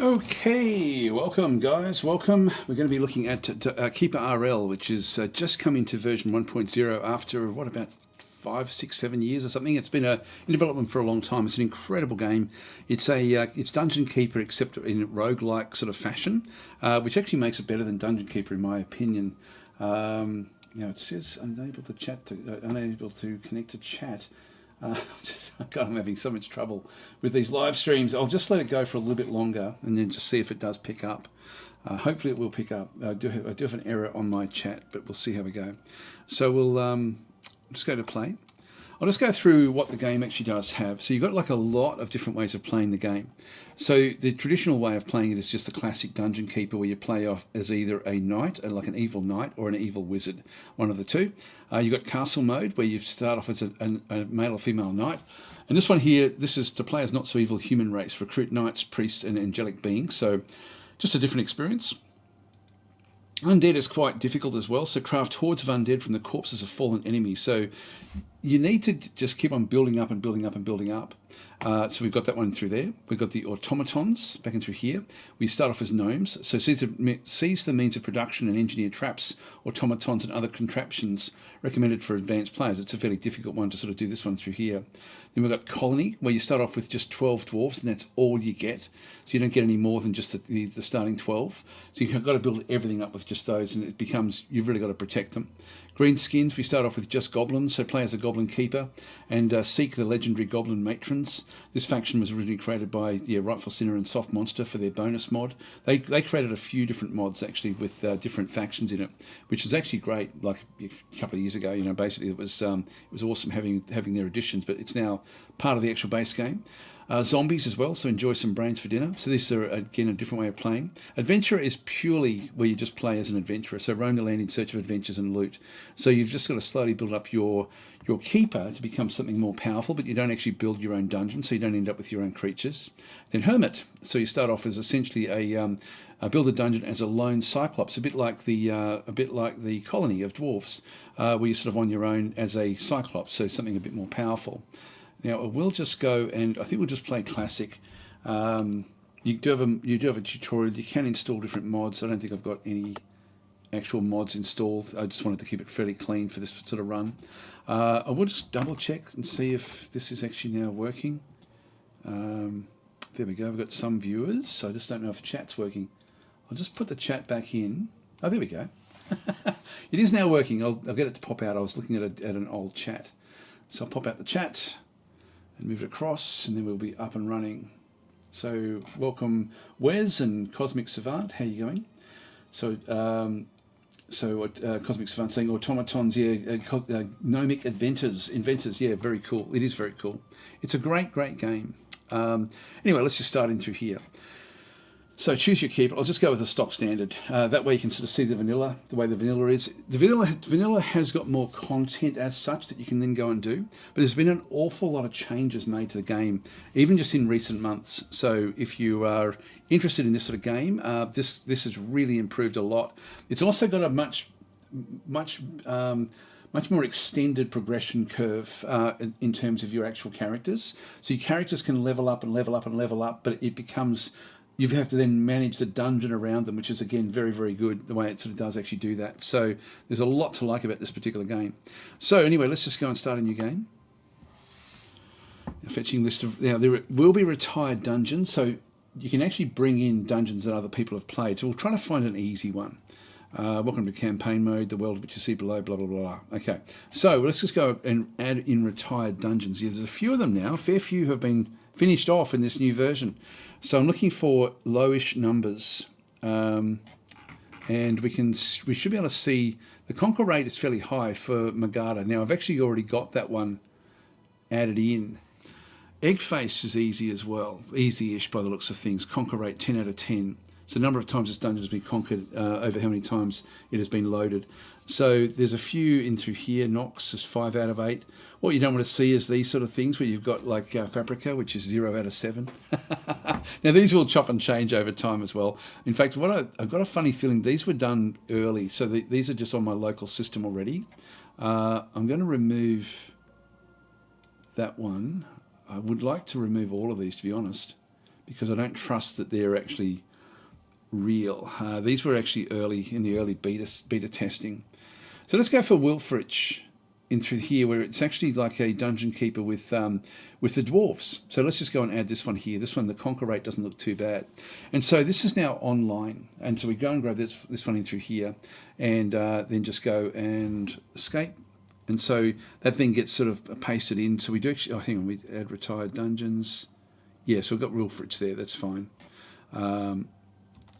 Okay, welcome guys, welcome. We're going to be looking at KeeperRL, which is just coming to version 1.0 after, what, about 5, 6, 7 years or something. It's been in development for a long time. It's an incredible game. It's it's Dungeon Keeper except in roguelike sort of fashion, which actually makes it better than Dungeon Keeper in my opinion. It says unable to connect to chat. I'm having so much trouble with these live streams. I'll just let it go for a little bit longer and then just see if it does pick up. Hopefully it will pick up. I do have an error on my chat, but we'll see how we go. So we'll just go to play. I'll just go through what the game actually does have. So you've got like a lot of different ways of playing the game. So the traditional way of playing it is just the classic Dungeon Keeper, where you play off as either a knight, like an evil knight, or an evil wizard, one of the two. You've got castle mode, where you start off as a male or female knight. And this one here, this is to play as not so evil human race, recruit knights, priests, and angelic beings. So just a different experience. Undead is quite difficult as well, so craft hordes of undead from the corpses of fallen enemies. So you need to just keep on building up and building up and building up. So we've got that one through there. We've got the automatons back in through here. We start off as gnomes. So seize the means of production and engineer traps, automatons, and other contraptions recommended for advanced players. It's a fairly difficult one to sort of do this one through here. Then we've got colony, where you start off with just 12 dwarves, and that's all you get. So you don't get any more than just the starting 12. So you've got to build everything up with just those, and it becomes, you've really got to protect them. Green skins, we start off with just goblins, so play as a goblin keeper and seek the legendary goblin matrons. This faction was originally created by Rightful Sinner and Soft Monster for their bonus mod. They created a few different mods actually with different factions in it, which is actually great. Like a couple of years ago, basically it was awesome having their additions, but it's now part of the actual base game. Zombies as well, so enjoy some brains for dinner. So these are, again, a different way of playing. Adventurer is purely where you just play as an adventurer, so roam the land in search of adventures and loot. So you've just got to slowly build up your keeper to become something more powerful, but you don't actually build your own dungeon, so you don't end up with your own creatures. Then Hermit, so you start off as essentially build a dungeon as a lone cyclops, a bit like the colony of dwarves, where you're sort of on your own as a cyclops, so something a bit more powerful. Now we'll just go, and I think we'll just play classic. You do have a tutorial. You can install different mods. I don't think I've got any actual mods installed. I just wanted to keep it fairly clean for this sort of run. I will just double check and see if this is actually now working. There we go. We've got some viewers, so I just don't know if chat's working. I'll just put the chat back in. Oh, there we go. It is now working. I'll get it to pop out. I was looking at an old chat, so I'll pop out the chat and move it across, and then we'll be up and running. So welcome Wes and Cosmic Savant, how are you going? So Cosmic Savant saying automatons, gnomic inventors, yeah, very cool. It is very cool. It's a great game. Anyway, let's just start in through here. So choose your keeper. I'll just go with the stock standard. That way you can sort of see the way the vanilla is. The vanilla has got more content as such that you can then go and do. But there's been an awful lot of changes made to the game, even just in recent months. So if you are interested in this sort of game, this has really improved a lot. It's also got a much more extended progression curve in terms of your actual characters. So your characters can level up and level up and level up, but it becomes, you have to then manage the dungeon around them, which is, again, very, very good, the way it sort of does actually do that. So there's a lot to like about this particular game. So anyway, let's just go and start a new game. Fetching list of, now there will be retired dungeons, so you can actually bring in dungeons that other people have played. So we'll try to find an easy one. Welcome to campaign mode, the world which you see below, blah, blah, blah, blah. Okay, so let's just go and add in retired dungeons. Yeah, there's a few of them now. A fair few have been finished off in this new version. So I'm looking for lowish numbers. And we should be able to see the conquer rate is fairly high for Magada. Now I've actually already got that one added in. Eggface is easy as well, easy-ish by the looks of things. Conquer rate 10 out of 10. So the number of times this dungeon has been conquered over how many times it has been loaded. So there's a few in through here. Nox is 5 out of 8. What you don't want to see is these sort of things where you've got like Fabrica, which is 0 out of 7. Now these will chop and change over time as well. In fact, I've got a funny feeling these were done early. So these are just on my local system already. I'm going to remove that one. I would like to remove all of these, to be honest. because I don't trust that they're actually real. These were actually in the early beta testing. So let's go for Wilfrich in through here, where it's actually like a dungeon keeper with the dwarves. So let's just go and add this one here. This one, the conquer rate doesn't look too bad. And so this is now online. And so we go and grab this one in through here, and then just go and escape. And so that thing gets sort of pasted in. So we do actually, hang on, we add retired dungeons. Yeah, so we've got Wilfrich there, that's fine.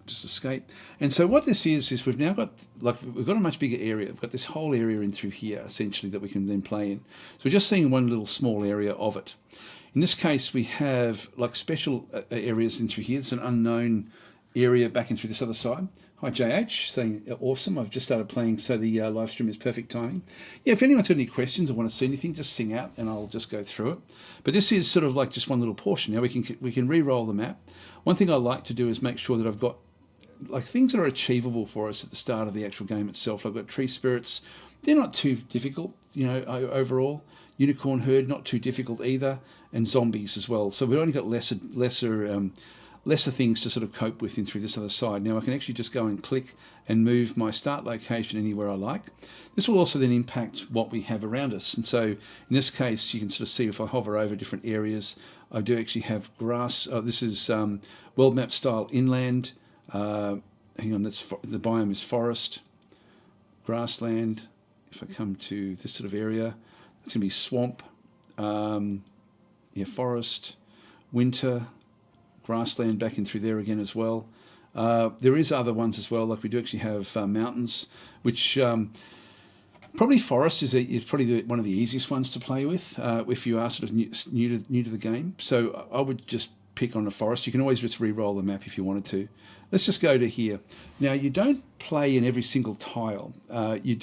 Just escape. And so what this is we've now got, we've got a much bigger area. We've got this whole area in through here, essentially, that we can then play in. So we're just seeing one little small area of it. In this case, we have like special areas in through here. It's an unknown area back in through this other side. Hi, JH, saying awesome. I've just started playing, so the live stream is perfect timing. Yeah, if anyone's got any questions or want to see anything, just sing out and I'll just go through it. But this is sort of like just one little portion. Now we can re-roll the map. One thing I like to do is make sure that I've got like things that are achievable for us at the start of the actual game itself. I've got tree spirits. They're not too difficult, you know, overall. Unicorn herd, not too difficult either. And zombies as well. So we've only got lesser things to sort of cope with in through this other side. Now I can actually just go and click and move my start location anywhere I like. This will also then impact what we have around us. And so in this case, you can sort of see if I hover over different areas, I do actually have grass. This is world map style inland. Hang on, the biome is forest, grassland. If I come to this sort of area, it's going to be swamp, forest, winter, grassland back in through there again as well. There is other ones as well, like we do actually have mountains, which probably forest is probably one of the easiest ones to play with if you are sort of new to the game. So I would just pick on the forest. You can always just re-roll the map if you wanted to. Let's just go to here. Now you don't play in every single tile. You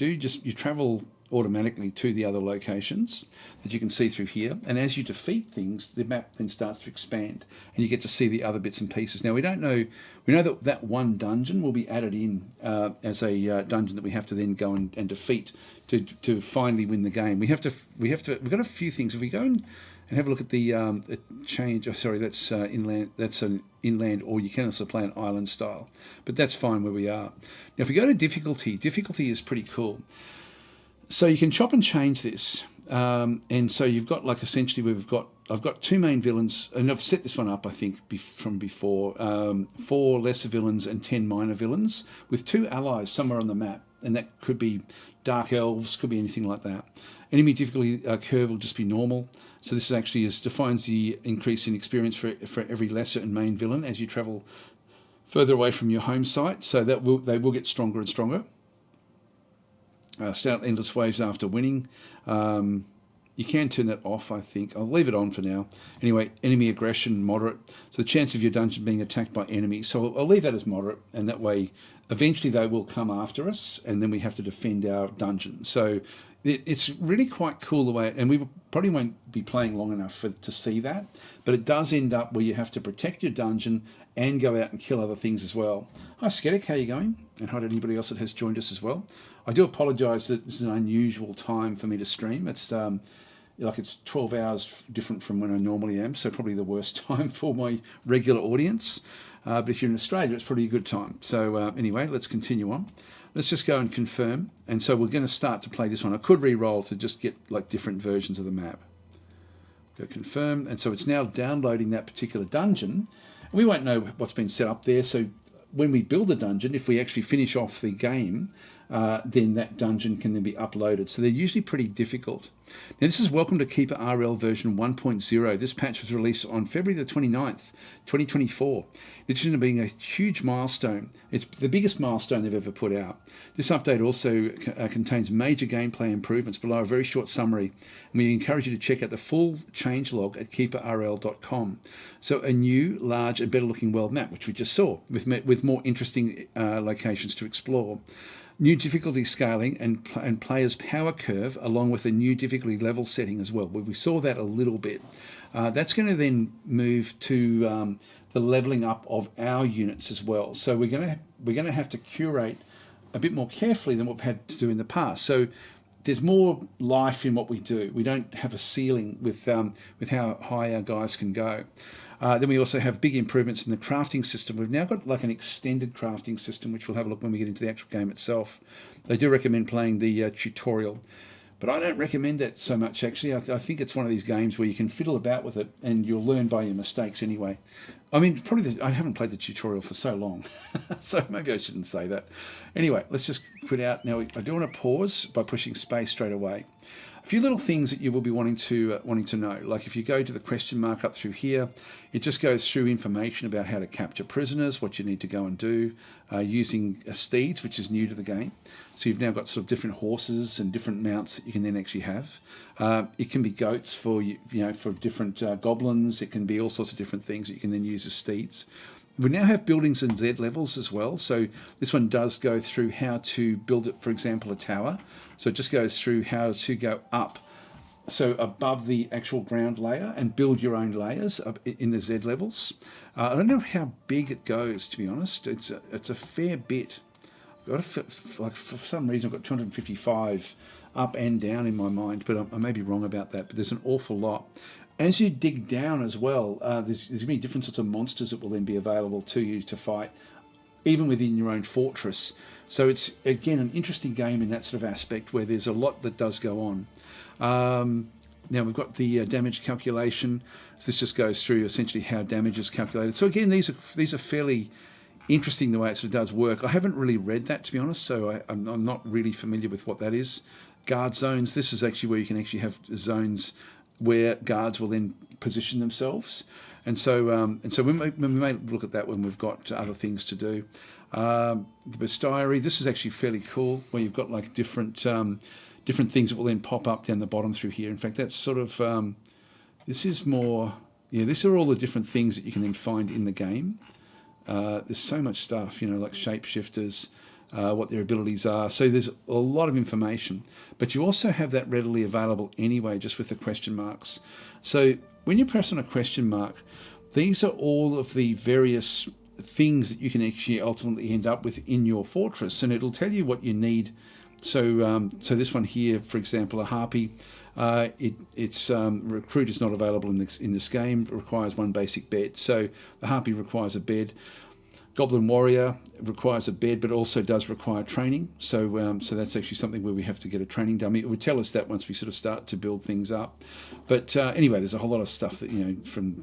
travel automatically to the other locations that you can see through here, and as you defeat things, the map then starts to expand and you get to see the other bits and pieces. Now we know that one dungeon will be added in as a dungeon that we have to then go and defeat to finally win the game. We've got a few things. If we go and have a look at the change, that's inland. That's an inland, or you can also play an island style, but that's fine where we are. Now if we go to difficulty is pretty cool. So you can chop and change this, and so you've got like essentially I've got two main villains, and I've set this one up I think from before, 4 lesser villains and 10 minor villains with 2 allies somewhere on the map, and that could be dark elves, could be anything like that. Enemy difficulty curve will just be normal. So this actually defines the increase in experience for every lesser and main villain as you travel further away from your home site. So they will get stronger and stronger. Start endless waves after winning. You can turn that off, I think. I'll leave it on for now. Anyway, enemy aggression, moderate. So the chance of your dungeon being attacked by enemies. So I'll leave that as moderate, and that way eventually they will come after us, and then we have to defend our dungeon. So it's really quite cool the way, and we probably won't be playing long enough to see that, but it does end up where you have to protect your dungeon and go out and kill other things as well. Hi Sketic, how are you going? And hi to anybody else that has joined us as well. I do apologise that this is an unusual time for me to stream. It's it's 12 hours different from when I normally am, so probably the worst time for my regular audience. But if you're in Australia, it's probably a good time. So anyway, let's continue on. Let's just go and confirm. And so we're going to start to play this one. I could re-roll to just get like different versions of the map. Go confirm. And so it's now downloading that particular dungeon. We won't know what's been set up there. So when we build a dungeon, if we actually finish off the game, then that dungeon can then be uploaded. So they're usually pretty difficult. Now this is welcome to KeeperRL version 1.0. This patch was released on February the 29th, 2024. It's going to be a huge milestone. It's the biggest milestone they've ever put out. This update also contains major gameplay improvements below a very short summary. And we encourage you to check out the full changelog at KeeperRL.com. So a new, large and better looking world map, which we just saw, with more interesting locations to explore. New difficulty scaling and players' power curve, along with a new difficulty level setting as well. We saw that a little bit. That's going to then move to the leveling up of our units as well. So we're going to have to curate a bit more carefully than what we've had to do in the past. So there's more life in what we do. We don't have a ceiling with how high our guys can go. Then we also have big improvements in the crafting system. We've now got like an extended crafting system, which we'll have a look when we get into the actual game itself. They do recommend playing the tutorial, but I don't recommend that so much, actually. I think it's one of these games where you can fiddle about with it and you'll learn by your mistakes anyway. I mean, probably I haven't played the tutorial for so long, so maybe I shouldn't say that. Anyway, let's just quit out. Now, I do want to pause by pushing space straight away. A few little things that you will be wanting to know, like if you go to the question mark up through here, it just goes through information about how to capture prisoners, what you need to go and do, using steeds, which is new to the game. So you've now got sort of different horses and different mounts that you can then actually have. It can be goats for for different goblins. It can be all sorts of different things that you can then use as steeds. We now have buildings and Z levels as well. So this one does go through how to build it, for example, a tower. So it just goes through how to go up, so above the actual ground layer, and build your own layers up in the Z levels. I don't know how big it goes, to be honest. It's a fair bit. Like for some reason, I've got 255 up and down in my mind, but I may be wrong about that. But there's an awful lot. As you dig down as well, there's going to be different sorts of monsters that will then be available to you to fight, even within your own fortress. So it's, again, an interesting game in that sort of aspect where there's a lot that does go on. Now we've got the damage calculation. So this just goes through essentially how damage is calculated. So again, these are fairly interesting the way it sort of does work. I haven't really read that, to be honest, so I'm not really familiar with what that is. Guard zones. This is actually where you can actually have zones where guards will then position themselves, and so we may look at that when we've got other things to do. The bestiary. This is actually fairly cool, where you've got like different things that will then pop up down the bottom through here. In fact, that's sort of this is more. Yeah, these are all the different things that you can then find in the game. There's so much stuff, like shapeshifters. What their abilities are. So there's a lot of information, but you also have that readily available anyway, just with the question marks. So when you press on a question mark, these are all of the various things that you can actually ultimately end up with in your fortress, and it'll tell you what you need. So this one here, for example, a harpy, its recruit is not available in this game. It requires one basic bed. So the harpy requires a bed. Goblin Warrior requires a bed, but also does require training. So that's actually something where we have to get a training dummy. It would tell us that once we sort of start to build things up. But anyway, there's a whole lot of stuff that, from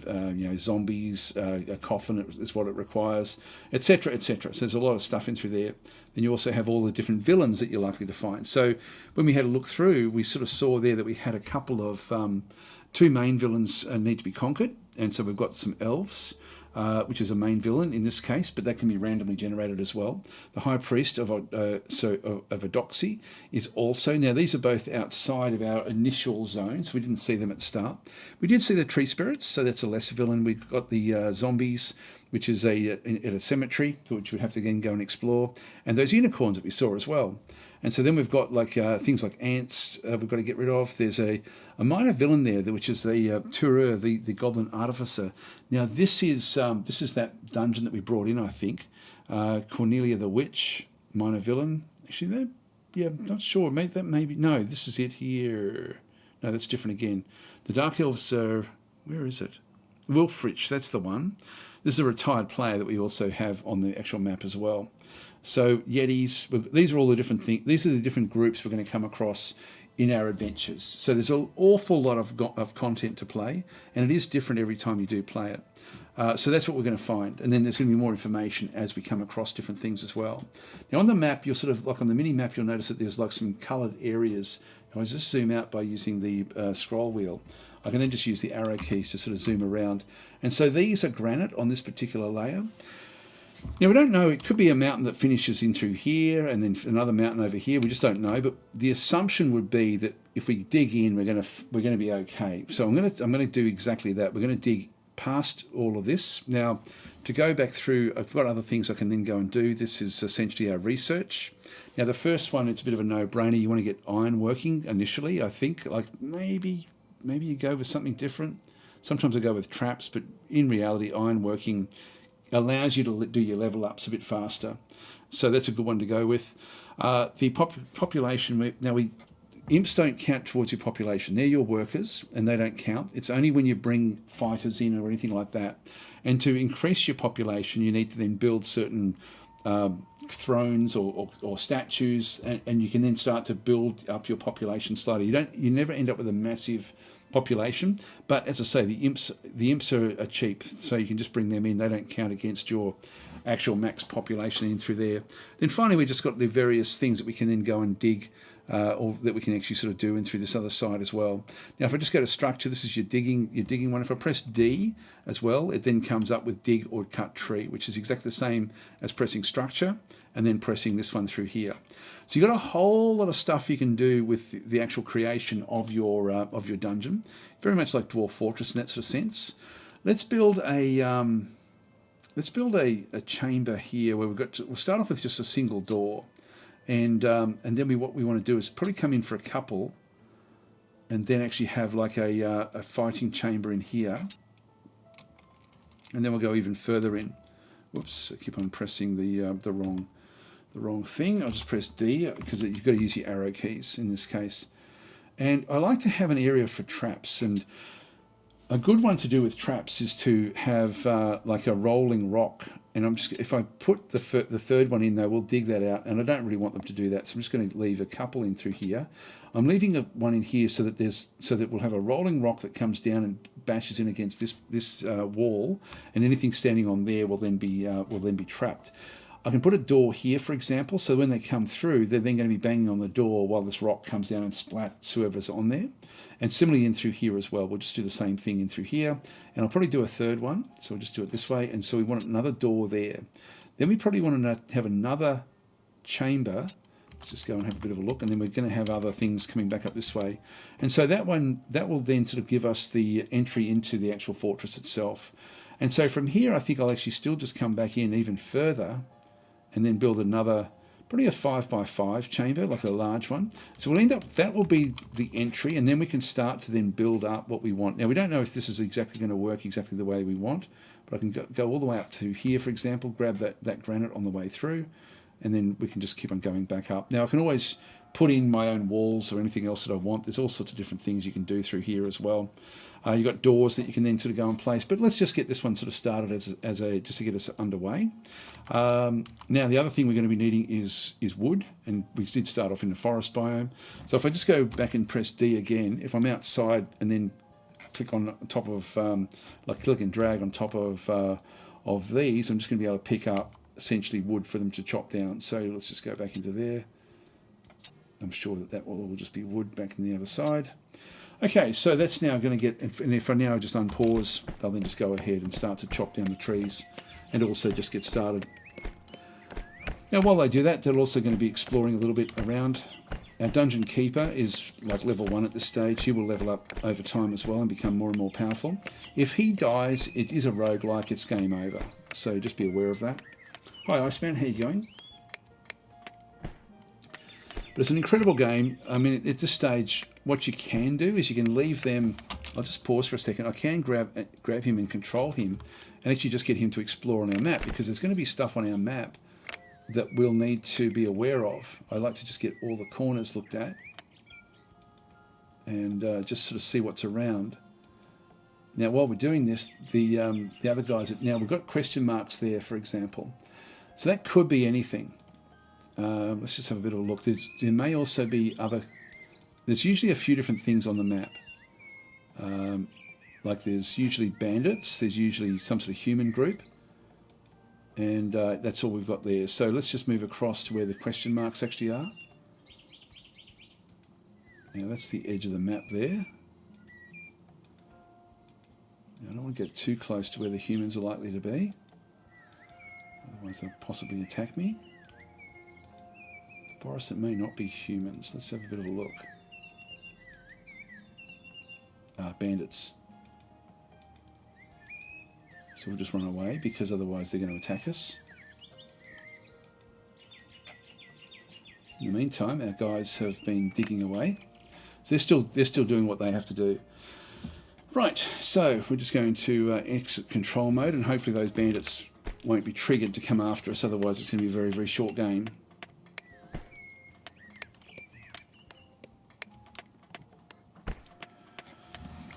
zombies, a coffin is what it requires, etc., etc. So there's a lot of stuff in through there. Then you also have all the different villains that you're likely to find. So when we had a look through, we sort of saw there that we had a couple of two main villains need to be conquered, and so we've got some elves. Which is a main villain in this case, but that can be randomly generated as well. The High Priest of Adoxy is also. Now, these are both outside of our initial zone, so we didn't see them at the start. We did see the Tree Spirits, so that's a lesser villain. We've got the Zombies, which is at a cemetery, which we'd have to again go and explore, and those unicorns that we saw as well. And so then we've got like things like ants we've got to get rid of. There's a minor villain there, which is the Turur, the Goblin Artificer. Now this is that dungeon that we brought in, I think. Cornelia the Witch, minor villain. Actually, I'm not sure. Maybe no. This is it here. No, that's different again. The Dark Elves are, where is it? Wilfrich, that's the one. This is a retired player that we also have on the actual map as well. So Yetis, these are all the different things. These are the different groups we're going to come across in our adventures. So there's an awful lot of content to play, and it is different every time you do play it. So that's what we're going to find. And then there's going to be more information as we come across different things as well. Now on the map, you'll sort of, like on the mini map, you'll notice that there's like some coloured areas. If I just zoom out by using the scroll wheel, I can then just use the arrow keys to sort of zoom around. And so these are granite on this particular layer. Now, we don't know, it could be a mountain that finishes in through here and then another mountain over here. We just don't know, but the assumption would be that if we dig in, we're going to be okay. So I'm going to do exactly that. We're going to dig past all of this. Now, to go back through, I've got other things I can then go and do. This is essentially our research. Now, the first one, it's a bit of a no-brainer. You want to get iron working initially, I think. Like maybe you go with something different. Sometimes I go with traps, but in reality, iron working allows you to do your level ups a bit faster. So that's a good one to go with. The population, now we imps don't count towards your population. They're your workers, and they don't count. It's only when you bring fighters in or anything like that. And to increase your population, you need to then build certain thrones or statues, and you can then start to build up your population slowly. You never end up with a massive population, but as I say, the imps are cheap, so you can just bring them in. They don't count against your actual max population in through there. Then finally, we just got the various things that we can then go and dig, or that we can actually sort of do in through this other side as well. Now, if I just go to structure, this is your digging one. If I press D as well, it then comes up with dig or cut tree, which is exactly the same as pressing structure and then pressing this one through here. So you've got a whole lot of stuff you can do with the actual creation of your dungeon, very much like Dwarf Fortress in that sort of sense. Let's build a chamber here where we'll start off with just a single door. And then what we want to do is probably come in for a couple, and then actually have like a fighting chamber in here, and then we'll go even further in. Whoops! I keep on pressing the wrong thing. I'll just press D because you've got to use your arrow keys in this case. And I like to have an area for traps, and a good one to do with traps is to have like a rolling rock. And if I put the third one in, they will dig that out, and I don't really want them to do that, so I'm just going to leave a couple in through here. I'm leaving one in here so that we'll have a rolling rock that comes down and bashes in against this wall, and anything standing on there will then be trapped. I can put a door here, for example, so when they come through, they're then going to be banging on the door while this rock comes down and splats whoever's on there. And similarly in through here as well, we'll just do the same thing in through here. And I'll probably do a third one, so we'll just do it this way. And so we want another door there. Then we probably want to have another chamber. Let's just go and have a bit of a look, and then we're going to have other things coming back up this way. And so that will then sort of give us the entry into the actual fortress itself. And so from here, I think I'll actually still just come back in even further and then build another, probably a 5x5 chamber, like a large one. So we'll end up, that will be the entry, and then we can start to then build up what we want. Now, we don't know if this is exactly going to work exactly the way we want, but I can go all the way up to here, for example, grab that granite on the way through, and then we can just keep on going back up. Now, I can always put in my own walls or anything else that I want. There's all sorts of different things you can do through here as well. You've got doors that you can then sort of go and place, but let's just get this one sort of started just to get us underway. Now, the other thing we're going to be needing is wood, and we did start off in the forest biome. So if I just go back and press D again, if I'm outside and then click on top of, like click and drag on top of these, I'm just going to be able to pick up essentially wood for them to chop down. So let's just go back into there. I'm sure that will all just be wood back on the other side. Okay, so that's now going to get, and if I now just unpause, they'll then just go ahead and start to chop down the trees and also just get started. Now, while they do that, they're also going to be exploring a little bit around. Our dungeon keeper is like level 1 at this stage. He will level up over time as well and become more and more powerful. If he dies, it is a roguelike, it's game over. So just be aware of that. Hi, Iceman, how you going? But it's an incredible game. I mean, at this stage, what you can do is you can leave them. I'll just pause for a second. I can grab him and control him and actually just get him to explore on our map, because there's going to be stuff on our map that we'll need to be aware of. I like to just get all the corners looked at and just sort of see what's around. Now, while we're doing this, the other guys, now we've got question marks there, for example. So that could be anything. Let's just have a bit of a look. There may also be other. There's usually a few different things on the map. Like there's usually bandits. There's usually some sort of human group. And that's all we've got there. So let's just move across to where the question marks actually are. Now that's the edge of the map there. Now, I don't want to get too close to where the humans are likely to be. Otherwise they'll possibly attack me. Forest that may not be humans. Let's have a bit of a look. Bandits. So we'll just run away, because otherwise they're going to attack us. In the meantime, our guys have been digging away. So they're still doing what they have to do. Right, so we're just going to exit control mode, and hopefully those bandits won't be triggered to come after us. Otherwise it's going to be a very, very short game.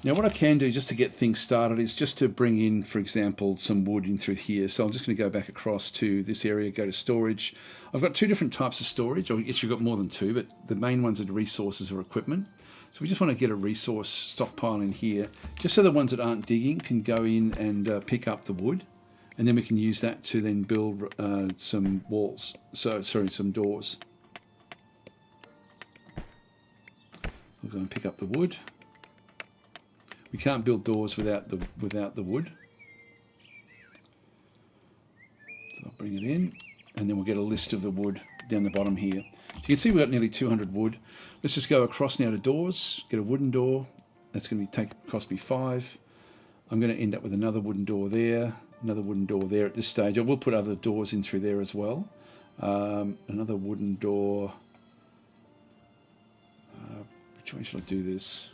Now what I can do just to get things started is just to bring in, for example, some wood in through here. So I'm just going to go back across to this area, go to storage. I've got two different types of storage, or I guess you've got more than two, but the main ones are the resources or equipment. So we just want to get a resource stockpile in here, just so the ones that aren't digging can go in and pick up the wood. And then we can use that to then build some walls, some doors. We'll go and pick up the wood. We can't build doors without the wood. So I'll bring it in, and then we'll get a list of the wood down the bottom here. So you can see we've got nearly 200 wood. Let's just go across now to doors, get a wooden door. That's going to cost me 5. I'm going to end up with another wooden door there, another wooden door there at this stage. I will put other doors in through there as well. Another wooden door. Which way should I do this?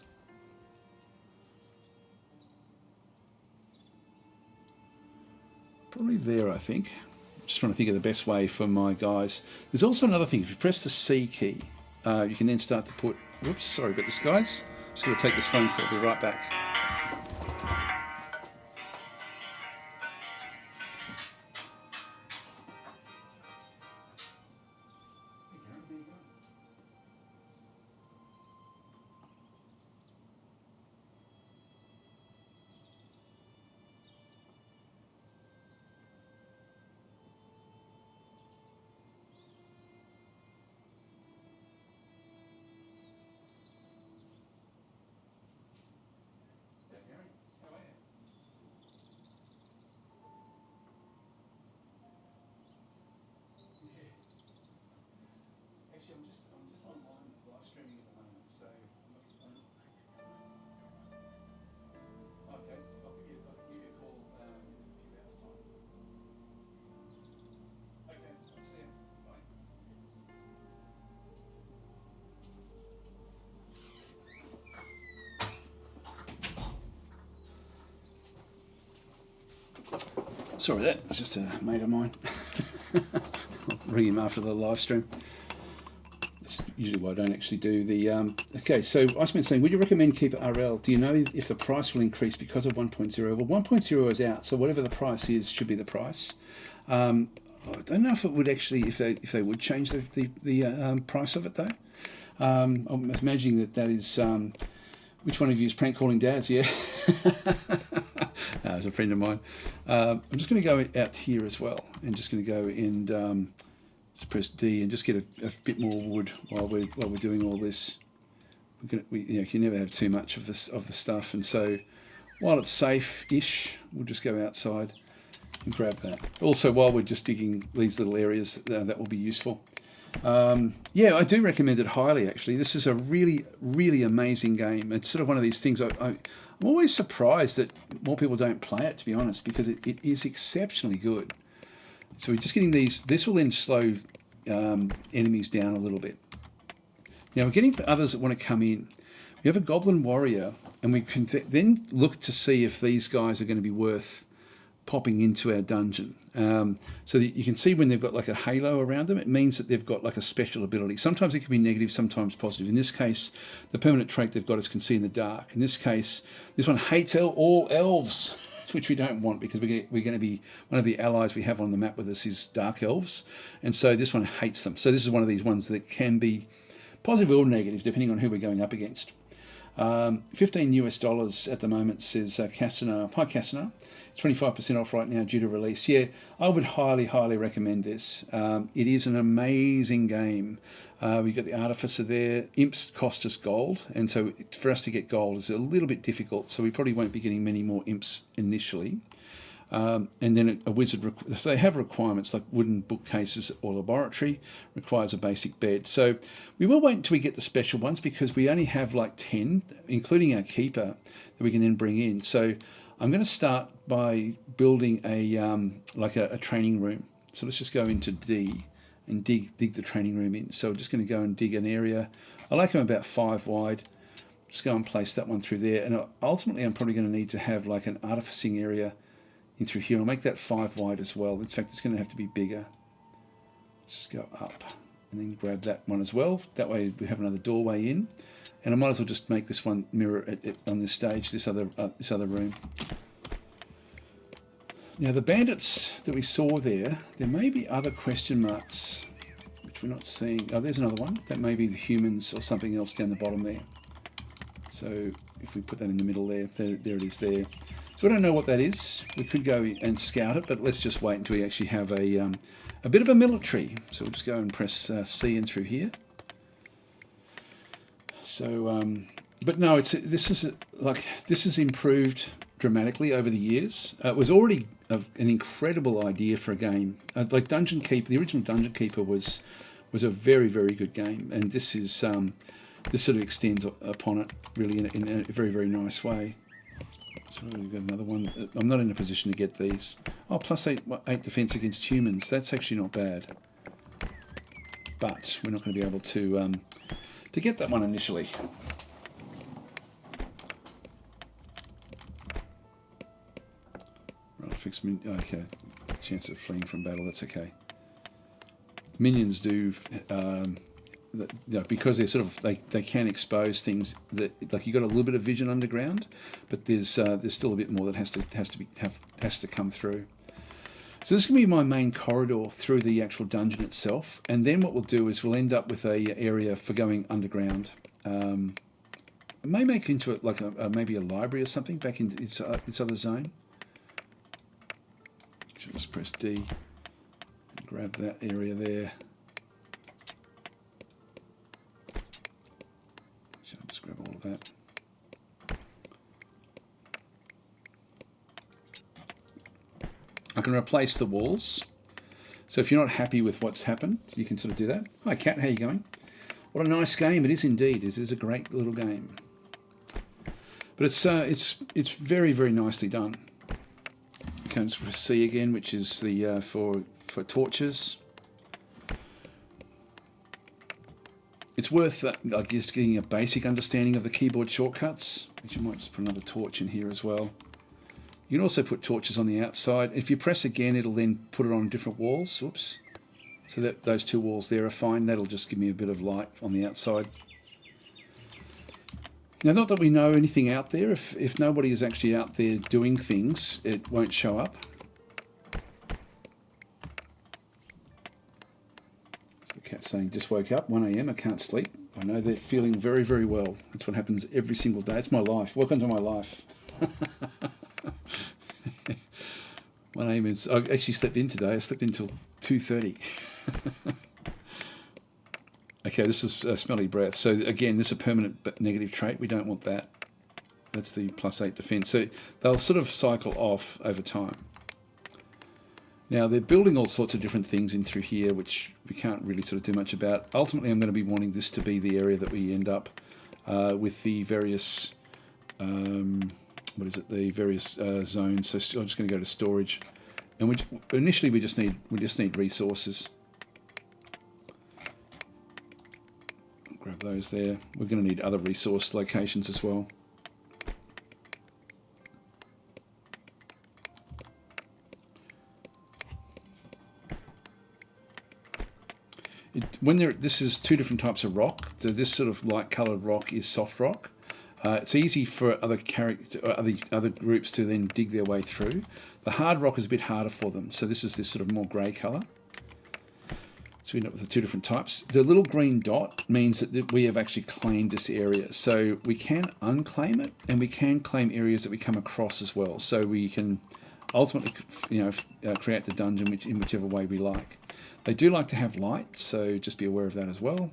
Probably there, I think. Just trying to think of the best way for my guys. There's also another thing. If you press the C key, you can then start to put... Whoops, sorry about this, guys. Just going to take this phone call. I'll be right back. I'm just online live streaming at the moment, so okay, I'll give you a call in a few hours' time. Okay, I'll see you. Bye. Sorry, that's just a mate of mine. I'll ring him after the live stream. That's usually what I don't actually do. Okay, so I was saying, would you recommend KeeperRL? Do you know if the price will increase because of 1.0? Well, 1.0 is out, so whatever the price is should be the price. I don't know if it would actually, if they would change the price of it though. I'm imagining that is. Which one of you is prank calling Daz? Yeah. No, it's a friend of mine. I'm just going to go out here as well, and just going to go and just press D and just get a bit more wood while we're doing all this. You can never have too much of the stuff, and so while it's safe-ish, we'll just go outside and grab that. Also, while we're just digging these little areas, that will be useful. Yeah, I do recommend it highly, actually. This is a really, really amazing game. It's sort of one of these things I'm always surprised that more people don't play it, to be honest, because it is exceptionally good. So we're just getting these. This will then slow enemies down a little bit. Now we're getting others that want to come in. We have a goblin warrior, and we can then look to see if these guys are going to be worth popping into our dungeon. So that you can see when they've got like a halo around them, it means that they've got like a special ability. Sometimes it can be negative, sometimes positive. In this case, the permanent trait they've got is can see in the dark. In this case, this one hates all elves, which we don't want, because we're going to be, one of the allies we have on the map with us is dark elves, and so this one hates them. So this is one of these ones that can be positive or negative depending on who we're going up against. $15 at the moment, says Castanar. Hi Castanar. 25% off right now due to release. Yeah, I would highly, highly recommend this. It is an amazing game. We've got the Artificer there. Imps cost us gold, and so for us to get gold is a little bit difficult, so we probably won't be getting many more imps initially. And then a wizard, so they have requirements like wooden bookcases or laboratory, requires a basic bed. So we will wait until we get the special ones, because we only have like 10, including our keeper, that we can then bring in. So I'm going to start by building a training room. So let's just go into D and dig the training room in. So I'm just going to go and dig an area. I like them about 5 wide. Just go and place that one through there. And ultimately I'm probably going to need to have like an artificing area in through here. I'll make that 5 wide as well. In fact, it's going to have to be bigger. Let's just go up. and then grab that one as well. That way we have another doorway in, and I might as well just make this one mirror on this stage, this other room. Now the bandits that we saw there may be other question marks which we're not seeing. Oh, there's another one. That may be the humans or something else down the bottom there. So if we put that in the middle there it is there. So we don't know what that is. We could go and scout it, but let's just wait until we actually have a bit of a military. So we'll just go and press C in through here. So, but no, this is improved dramatically over the years. It was already an incredible idea for a game. Like Dungeon Keeper, the original Dungeon Keeper was a very, very good game, and this is this sort of extends upon it really in a very, very nice way. So we've got another one. I'm not in a position to get these. Oh, plus 8 defense against humans. That's actually not bad, but we're not going to be able to get that one initially. Fix okay, chance of fleeing from battle. That's okay. Minions do, because they're sort of they can expose things that like you got a little bit of vision underground, but there's still a bit more that has to come through. So this is going to be my main corridor through the actual dungeon itself, and then what we'll do is we'll end up with a area for going underground. I may make into it like maybe a library or something back in its other zone. Just press D and grab that area there. Just grab all of that. I can replace the walls. So if you're not happy with what's happened, you can sort of do that. Hi Kat, how you going? What a nice game it is indeed. It is a great little game. But it's very, very nicely done. Comes with C again, which is the for torches. It's worth, I guess, getting a basic understanding of the keyboard shortcuts. Which you might just put another torch in here as well. You can also put torches on the outside. If you press again, it'll then put it on different walls. Oops. So that those two walls there are fine. That'll just give me a bit of light on the outside. Now, not that we know anything out there. If nobody is actually out there doing things, it won't show up. So Cat's saying, just woke up, 1 AM, I can't sleep. I know they're feeling very, very well. That's what happens every single day. It's my life. Welcome to my life. 1 AM is... I actually slept in today. I slept until 2:30. Okay, this is smelly breath. So again, this is a permanent negative trait. We don't want that. That's the +8 defense. So they'll sort of cycle off over time. Now they're building all sorts of different things in through here, which we can't really sort of do much about. Ultimately, I'm going to be wanting this to be the area that we end up with the various, the various zones. So I'm just going to go to storage, and initially we just need resources. Grab those there. We're going to need other resource locations as well. This is two different types of rock. So this sort of light coloured rock is soft rock. It's easy for other groups to then dig their way through. The hard rock is a bit harder for them. So this is this sort of more grey colour. So we end up with the two different types. The little green dot means that we have actually claimed this area. So we can unclaim it, and we can claim areas that we come across as well. So we can ultimately, create the dungeon in whichever way we like. They do like to have light, so just be aware of that as well.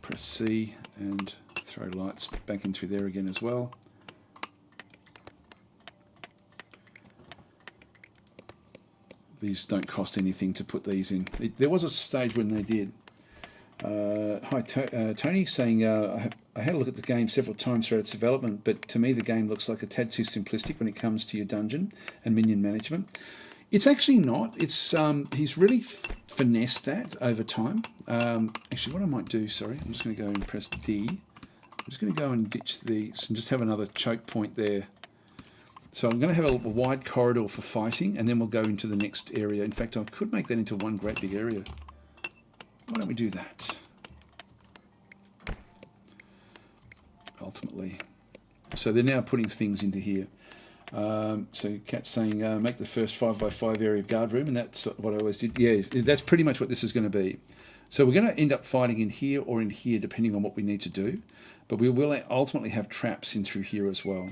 Press C and throw lights back into there again as well. These don't cost anything to put these in. There was a stage when they did. Hi, Tony, saying I had a look at the game several times throughout its development, but to me the game looks like a tad too simplistic when it comes to your dungeon and minion management. It's actually not. It's he's really finessed that over time. Actually, what I might do, sorry, I'm just going to go and press D. I'm just going to go and ditch these and just have another choke point there. So I'm going to have a wide corridor for fighting, and then we'll go into the next area. In fact, I could make that into one great big area. Why don't we do that? Ultimately. So they're now putting things into here. So Kat's saying, make the first 5x5 area guard room, and that's what I always did. Yeah, that's pretty much what this is going to be. So we're going to end up fighting in here or in here, depending on what we need to do. But we will ultimately have traps in through here as well.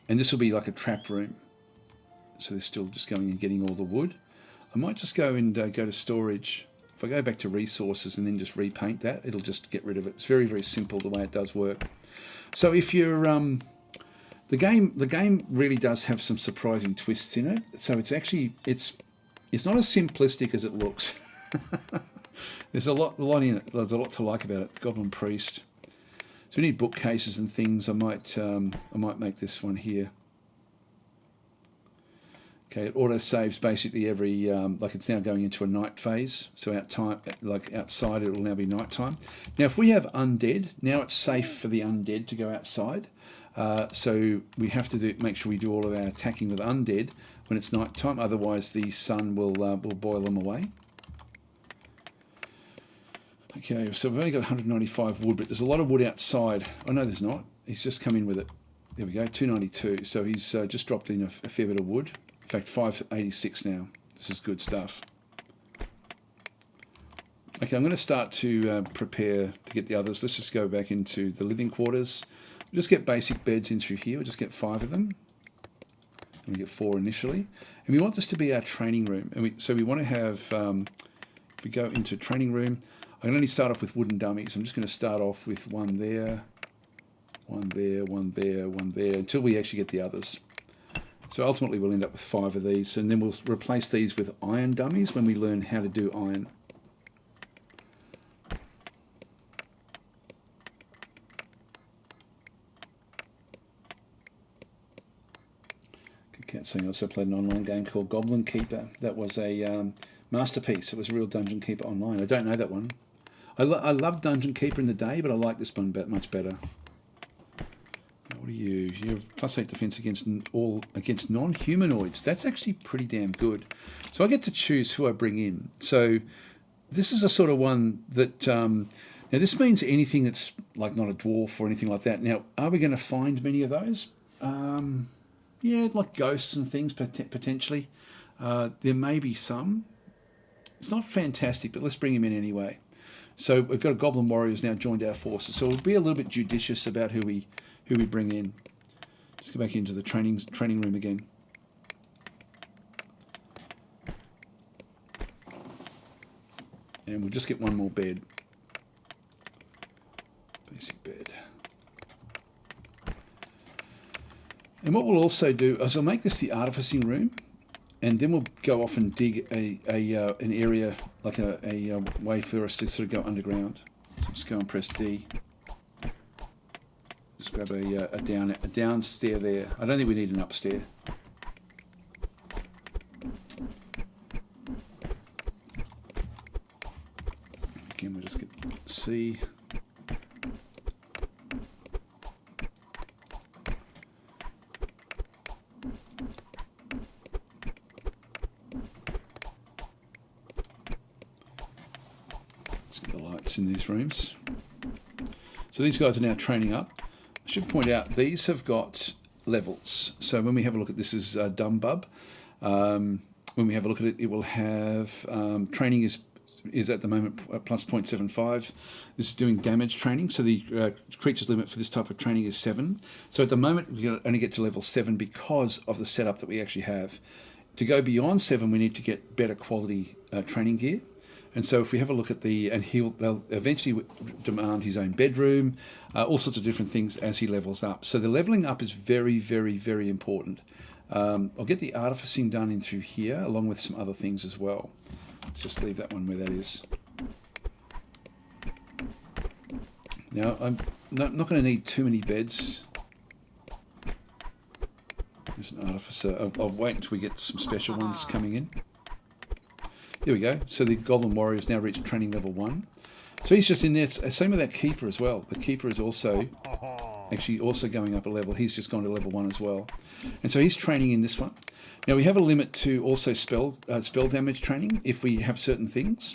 And this will be like a trap room. So they're still just going and getting all the wood. I might just go and go to storage. If I go back to resources and then just repaint that, it'll just get rid of it. It's very, very simple the way it does work. So if you're... the game really does have some surprising twists in it. So it's actually... It's not as simplistic as it looks. There's a lot in it. There's a lot to like about it. Goblin Priest. So we need bookcases and things. I might make this one here. Okay, it auto saves basically every like it's now going into a night phase. So outside it will now be night time. Now if we have undead, now it's safe for the undead to go outside. So we have to make sure we do all of our attacking with undead when it's night time. Otherwise the sun will boil them away. Okay, so we've only got 195 wood, but there's a lot of wood outside. Oh, no, there's not. He's just come in with it. There we go, 292. So he's just dropped in a fair bit of wood. In fact, 586 now. This is good stuff. Okay, I'm going to start to prepare to get the others. Let's just go back into the living quarters. We'll just get basic beds in through here. We'll just get 5 of them. And we get 4 initially. And we want this to be our training room. And so we want to have, if we go into training room, I can only start off with wooden dummies. I'm just going to start off with one there, one there, one there, one there, until we actually get the others. So ultimately we'll end up with 5 of these, and then we'll replace these with iron dummies when we learn how to do iron. Cat's saying I also played an online game called Goblin Keeper. That was a masterpiece. It was a real Dungeon Keeper online. I don't know that one. I loved Dungeon Keeper in the day, but I like this one much better. Now, what are you? You have +8 defense against non-humanoids. That's actually pretty damn good. So I get to choose who I bring in. So this is a sort of one that... now this means anything that's like not a dwarf or anything like that. Now, are we going to find many of those? Yeah, like ghosts and things potentially. There may be some. It's not fantastic, but let's bring him in anyway. So we've got a Goblin Warrior who's now joined our forces. So we'll be a little bit judicious about who we bring in. Let's go back into the training room again. And we'll just get one more bed. Basic bed. And what we'll also do is I'll make this the artificing room. And then we'll go off and dig an area, like a way for us to sort of go underground. So just go and press D. Just grab a down stair there. I don't think we need an upstair. Again, we'll just get C. In these rooms. So these guys are now training up. I should point out these have got levels. So when we have a look at this is Dumbub. When we have a look at it, it will have training is at the moment plus 0.75. This is doing damage training. So the creature's limit for this type of training is 7. So at the moment we can only get to level 7 because of the setup that we actually have. To go beyond 7, we need to get better quality training gear. And so if we have a look at they'll eventually demand his own bedroom, all sorts of different things as he levels up. So the leveling up is very, very, very important. I'll get the artificing done in through here, along with some other things as well. Let's just leave that one where that is. Now, I'm not going to need too many beds. There's an artificer. I'll wait until we get some special ones coming in. There we go. So the Goblin Warrior has now reached training level 1. So he's just in there. Same with that Keeper as well. The Keeper is also actually also going up a level. He's just gone to level 1 as well. And so he's training in this one. Now we have a limit to also spell damage training if we have certain things.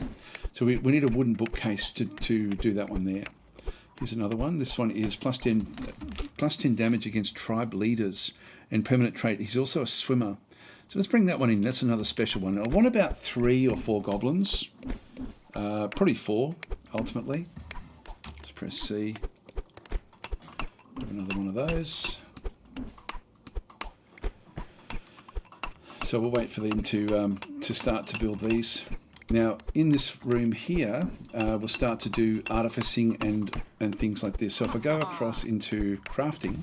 So we need a wooden bookcase to do that one there. Here's another one. This one is plus 10 damage against tribe leaders and permanent trait. He's also a swimmer. So let's bring that one in. That's another special one. I want about 3 or 4 goblins. Probably 4 ultimately. Let's press C. Another one of those. So we'll wait for them to start to build these. Now in this room here, we'll start to do artificing and things like this. So if I go across into crafting,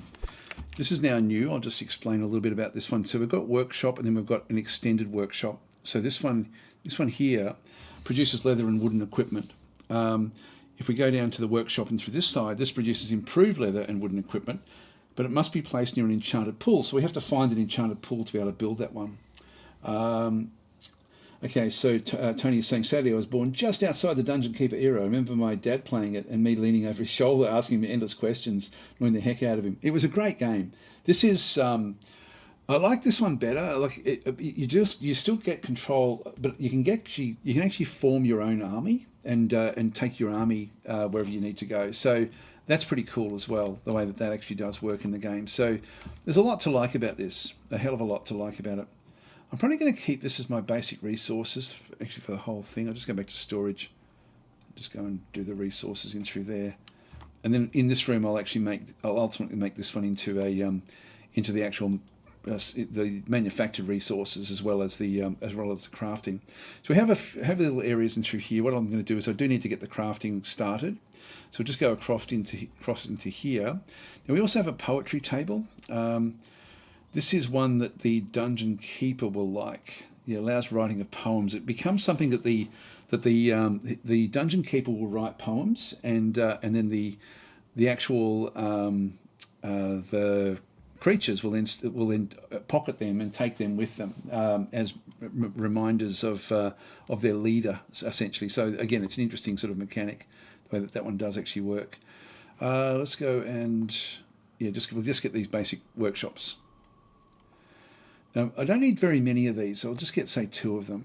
this is now new. I'll just explain a little bit about this one. So we've got workshop and then we've got an extended workshop. So this one here produces leather and wooden equipment. If we go down to the workshop and through this side, this produces improved leather and wooden equipment, but it must be placed near an enchanted pool. So we have to find an enchanted pool to be able to build that one. Okay, so Tony is saying, sadly I was born just outside the Dungeon Keeper era. I remember my dad playing it and me leaning over his shoulder asking him endless questions, annoying the heck out of him. It was a great game. This is, I like this one better. Like you still get control, but you can actually form your own army and take your army wherever you need to go. So that's pretty cool as well, the way that actually does work in the game. So there's a lot to like about this, a hell of a lot to like about it. I'm probably going to keep this as my basic resources, actually for the whole thing. I'll just go back to storage, just go and do the resources in through there, and then in this room I'll ultimately make this one into the actual the manufactured resources as well as the crafting. So we have little areas in through here. What I'm going to do is I do need to get the crafting started, so we'll just go across into here. Now we also have a poetry table. This is one that the Dungeon Keeper will like. It allows writing of poems. It becomes something that the Dungeon Keeper will write poems, and then the actual the creatures will then pocket them and take them with them as reminders of their leader, essentially. So again, it's an interesting sort of mechanic, the way that one does actually work. Let's go and we'll just get these basic workshops. Now, I don't need very many of these, so I'll just get, say, 2 of them,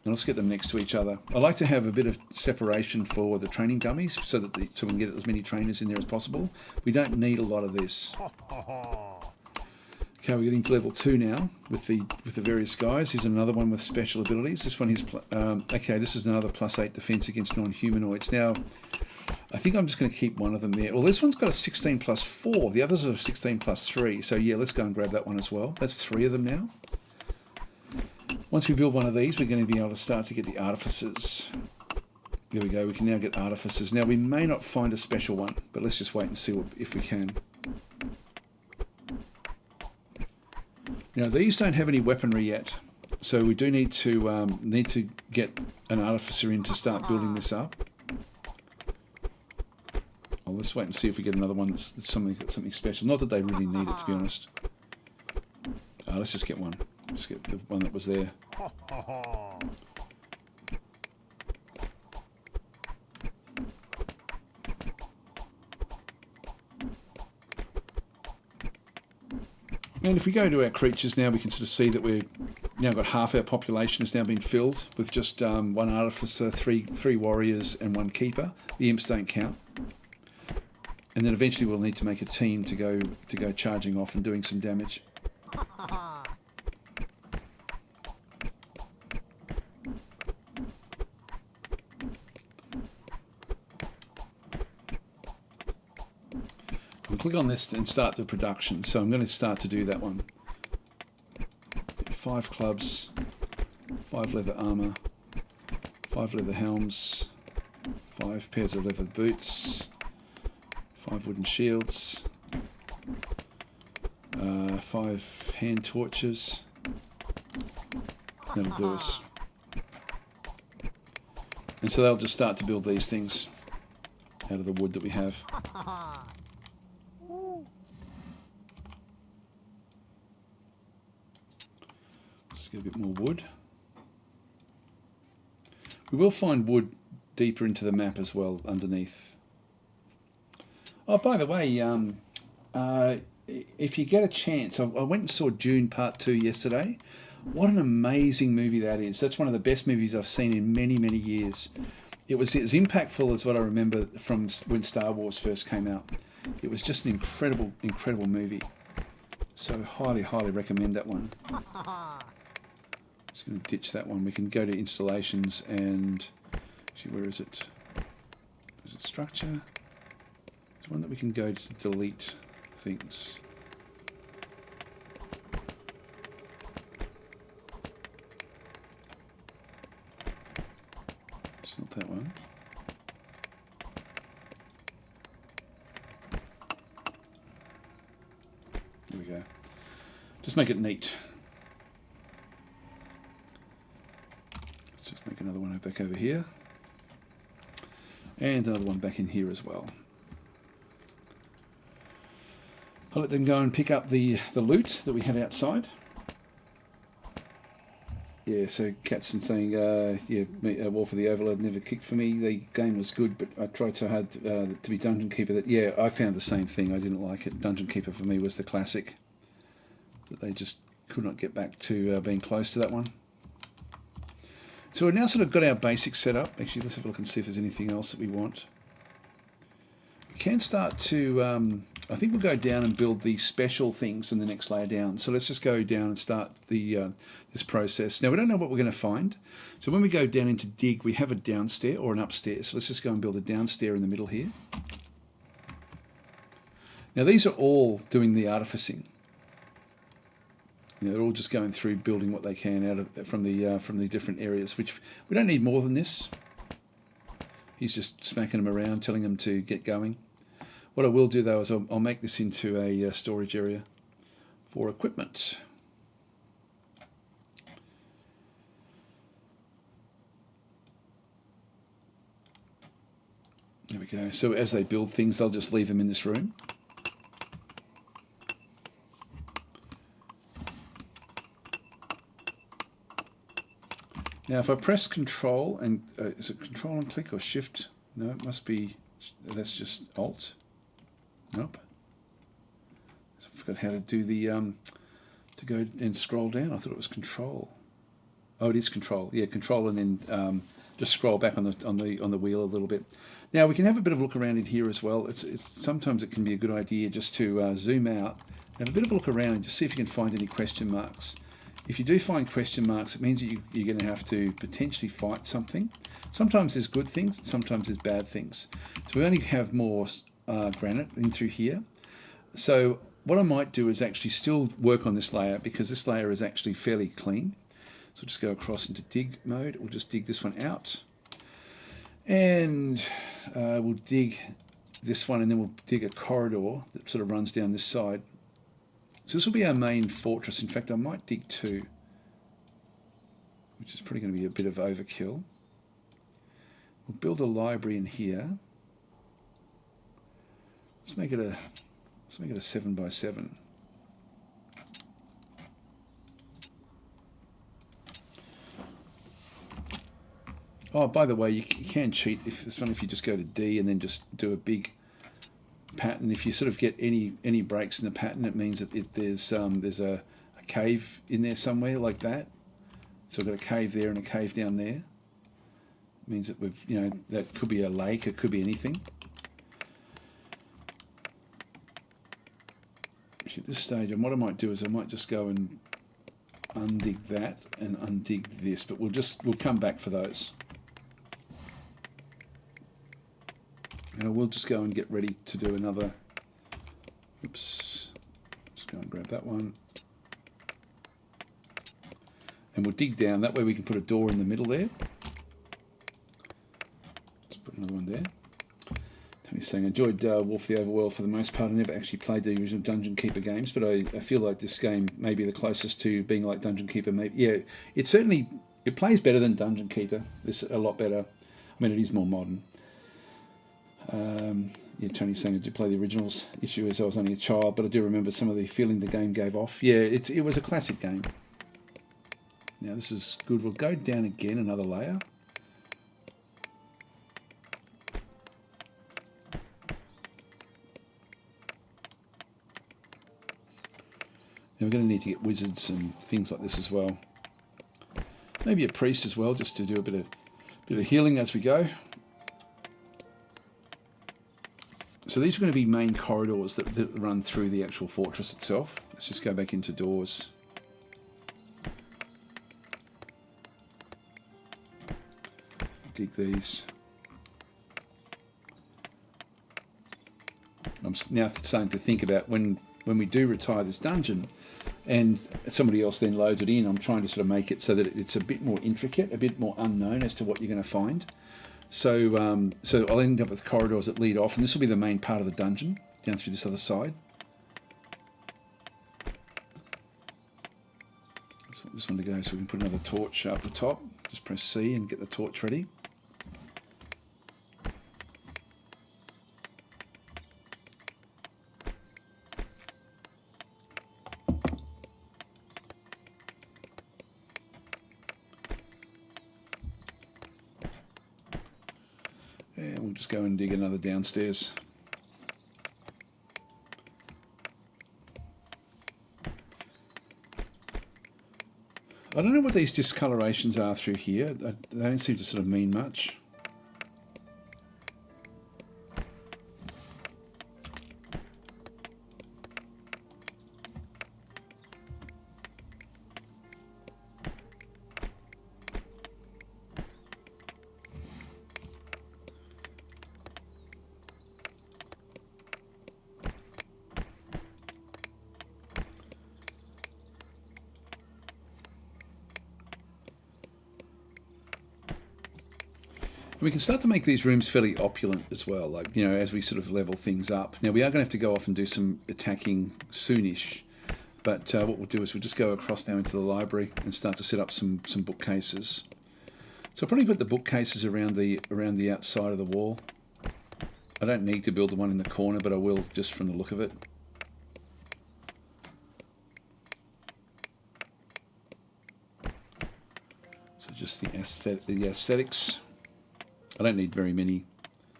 and let's get them next to each other. I like to have a bit of separation for the training dummies so that we can get as many trainers in there as possible. We don't need a lot of this. Okay, we're getting to level 2 now with the various guys. Here's another one with special abilities. This one is this is another +8 defense against non-humanoids. Now, I think I'm just going to keep one of them there. Well, this one's got a 16+4. The others are 16+3. So yeah, let's go and grab that one as well. That's 3 of them now. Once we build one of these, we're going to be able to start to get the artificers. There we go. We can now get artificers. Now, we may not find a special one, but let's just wait and see if we can. Now, these don't have any weaponry yet, so we do need to get an artificer in to start building this up. Well, let's wait and see if we get another one that's something special. Not that they really need it, to be honest. Let's just get one. Let's get the one that was there. And if we go to our creatures now, we can sort of see that we've now got half our population has now been filled with just 1 artificer, 3 warriors, and 1 keeper. The imps don't count. And then eventually we'll need to make a team to go charging off and doing some damage. I'll click on this and start the production. So I'm going to start to do that one. 5 clubs, 5 leather armor, 5 leather helms, 5 pairs of leather boots, 5 wooden shields, 5 hand torches. That'll do us. And so they'll just start to build these things out of the wood that we have. Let's get a bit more wood. We will find wood deeper into the map as well underneath. Oh, by the way, if you get a chance, I went and saw Dune Part 2 yesterday. What an amazing movie that is. That's one of the best movies I've seen in many, many years. It was as impactful as what I remember from when Star Wars first came out. It was just an incredible, incredible movie. So highly, highly recommend that one. Just going to ditch that one. We can go to installations and... Actually, where is it? Is it structure? There's one that we can go to delete things. It's not that one. There we go. Just make it neat. Let's just make another one back over here. And another one back in here as well. I'll let them go and pick up the loot that we had outside. Yeah, so Katzen saying, yeah, War for the Overlord never kicked for me. The game was good, but I tried so hard to be Dungeon Keeper that, yeah, I found the same thing. I didn't like it. Dungeon Keeper for me was the classic. But they just could not get back to being close to that one. So we've now sort of got our basics set up. Actually, let's have a look and see if there's anything else that we want. We can start to... I think we'll go down and build the special things in the next layer down. So let's just go down and start the this process. Now, we don't know what we're going to find. So when we go down into dig, we have a downstairs or an upstairs. So let's just go and build a downstairs in the middle here. Now, these are all doing the artificing. You know, they're all just going through building what they can out of from the different areas, which we don't need more than this. He's just smacking them around, telling them to get going. What I will do, though, is I'll make this into a storage area for equipment. There we go. So as they build things, they'll just leave them in this room. Now, if I press Control and is it Control and click or Shift? No, it must be. That's just Alt. Nope. So I forgot how to do the to go and scroll down. I thought it was Control. Oh, it is Control. Yeah, Control, and then just scroll back on the wheel a little bit. Now we can have a bit of a look around in here as well. It's sometimes it can be a good idea just to zoom out, have a bit of a look around, and just see if you can find any question marks. If you do find question marks, it means that you're going to have to potentially fight something. Sometimes there's good things, sometimes there's bad things. So we only have more granite in through here. So what I might do is actually still work on this layer, because this layer is actually fairly clean. So just go across into dig mode. We'll just dig this one out. And we'll dig this one, and then we'll dig a corridor that sort of runs down this side. So this will be our main fortress. In fact, I might dig two, which is probably going to be a bit of overkill. We'll build a library in here. Let's make it a 7x7. Oh, by the way, you can cheat. If it's fun if you just go to D and then just do a big pattern. If you sort of get any breaks in the pattern, it means that there's a cave in there somewhere like that. So I've got a cave there and a cave down there. It means that we've, you know, that could be a lake, it could be anything. At this stage, and what I might do is I might just go and undig that and undig this, but we'll come back for those. And we'll just go and get ready to do another. Oops. Just go and grab that one. And we'll dig down. That way we can put a door in the middle there. Let's put another one there. Tony's saying, I enjoyed War for the Overworld for the most part. I never actually played the original Dungeon Keeper games, but I feel like this game may be the closest to being like Dungeon Keeper. Maybe, yeah, it plays better than Dungeon Keeper. It's a lot better. I mean, it is more modern. Yeah, Tony's saying, did you play the originals? Issue is I was only a child, but I do remember some of the feeling the game gave off. Yeah, it was a classic game. Now this is good. We'll go down again another layer. Now we're going to need to get wizards and things like this as well. Maybe a priest as well, just to do a bit of healing as we go. So these are going to be main corridors that run through the actual fortress itself. Let's just go back into doors. Dig these. I'm now starting to think about when we do retire this dungeon and somebody else then loads it in, I'm trying to sort of make it so that it's a bit more intricate, a bit more unknown as to what you're going to find. So so I'll end up with corridors that lead off, and this will be the main part of the dungeon, down through this other side. I just want this one to go so we can put another torch up the top. Just press C and get the torch ready. And we'll just go and dig another downstairs. I don't know what these discolorations are through here. They don't seem to sort of mean much. We can start to make these rooms fairly opulent as well, like, you know, as we sort of level things up. Now, we are going to have to go off and do some attacking soonish, but what we'll do is we'll just go across now into the library and start to set up some bookcases. So I'll probably put the bookcases around the outside of the wall. I don't need to build the one in the corner, but I will just from the look of it. So just the aesthetics. I don't need very many.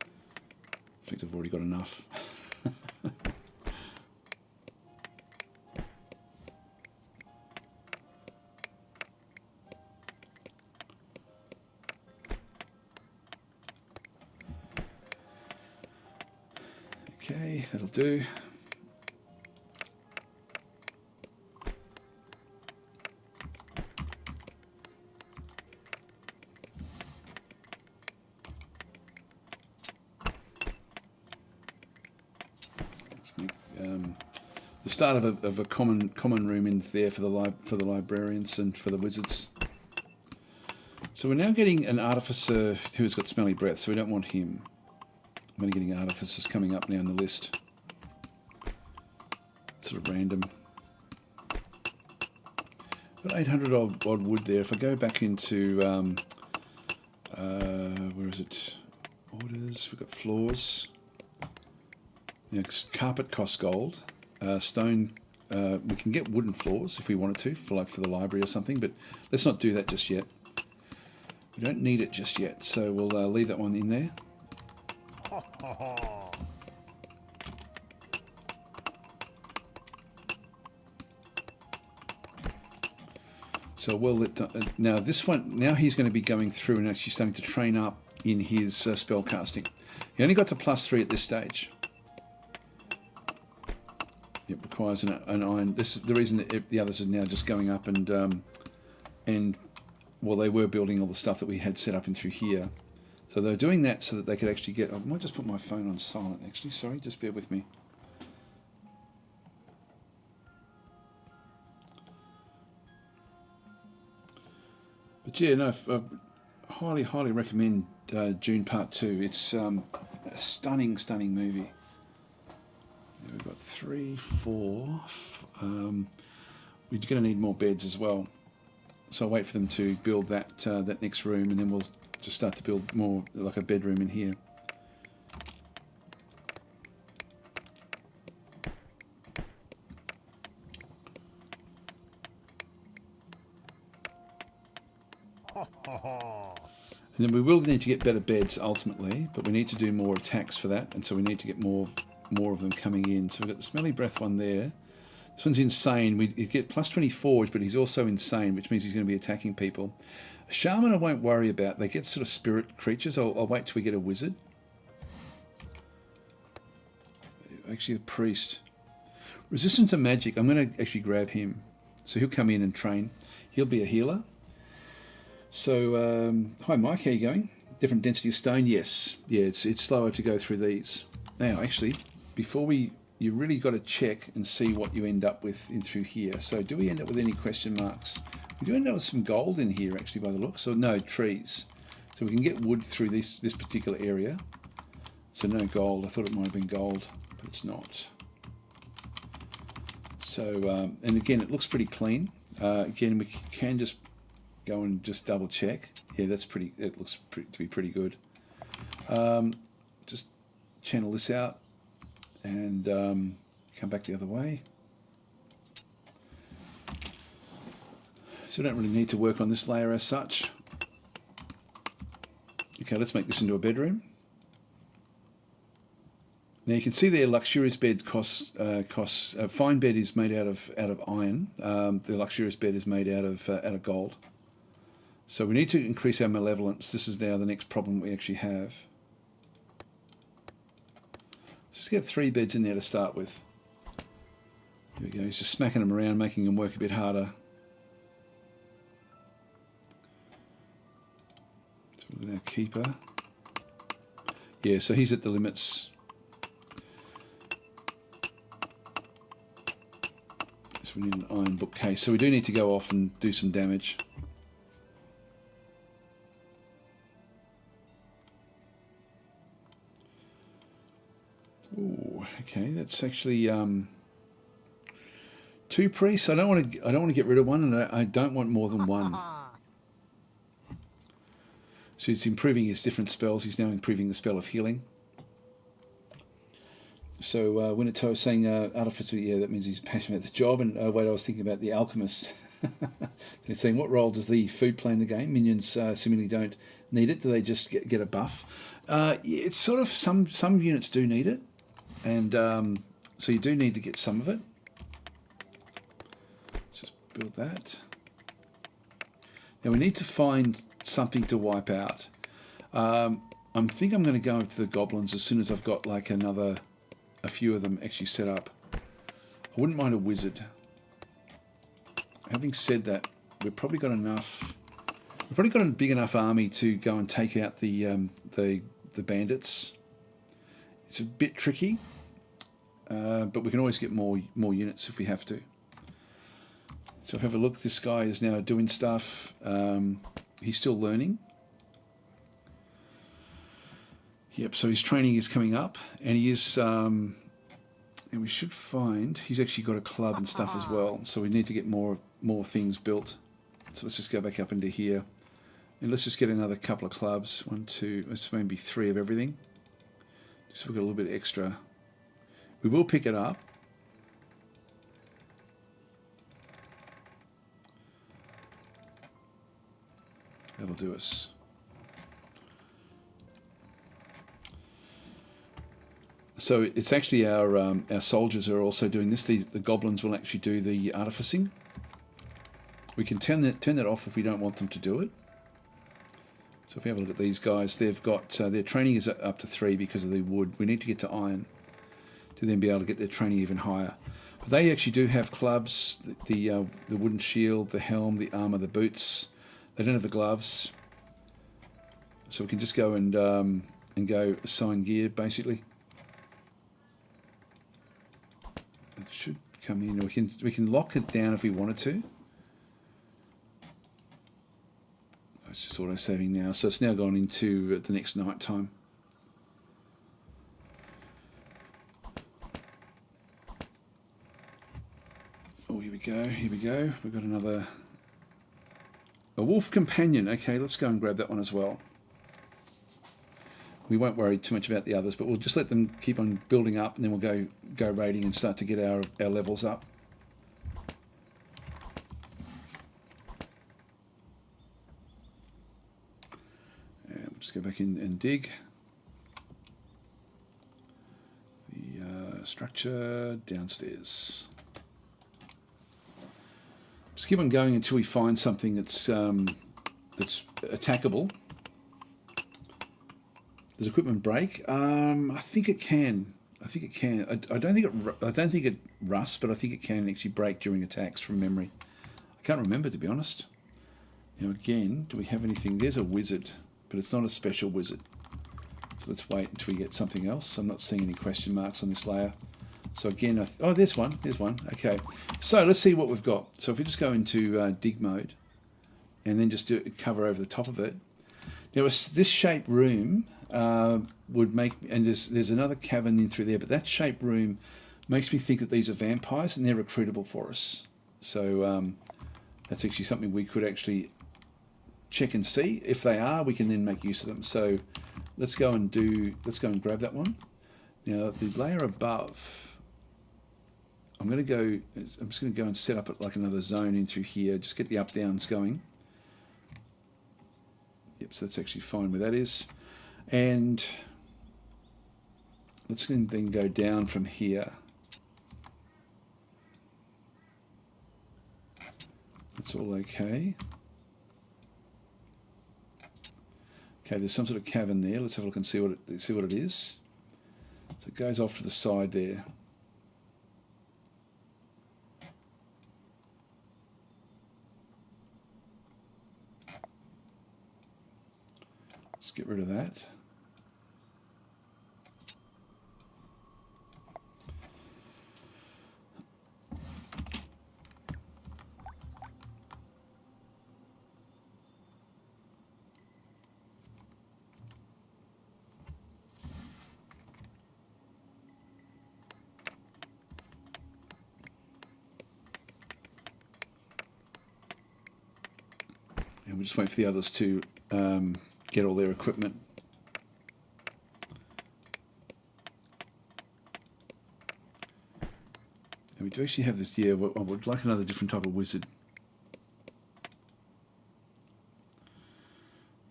I think I've already got enough. Okay, that'll do. The start of a common room in there for the librarians and for the wizards. So we're now getting an artificer who's got smelly breath, so we don't want him. I'm only getting artificers coming up now in the list. Sort of random. Got 800 odd wood there. If I go back into where is it? Orders. We've got floors. Now, carpet costs gold. Stone, we can get wooden floors if we wanted to, for the library or something, but let's not do that just yet. We don't need it just yet, so we'll leave that one in there. So we'll let now this one. Now he's going to be going through and actually starting to train up in his spell casting. He only got to +3 at this stage. It requires an iron. This is the reason that the others are now just going up and well, they were building all the stuff that we had set up in through here. So they're doing that so that they could actually get. I might just put my phone on silent. Actually, sorry, just bear with me. But yeah, no, I highly recommend Dune Part 2. It's a stunning movie. We've got 3, 4. We're going to need more beds as well. So I'll wait for them to build that next room, and then we'll just start to build more, like a bedroom in here. And then we will need to get better beds ultimately, but we need to do more attacks for that, and so we need to get more of them coming in. So we've got the smelly breath one there. This one's insane. We get plus 20 forge, but he's also insane, which means he's going to be attacking people. A shaman I won't worry about. They get sort of spirit creatures. I'll wait till we get a wizard. Actually, a priest. Resistant to magic. I'm going to actually grab him. So he'll come in and train. He'll be a healer. So, hi Mike, how you going? Different density of stone? Yes. Yeah, it's slower to go through these. Now, actually, before you really got to check and see what you end up with in through here. So do we end up with any question marks? We do end up with some gold in here, actually, by the looks. So no, trees. So we can get wood through this particular area. So no gold. I thought it might have been gold, but it's not. So, and again, it looks pretty clean. Again, we can just go and just double check. Yeah, it looks to be pretty good. Just channel this out and come back the other way. So we don't really need to work on this layer as such. Okay, let's make this into a bedroom. Now you can see there, luxurious bed costs. Fine bed is made out of iron. The luxurious bed is made out of gold. So we need to increase our malevolence. This is now the next problem we actually have. Just get 3 beds in there to start with. Here we go. He's just smacking them around, making them work a bit harder. So we've got our keeper. Yeah, so he's at the limits. So we need an iron bookcase. So we do need to go off and do some damage. Ooh, okay, that's actually 2 priests. I don't want to get rid of one, and I don't want more than one. So he's improving his different spells. He's now improving the spell of healing. So Winnetou is saying artificer, yeah, that means he's passionate about the job. And wait, I was thinking about the alchemist. They're saying, what role does the food play in the game? Minions seemingly don't need it. Do they just get a buff? It's sort of some units do need it. And so you do need to get some of it. Let's just build that. Now we need to find something to wipe out. I think I'm going to go into the goblins as soon as I've got like a few of them actually set up. I wouldn't mind a wizard. Having said that, we've probably got enough. We've probably got a big enough army to go and take out the bandits. It's a bit tricky, but we can always get more units if we have to. So if we have a look, this guy is now doing stuff. He's still learning. Yep, so his training is coming up, and he is, and we should find, he's actually got a club and stuff as well, so we need to get more things built. So let's just go back up into here, and let's just get another couple of clubs, 1, 2, let's maybe 3 of everything, just so we've got a little bit extra. We will pick it up. That'll do us. So it's actually our soldiers are also doing this. The goblins will actually do the artificing. We can turn that off if we don't want them to do it. So if we have a look at these guys, they've got their training is up to 3 because of the wood. We need to get to iron to then be able to get their training even higher. But they actually do have clubs, the wooden shield, the helm, the armor, the boots. They don't have the gloves, so we can just go and go assign gear basically. It should come in. We can lock it down if we wanted to. It's just auto saving now, so it's now gone into the next night time. Oh, here we go. Here we go. We've got a wolf companion. Okay, let's go and grab that one as well. We won't worry too much about the others, but we'll just let them keep on building up, and then we'll go raiding and start to get our levels up. And we'll just go back in and dig. The structure downstairs. Just keep on going until we find something that's that's attackable. Does equipment break? I think it can. I think it can. I don't think it rusts, but I think it can actually break during attacks from memory. I can't remember, to be honest. Now again, do we have anything? There's a wizard, but it's not a special wizard. So let's wait until we get something else. I'm not seeing any question marks on this layer. So again, oh, there's one. There's one. Okay. So let's see what we've got. So if we just go into dig mode, and then just cover over the top of it. Now this shaped room would make, and there's another cavern in through there, but that shaped room makes me think that these are vampires and they're recruitable for us. So that's actually something we could actually check and see. If they are, we can then make use of them. So let's go and grab that one. Now the layer above, I'm just going to go and set up it like another zone in through here. Just get the up downs going. Yep, so that's actually fine where that is. And let's then go down from here. That's all okay. Okay, there's some sort of cavern there. Let's have a look and see what it is. So it goes off to the side there. Let's get rid of that. And we'll just wait for the others to get all their equipment. And we do actually have this, yeah, I would like another different type of wizard.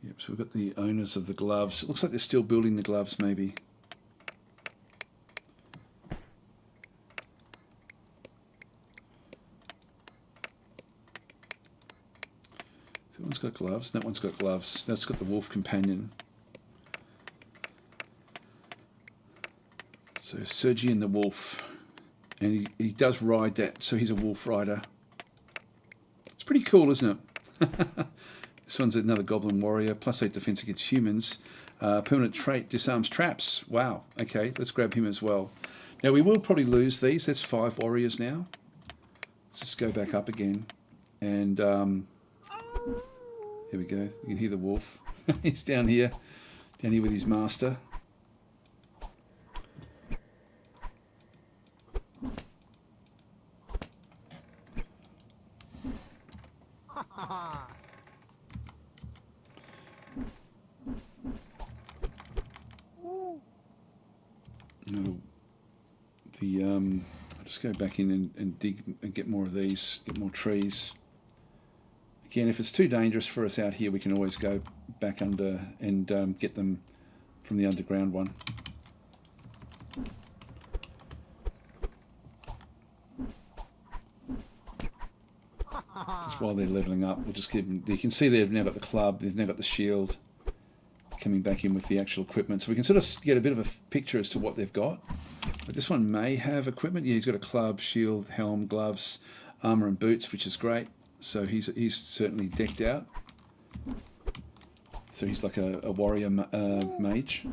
Yep, so we've got the owners of the gloves. It looks like they're still building the gloves, maybe. That one's got gloves, that one's got gloves, that's got the wolf companion. So Sergi and the wolf, and he does ride that, so he's a wolf rider. It's pretty cool, isn't it? This one's another goblin warrior, +8 defense against humans. Permanent trait, disarms traps. Wow, okay, let's grab him as well. Now we will probably lose these, that's 5 warriors now. Let's just go back up again, and here we go. You can hear the wolf. He's down here with his master. I'll just go back in and dig and get more of these, get more trees. Again, if it's too dangerous for us out here, we can always go back under and get them from the underground one. Just while they're leveling up, we'll just keep them. You can see they've now got the club, they've now got the shield, coming back in with the actual equipment. So we can sort of get a bit of a picture as to what they've got. But this one may have equipment. Yeah, he's got a club, shield, helm, gloves, armor and boots, which is great. So he's certainly decked out. So he's like a warrior mage.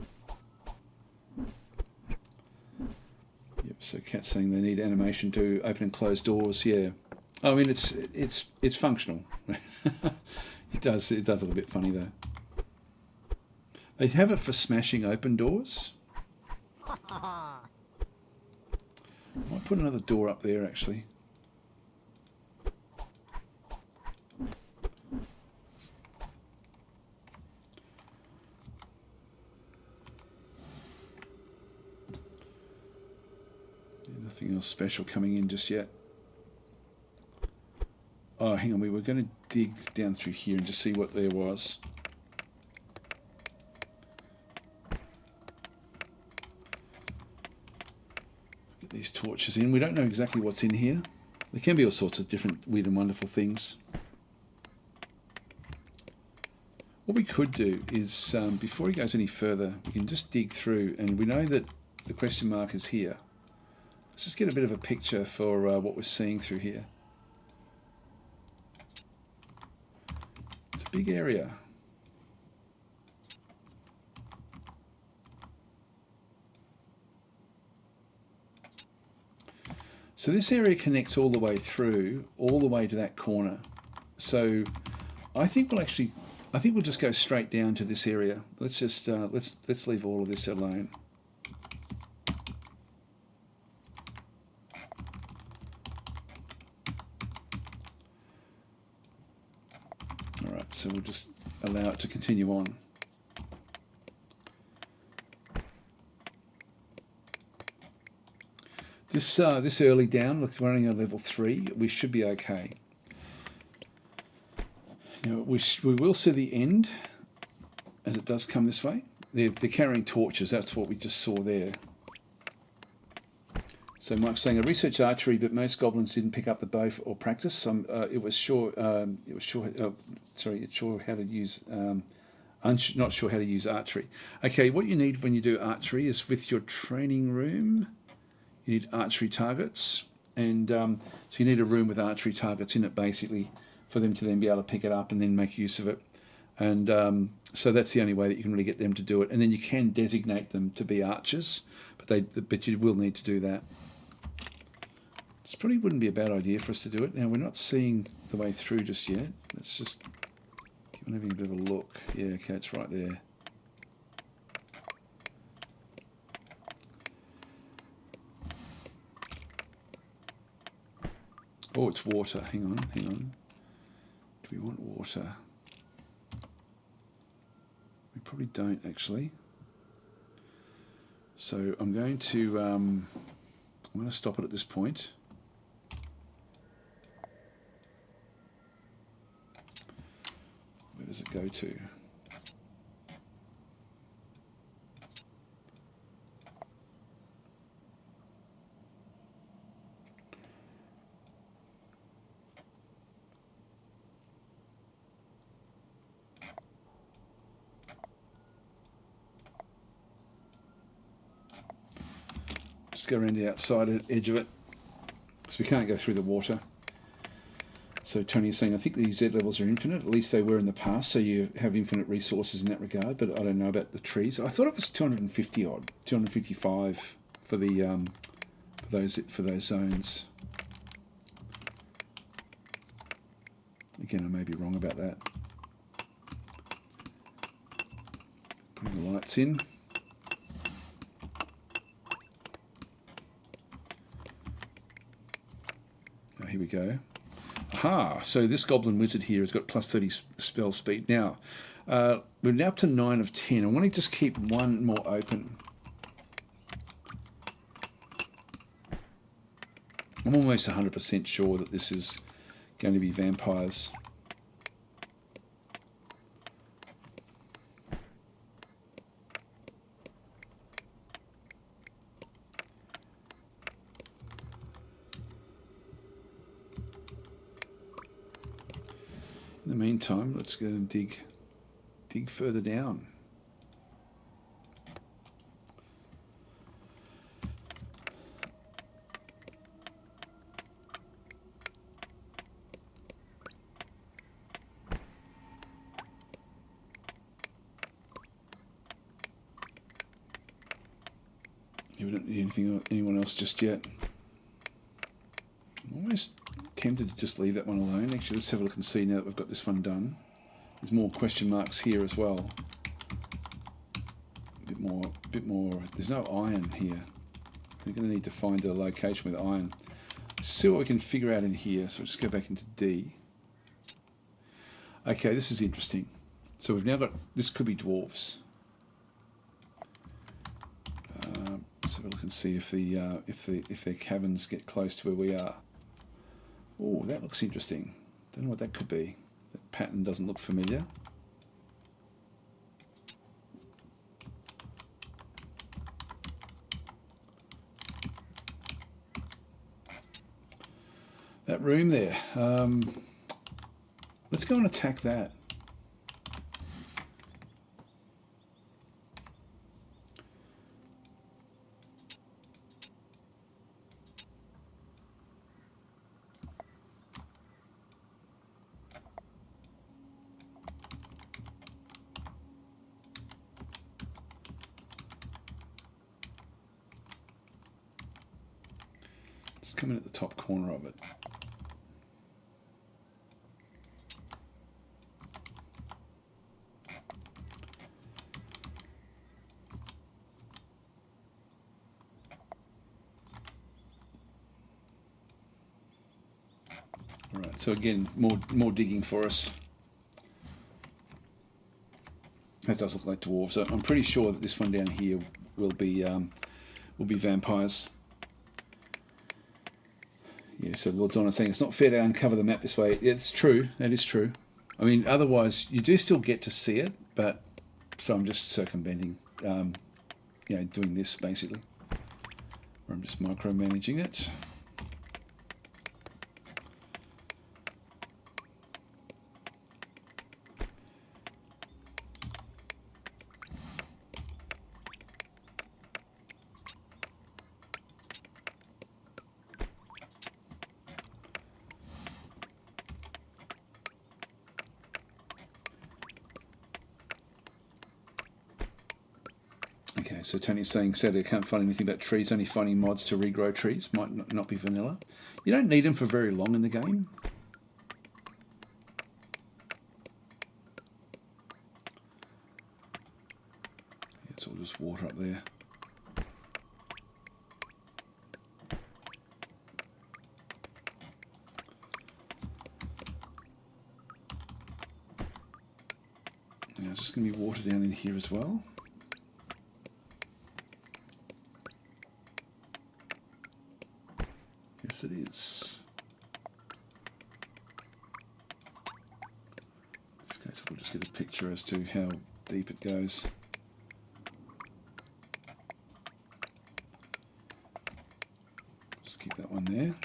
Yep. So Cat's saying they need animation to open and close doors. Yeah. I mean it's functional. It does look a bit funny though. They have it for smashing open doors. I might put another door up there actually. Nothing else special coming in just yet. Oh, hang on, we were going to dig down through here and just see what there was. Get these torches in. We don't know exactly what's in here. There can be all sorts of different weird and wonderful things. What we could do is, before he goes any further, we can just dig through, and we know that the question mark is here. Let's just get a bit of a picture for what we're seeing through here. It's a big area. So this area connects all the way through, all the way to that corner. So I think we'll just go straight down to this area. Let's just let's leave all of this alone. All right, so we'll just allow it to continue on. This early down, look, we're only on level 3. We should be okay. Now, we will see the end as it does come this way. They're carrying torches. That's what we just saw there. So Mike's saying, I researched archery, but most goblins didn't pick up the bow or practice. Not sure how to use. Not sure how to use archery. Okay, what you need when you do archery is with your training room. You need archery targets, and so you need a room with archery targets in it, basically, for them to then be able to pick it up and then make use of it. And so that's the only way that you can really get them to do it. And then you can designate them to be archers, but you will need to do that. It probably wouldn't be a bad idea for us to do it. Now, we're not seeing the way through just yet. Let's just keep on having a bit of a look. Yeah, okay, it's right there. Oh, it's water. Hang on. Do we want water? We probably don't, actually. So I'm going to stop it at this point. Where does it go to? Just go around the outside edge of it, because we can't go through the water. So Tony is saying, I think these Z levels are infinite. At least they were in the past, so you have infinite resources in that regard. But I don't know about the trees. I thought it was 250 odd, 255 for the for those zones. Again, I may be wrong about that. Putting the lights in. Oh, here we go. Aha! So this goblin wizard here has got plus 30 spell speed. Now, we're now up to 9 of 10. I want to just keep one more open. I'm almost 100% sure that this is going to be vampires. In the meantime, let's go and dig further down. We don't need anyone else just yet. I'm almost tempted to just leave that one alone. Actually, let's have a look and see now that we've got this one done. There's more question marks here as well. A bit more. There's no iron here. We're going to need to find a location with iron. Let's see what we can figure out in here. So we'll just go back into D. Okay, this is interesting. So we've now got, this could be dwarves. Let's have a look and see if their caverns get close to where we are. Oh, that looks interesting. Don't know what that could be. That pattern doesn't look familiar. that room there. Let's go and attack that. It's coming at the top corner of it. All right, so again, more digging for us. That does look like dwarves. So I'm pretty sure that this one down here will be vampires. Yeah, so Lord's Honor saying it's not fair to uncover the map this way. It's true, that is true. I mean, otherwise you do still get to see it, but so I'm just circumventing, you know, doing this basically. Or I'm just micromanaging it. Okay, so Tony's saying, sadly, I can't find anything about trees, only finding mods to regrow trees. Might not be vanilla. You don't need them for very long in the game. It's all just water up there. Yeah, there's just going to be water down in here as well. Yes, it is. Okay, so we'll just get a picture as to how deep it goes. Just keep that one there.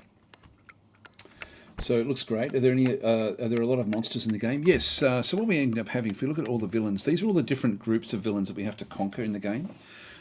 So it looks great. Are there a lot of monsters in the game? Yes. So what we end up having, if we look at all the villains, these are all the different groups of villains that we have to conquer in the game.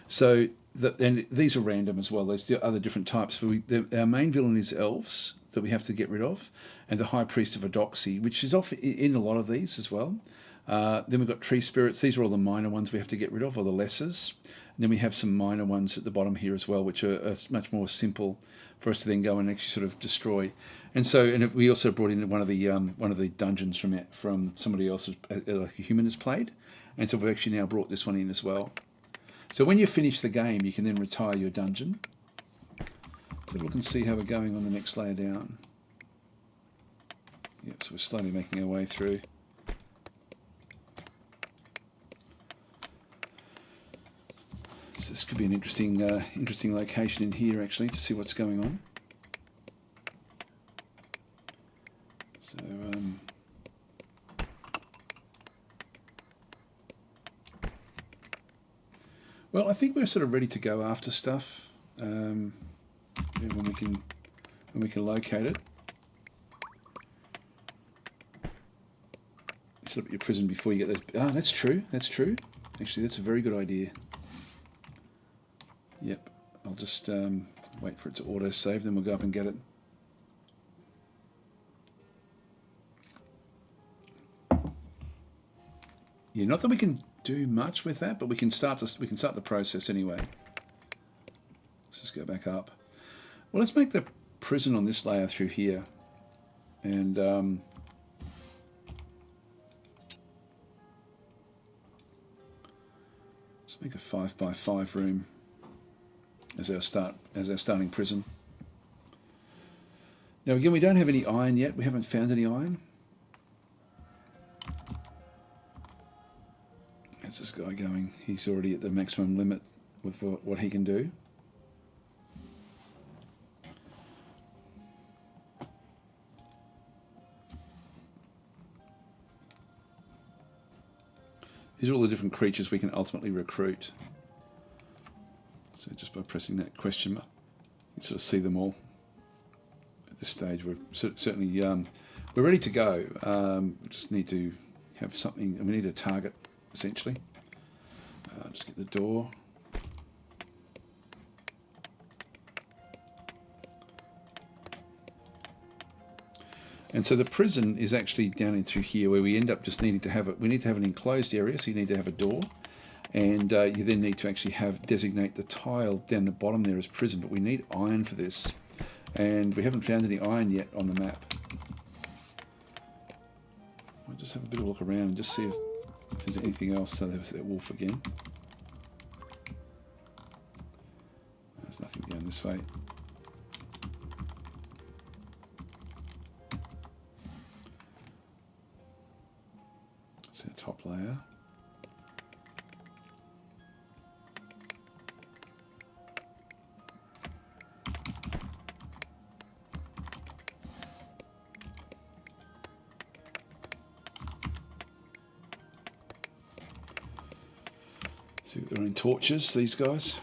So and these are random as well. There's other different types. Our main villain is elves that we have to get rid of, and the High Priest of Odoxy, which is off in a lot of these as well. Then we've got tree spirits. These are all the minor ones we have to get rid of, or the lessers. And then we have some minor ones at the bottom here as well, which are much more simple for us to then go and actually sort of destroy. And so, and we also brought in one of the dungeons from somebody else, like a human has played, and so we've actually now brought this one in as well. So when you finish the game, you can then retire your dungeon. So look and see how we're going on the next layer down. Yep, so we're slowly making our way through. So this could be an interesting location in here actually to see what's going on. So well, I think we're sort of ready to go after stuff when we can locate it. Set up your prison before you get those. Ah, that's true. That's true. Actually, that's a very good idea. Yep. I'll just wait for it to auto save, then we'll go up and get it. Yeah, not that we can do much with that, but we can start the process anyway. Let's just go back up. Well, let's make the prison on this layer through here, and let's make a 5x5 room as our starting prison. Now again, we don't have any iron yet. We haven't found any iron. How's this guy going? He's already at the maximum limit with what he can do. These are all the different creatures we can ultimately recruit. So just by pressing that question mark, you can sort of see them all at this stage. We're certainly we're ready to go. We just need to have something. We need a target essentially. Just get the door. And so the prison is actually down in through here, where we end up just needing to have it. We need to have an enclosed area, so you need to have a door, and you then need to actually designate the tile down the bottom there as prison. But we need iron for this, and we haven't found any iron yet on the map. I'll just have a bit of a look around and just see if there's anything else. So there was that wolf again. There's nothing down this way. That's our top layer. See what they're in torches, these guys.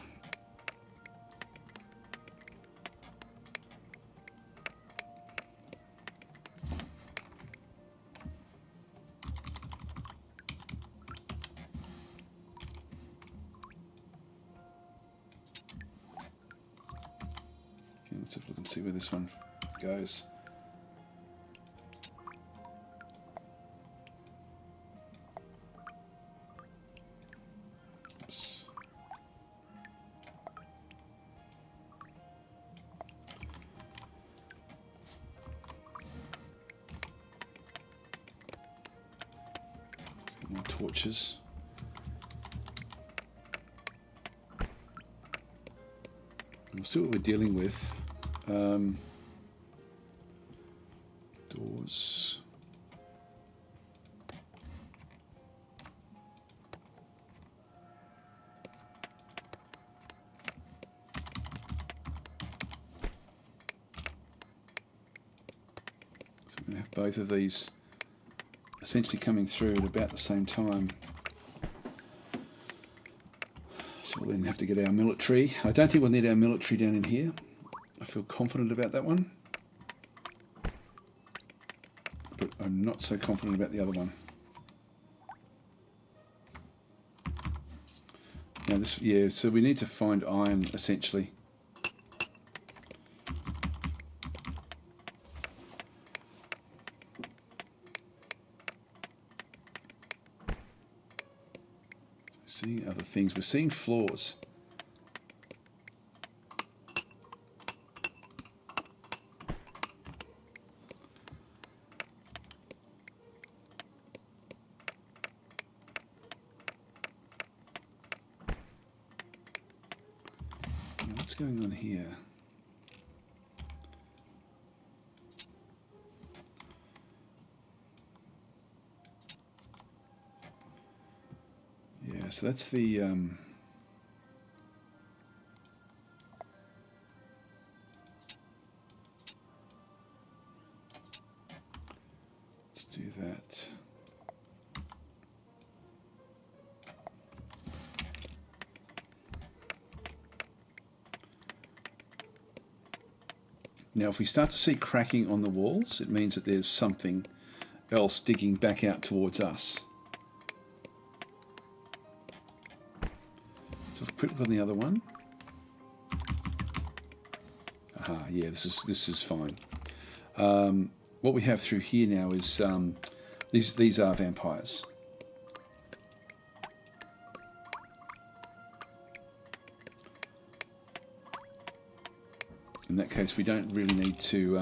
Okay, let's have a look and see where this one goes. More torches. We'll see what we're dealing with. Doors. So we're going to have both of these essentially coming through at about the same time. So we'll then have to get our military. I don't think we'll need our military down in here. I feel confident about that one. But I'm not so confident about the other one. Now this, yeah, so we need to find iron essentially. Seeing other things. We're seeing floors. Now, what's going on here? Yeah, so that's the let's do that. Now if we start to see cracking on the walls, it means that there's something else digging back out towards us. So if we quick look on the other one. Aha, yeah, this is fine. What we have through here now is these are vampires. In that case, we don't really need to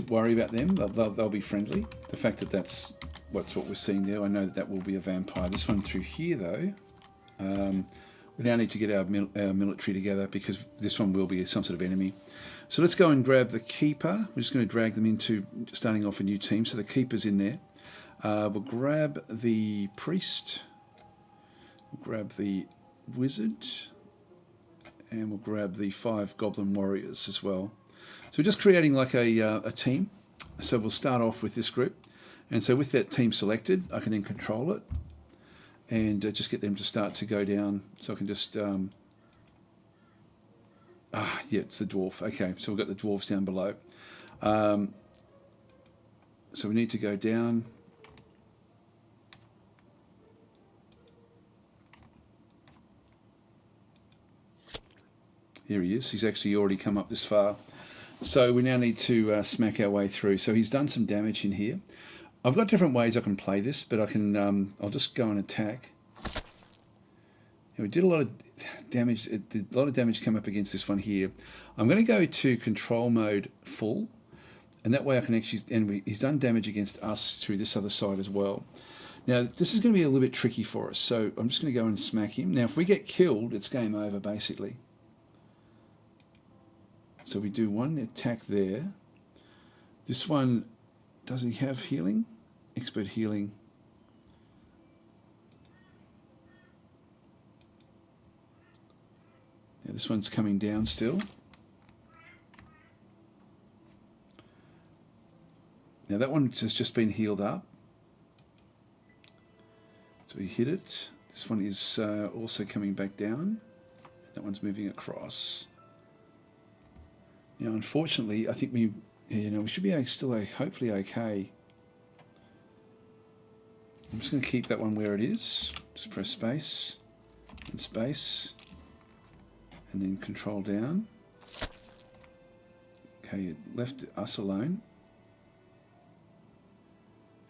worry about them. They'll be friendly. The fact that that's what we're seeing there, I know that will be a vampire. This one through here, though, we now need to get our military together because this one will be some sort of enemy. So let's go and grab the keeper. We're just going to drag them into starting off a new team. So the keeper's in there. We'll grab the priest. We'll grab the wizard. And we'll grab the 5 goblin warriors as well. So we're just creating like a team. So we'll start off with this group. And so with that team selected, I can then control it. And just get them to start to go down. So I can just... Yeah, it's the dwarf. Okay, so we've got the dwarves down below. So we need to go down. Here he is. He's actually already come up this far. So we now need to smack our way through. So he's done some damage in here. I've got different ways I can play this, but I can. I'll just go and attack. We did a lot of damage. A lot of damage came up against this one here. I'm going to go to control mode full, and that way I can actually. And he's done damage against us through this other side as well. Now this is going to be a little bit tricky for us. So I'm just going to go and smack him. Now if we get killed, it's game over basically. So we do one attack there. This one, does he have healing? Expert healing. Yeah, this one's coming down still. Now that one has just been healed up. So we hit it. This one is also coming back down. That one's moving across. Now, unfortunately, I think we should be still hopefully okay. I'm just going to keep that one where it is. Just press space and space, and then control down. Okay, it left us alone,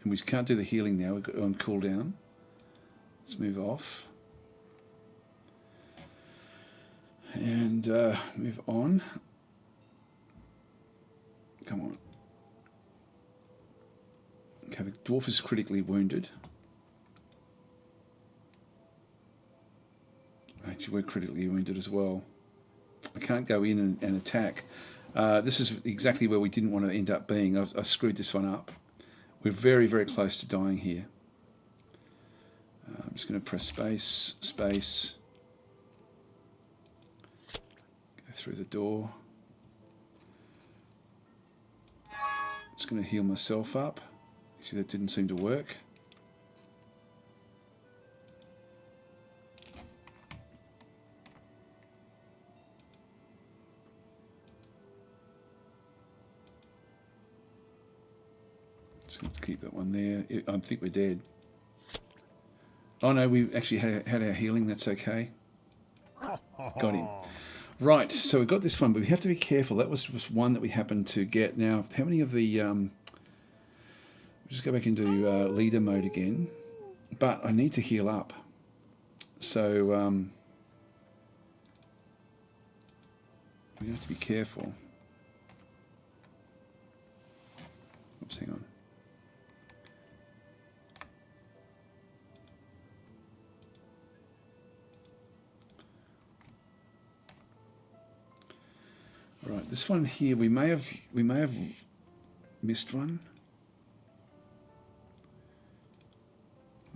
and we can't do the healing now. We've got it on cooldown. Let's move off and move on. Come on. Okay, the dwarf is critically wounded. Actually, we're critically wounded as well. I can't go in and attack. This is exactly where we didn't want to end up being. I screwed this one up. We're very, very close to dying here. I'm just going to press space, space. Go through the door. Just going to heal myself up. Actually, that didn't seem to work. Just going to keep that one there. I think we're dead. Oh no, we actually had our healing. That's okay. Got him. Right, so we've got this one, but we have to be careful. That was just one that we happened to get. Now, how many of the... just go back into leader mode again. But I need to heal up. So we have to be careful. Oops, hang on. Right, this one here, we may have missed one.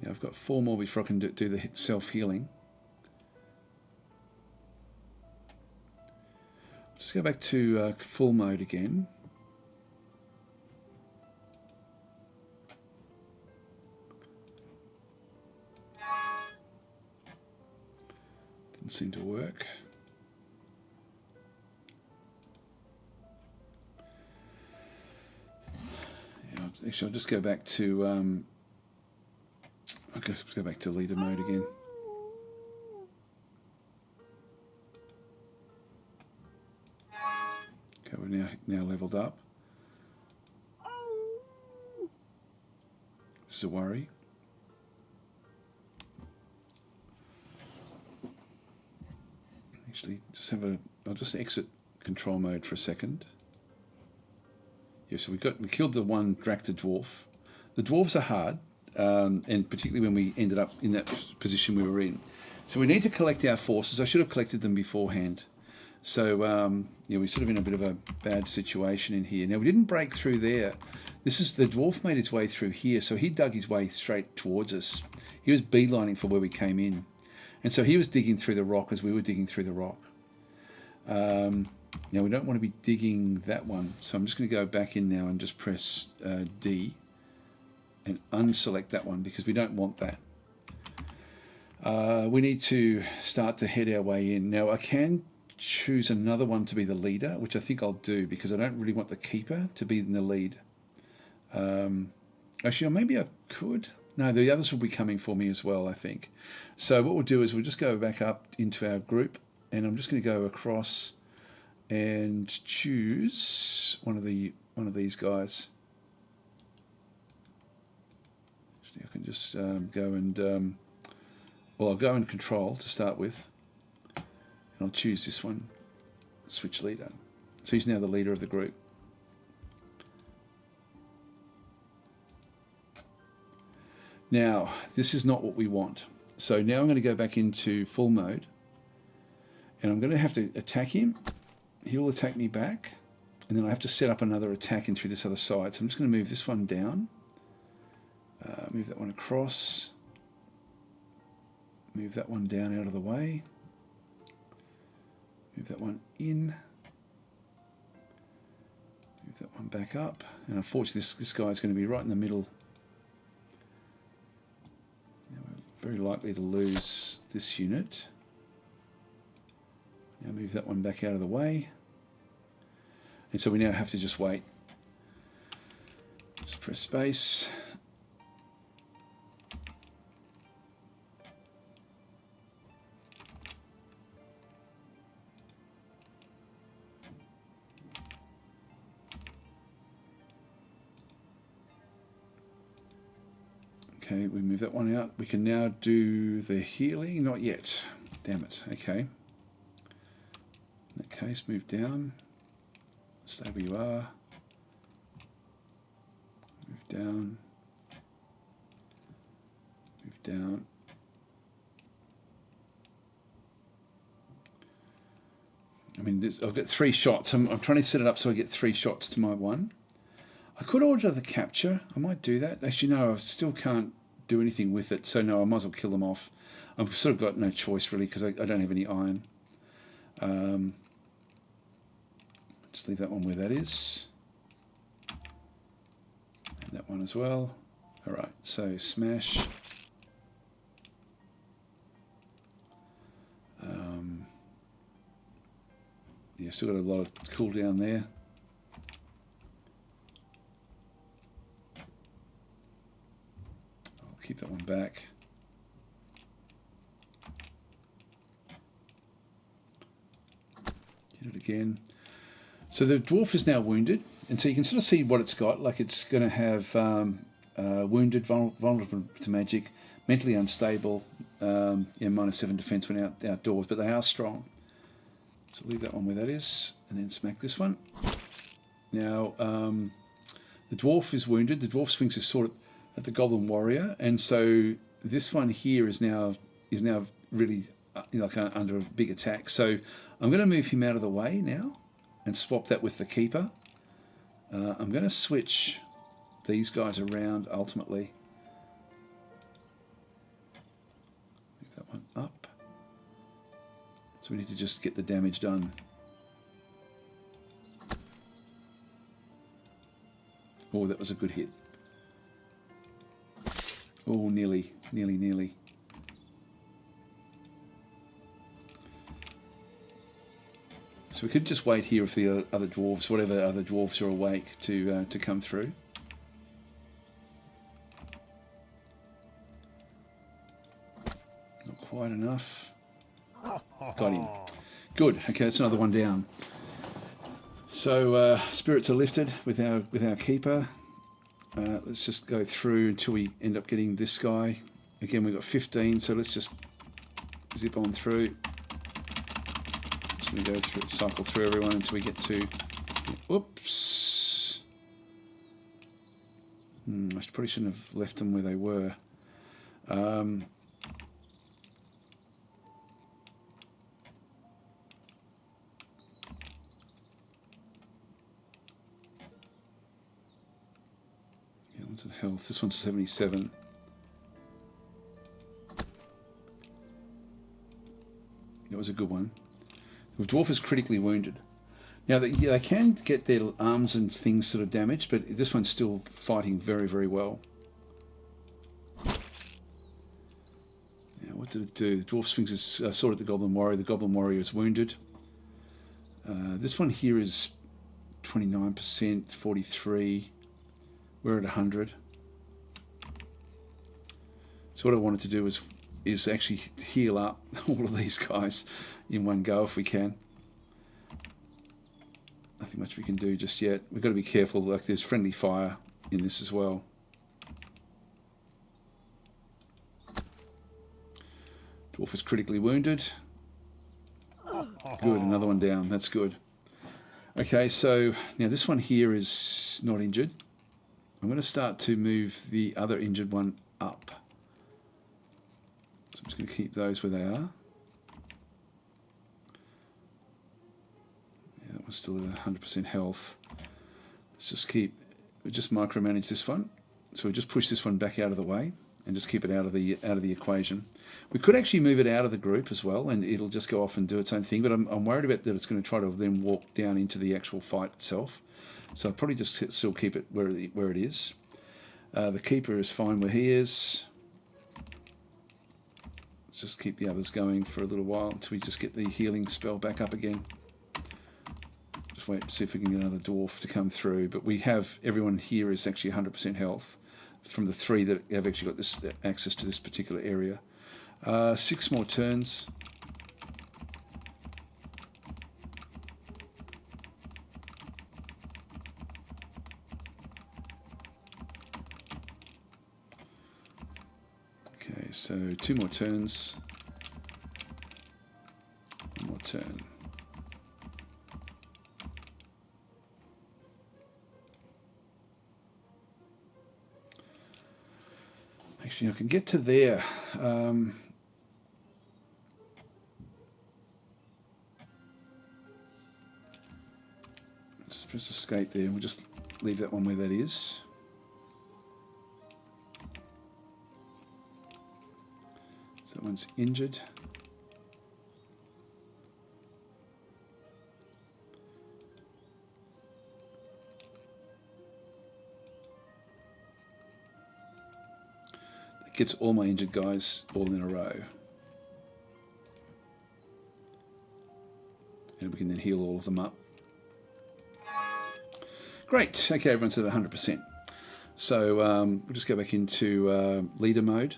Yeah, I've got 4 more before I can do the self-healing. Just go back to full mode again. Didn't seem to work. Actually, I'll just go back to, I guess let's go back to leader mode again. Okay, we're now leveled up. This is a worry. Actually, I'll just exit control mode for a second. Yeah, so we killed the one Drakta dwarf. The dwarves are hard, and particularly when we ended up in that position we were in. So we need to collect our forces. I should have collected them beforehand. So yeah, we're sort of in a bit of a bad situation in here. Now we didn't break through there. This is the dwarf made his way through here, so he dug his way straight towards us. He was beelining for where we came in, and so he was digging through the rock as we were digging through the rock. Now we don't want to be digging that one, so I'm just going to go back in now and just press D and unselect that one because we don't want that. We need to start to head our way in. Now I can choose another one to be the leader, which I think I'll do because I don't really want the keeper to be in the lead. Actually, maybe I could. No, the others will be coming for me as well, I think. So what we'll do is we'll just go back up into our group, and I'm just going to go across and choose one of these guys. Actually, I can just go and well, I'll go and control to start with, and I'll choose this one, switch leader. So he's now the leader of the group. Now, this is not what we want. So now I'm going to go back into full mode, and I'm going to have to attack him. He will attack me back, and then I have to set up another attack in through this other side. So I'm just going to move this one down, move that one across, move that one down out of the way, move that one in, move that one back up, and unfortunately this guy is going to be right in the middle. Very likely to lose this unit. Now move that one back out of the way. And so we now have to just wait. Just press space. Okay, we move that one out. We can now do the healing. Not yet. Damn it. Okay. In that case, move down. Stay where you are. Move down. Move down. I mean, I've got 3 shots. I'm trying to set it up so I get 3 shots to my one. I could order the capture. I might do that. Actually, no, I still can't do anything with it. So no, I might as well kill them off. I've sort of got no choice really because I don't have any iron. Just leave that one where that is. And that one as well. All right, so smash. Yeah, still got a lot of cooldown there. I'll keep that one back. Hit it again. So the dwarf is now wounded, and so you can sort of see what it's got. Like it's going to have wounded, vulnerable to magic, mentally unstable, yeah, -7 defense when outdoors, but they are strong. So leave that one where that is, and then smack this one. Now, the dwarf is wounded. The dwarf swings his sword at the goblin warrior, and so this one here is now really like under a big attack. So I'm going to move him out of the way now, and swap that with the keeper. I'm going to switch these guys around ultimately. Move that one up. So we need to just get the damage done. Oh, that was a good hit. Oh, nearly. So we could just wait here if the other dwarves, whatever other dwarves are awake, to come through. Not quite enough. Got him. Good. Okay, that's another one down. So spirits are lifted with our keeper. Let's just go through until we end up getting this guy. Again, we've got 15, so let's just zip on through. Just going to go through, cycle through everyone until we get to. Whoops. I probably shouldn't have left them where they were. Health. This one's 77. That was a good one. The dwarf is critically wounded. Now they can get their arms and things sort of damaged, but this one's still fighting very, very well. Now what did it do? The dwarf swings his sword at the goblin warrior. The goblin warrior is wounded. This one here is 29%, 43. We're at 100. So what I wanted to do is actually heal up all of these guys in one go if we can. Nothing much we can do just yet. We've got to be careful, like there's friendly fire in this as well. Dwarf is critically wounded. Good, another one down. That's good. Okay, so now this one here is not injured. I'm going to start to move the other injured one up. So I'm just going to keep those where they are. Yeah, that one's still at 100% health. Let's just micromanage this one. So we just push this one back out of the way and just keep it out of the equation. We could actually move it out of the group as well, and it'll just go off and do its own thing. But I'm worried about that it's going to try to then walk down into the actual fight itself. So I'll probably just still keep it where it is. The keeper is fine where he is. Let's just keep the others going for a little while until we just get the healing spell back up again. Just wait to see if we can get another dwarf to come through. But we have everyone here is actually 100% health from the 3 that have actually got this access to this particular area. 6 more turns. Okay, so 2 more turns. 1 more turn. Actually, I can get to there. Just press escape there, and we'll just leave that one where that is. So that one's injured. That gets all my injured guys all in a row. And we can then heal all of them up. Great. Okay, everyone's at 100%. So we'll just go back into leader mode.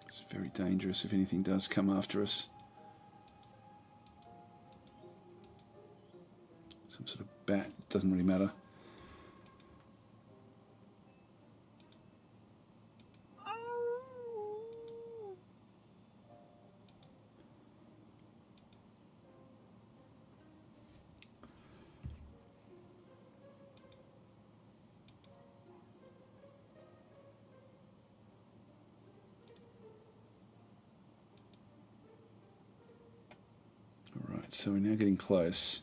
It's very dangerous if anything does come after us. Some sort of bat, doesn't really matter. So we're now getting close.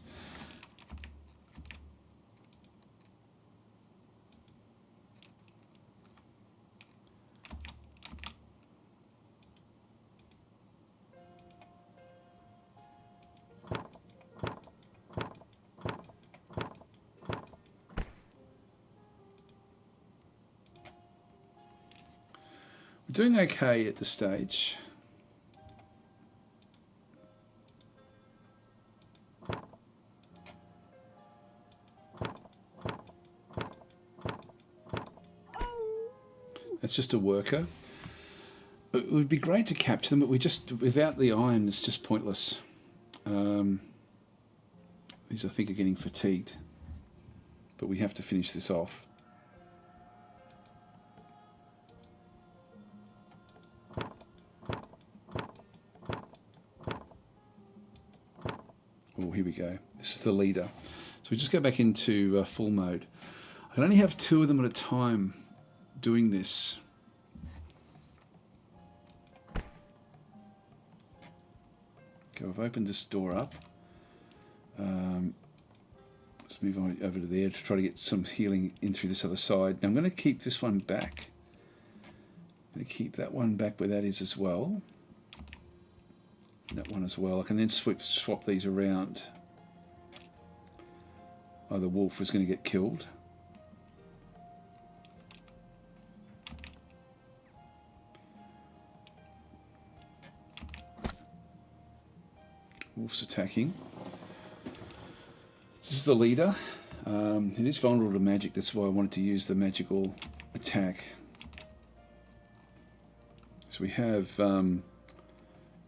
We're doing okay at this stage. It's just a worker. It would be great to capture them, but without the iron, it's just pointless. These, I think, are getting fatigued. But we have to finish this off. Oh, here we go. This is the leader. So we just go back into full mode. I can only have 2 of them at a time doing this. Okay, I've opened this door up. Let's move on over to there to try to get some healing in through this other side. Now I'm going to keep this one back. I'm going to keep that one back where that is as well. That one as well. I can then swap these around. Oh, the wolf was going to get killed. wolves attacking. This is the leader. It is vulnerable to magic, that's why I wanted to use the magical attack. So we have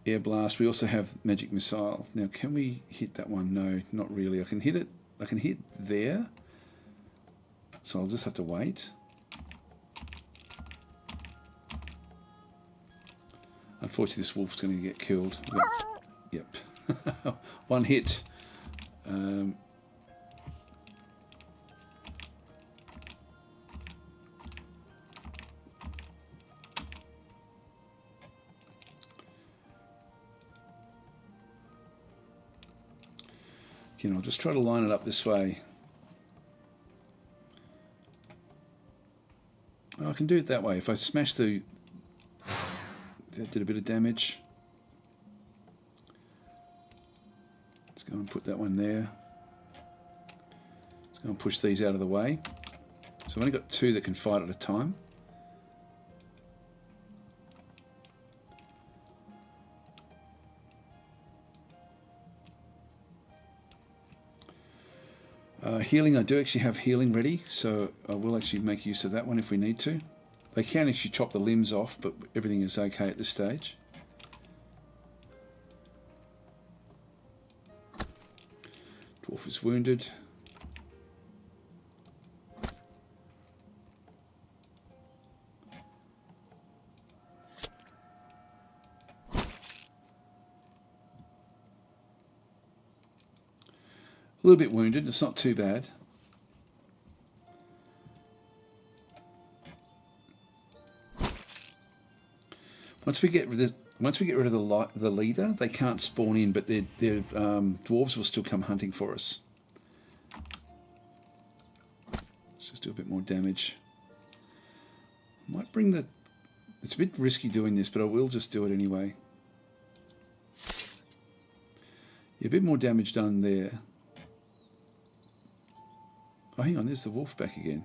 air blast, we also have magic missile. Now can we hit that one? No, not really. I can hit it, I can hit there. So I'll just have to wait. Unfortunately this wolf's going to get killed. Yep. One hit. Again, I'll just try to line it up this way. Oh, I can do it that way. If I smash the... That did a bit of damage. Let's go and put that one there. Let's go and push these out of the way. So I've only got two that can fight at a time. Healing, I do actually have healing ready, so I will actually make use of that one if we need to. They can actually chop the limbs off, but everything is okay at this stage. Dwarf is wounded. A little bit wounded, it's not too bad. Once we get rid of the leader, they can't spawn in, but their dwarves will still come hunting for us. Let's just do a bit more damage. Might bring the... It's a bit risky doing this, but I will just do it anyway. Yeah, a bit more damage done there. Oh, hang on, there's the wolf back again.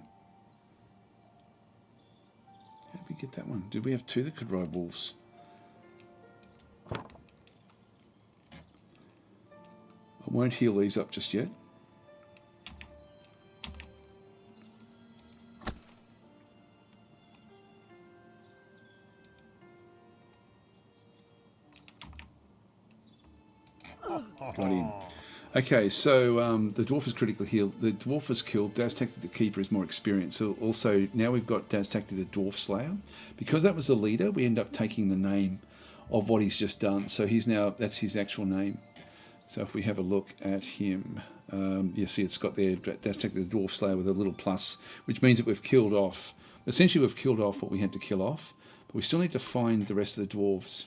How did we get that one? Did we have two that could ride wolves? I won't heal these up just yet. Got in. Okay, so the dwarf is critically healed. The dwarf is killed. Daz Tactic the Keeper is more experienced. So also now we've got Daz Tactic the Dwarf Slayer. Because that was the leader, we end up taking the name of what he's just done. So he's now, that's his actual name. So if we have a look at him, you see it's got there Daz Tactic the Dwarf Slayer with a little plus, which means that we've killed off. Essentially we've killed off what we had to kill off, but we still need to find the rest of the dwarves.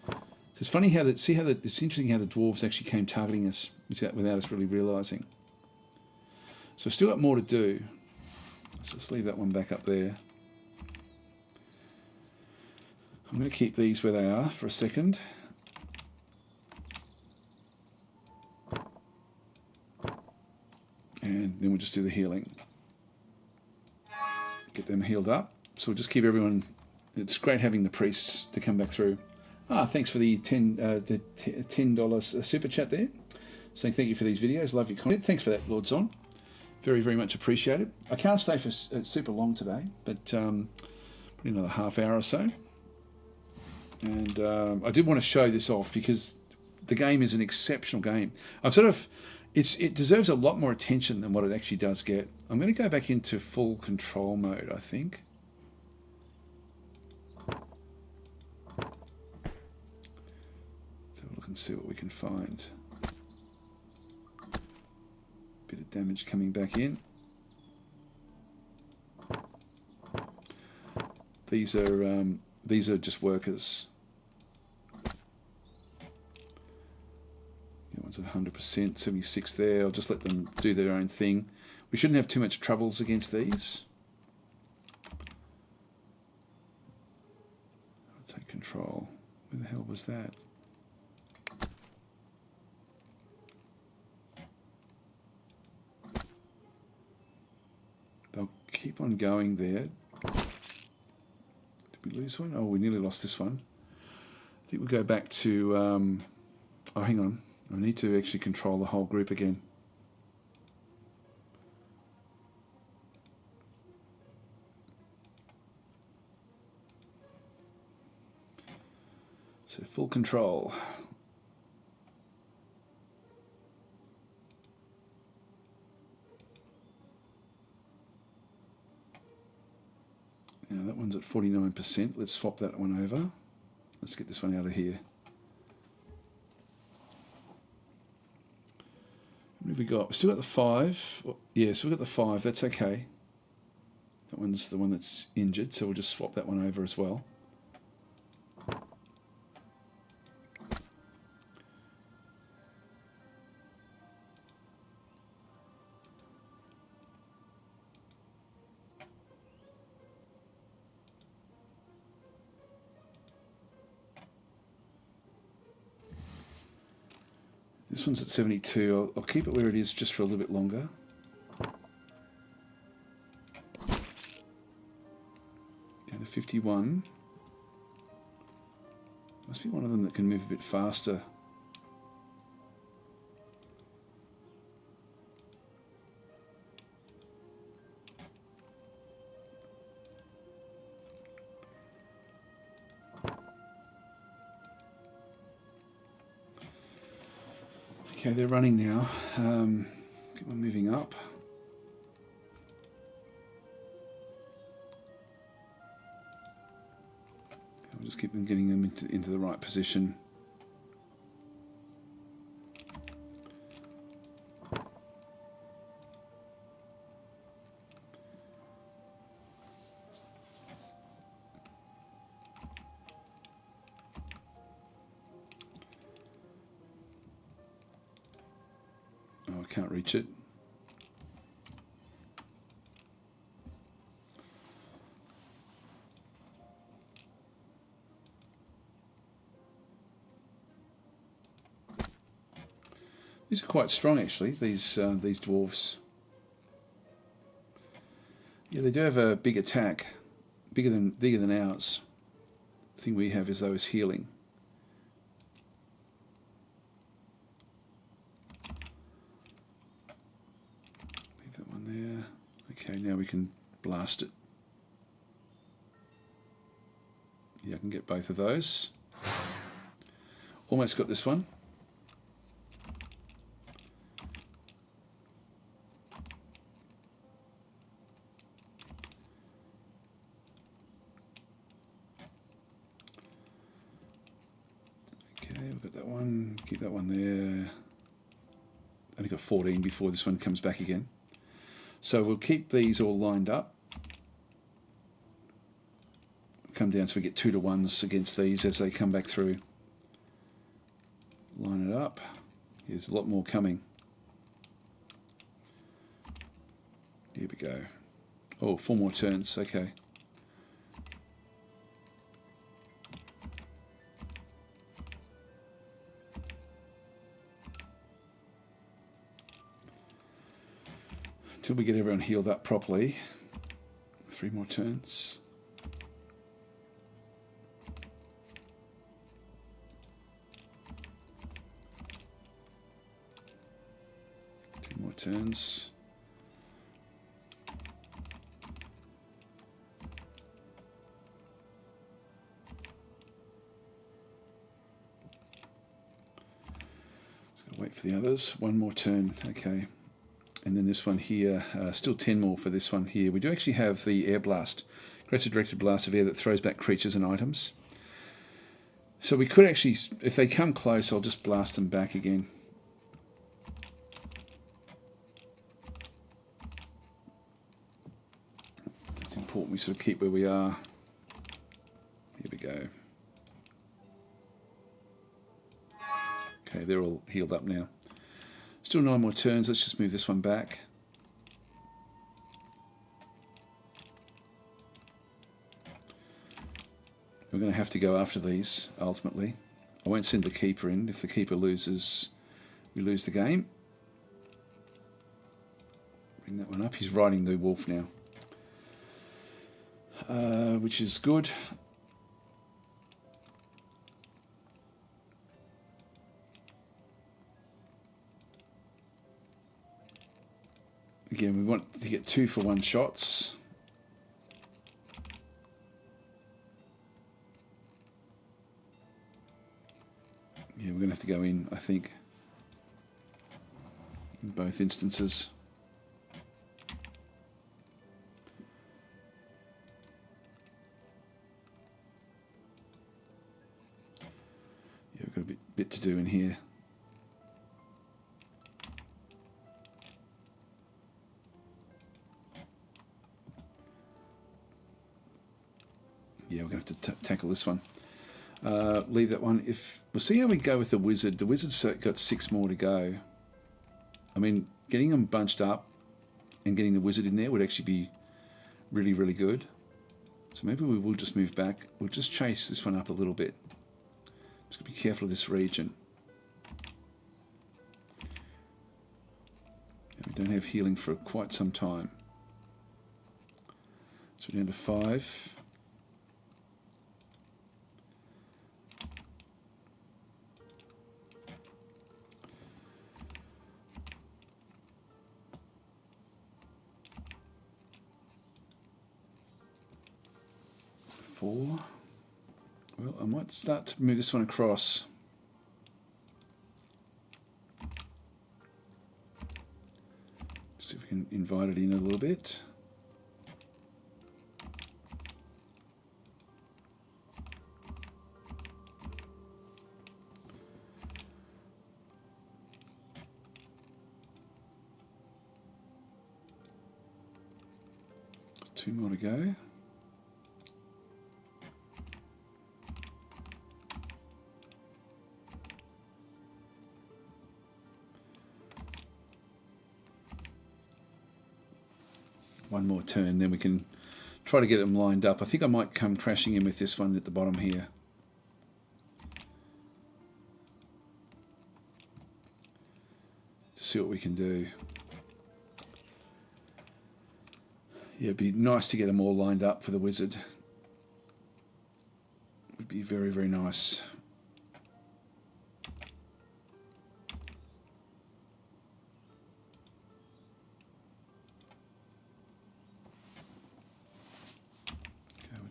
So it's funny how it's interesting how the dwarves actually came targeting us without us really realising. So we've still got more to do. So let's leave that one back up there. I'm going to keep these where they are for a second. And then we'll just do the healing. Get them healed up. So we'll just keep everyone... It's great having the priests to come back through. Thanks for the $10 super chat there. Saying thank you for these videos. Love your content. Thanks for that, Lord Zon. Very, very much appreciated. I can't stay for super long today, but probably another half hour or so. And I did want to show this off because the game is an exceptional game. It deserves a lot more attention than what it actually does get. I'm going to go back into full control mode, I think. And see what we can find. Bit of damage coming back in. These are just workers. One's at 100%, 76 there. I'll just let them do their own thing. We shouldn't have too much troubles against these. I'll take control. Where the hell was that? They'll keep on going there. Did we lose one? Oh, we nearly lost this one. I think we'll go back to... oh, hang on. I need to actually control the whole group again. So full control. Now that one's at 49%. Let's swap that one over. Let's get this one out of here. What have we got? We've still got the 5. Yeah, so we've got the 5. That's okay. That one's the one that's injured, so we'll just swap that one over as well. This one's at 72. I'll keep it where it is just for a little bit longer. Down to 51. Must be one of them that can move a bit faster. Okay, they're running now. Keep on moving up. I'll just keep them getting them into the right position. Oh, I can't reach it. These are quite strong, actually. These dwarves. Yeah, they do have a big attack, bigger than ours. The thing we have is though is healing. Leave that one there. Okay, now we can blast it. Yeah, I can get both of those. Almost got this one. Keep that one there. Only got 14 before this one comes back again. So we'll keep these all lined up. Come down so we get 2 to 1s against these as they come back through. Line it up. There's a lot more coming. Here we go. Oh, 4 more turns. Okay. Until we get everyone healed up properly. 3 more turns. More turns. Just gotta wait for the others. 1 more turn. Okay. And then this one here, still 10 more for this one here. We do actually have the air blast. Creates a directed blast of air that throws back creatures and items. So we could actually, if they come close, I'll just blast them back again. It's important we sort of keep where we are. Here we go. Okay, they're all healed up now. Still 9 more turns. Let's just move this one back. We're going to have to go after these, ultimately. I won't send the keeper in. If the keeper loses, we lose the game. Bring that one up. He's riding the wolf now, which is good. Again, we want to get 2 for 1 shots. Yeah, we're going to have to go in, I think, in both instances. Yeah, we've got a bit to do in here. Yeah, we're going to have to tackle this one. Leave that one. We'll see how we go with the wizard. The wizard's got 6 more to go. I mean, getting them bunched up and getting the wizard in there would actually be really, really good. So maybe we will just move back. We'll just chase this one up a little bit. Just gotta be careful of this region. And we don't have healing for quite some time. So we're down to 5. Well, I might start to move this one across. See if we can invite it in a little bit. Two more to go. One more turn, then we can try to get them lined up. I think I might come crashing in with this one at the bottom here. To see what we can do. Yeah, it'd be nice to get them all lined up for the wizard. It would be very, very nice.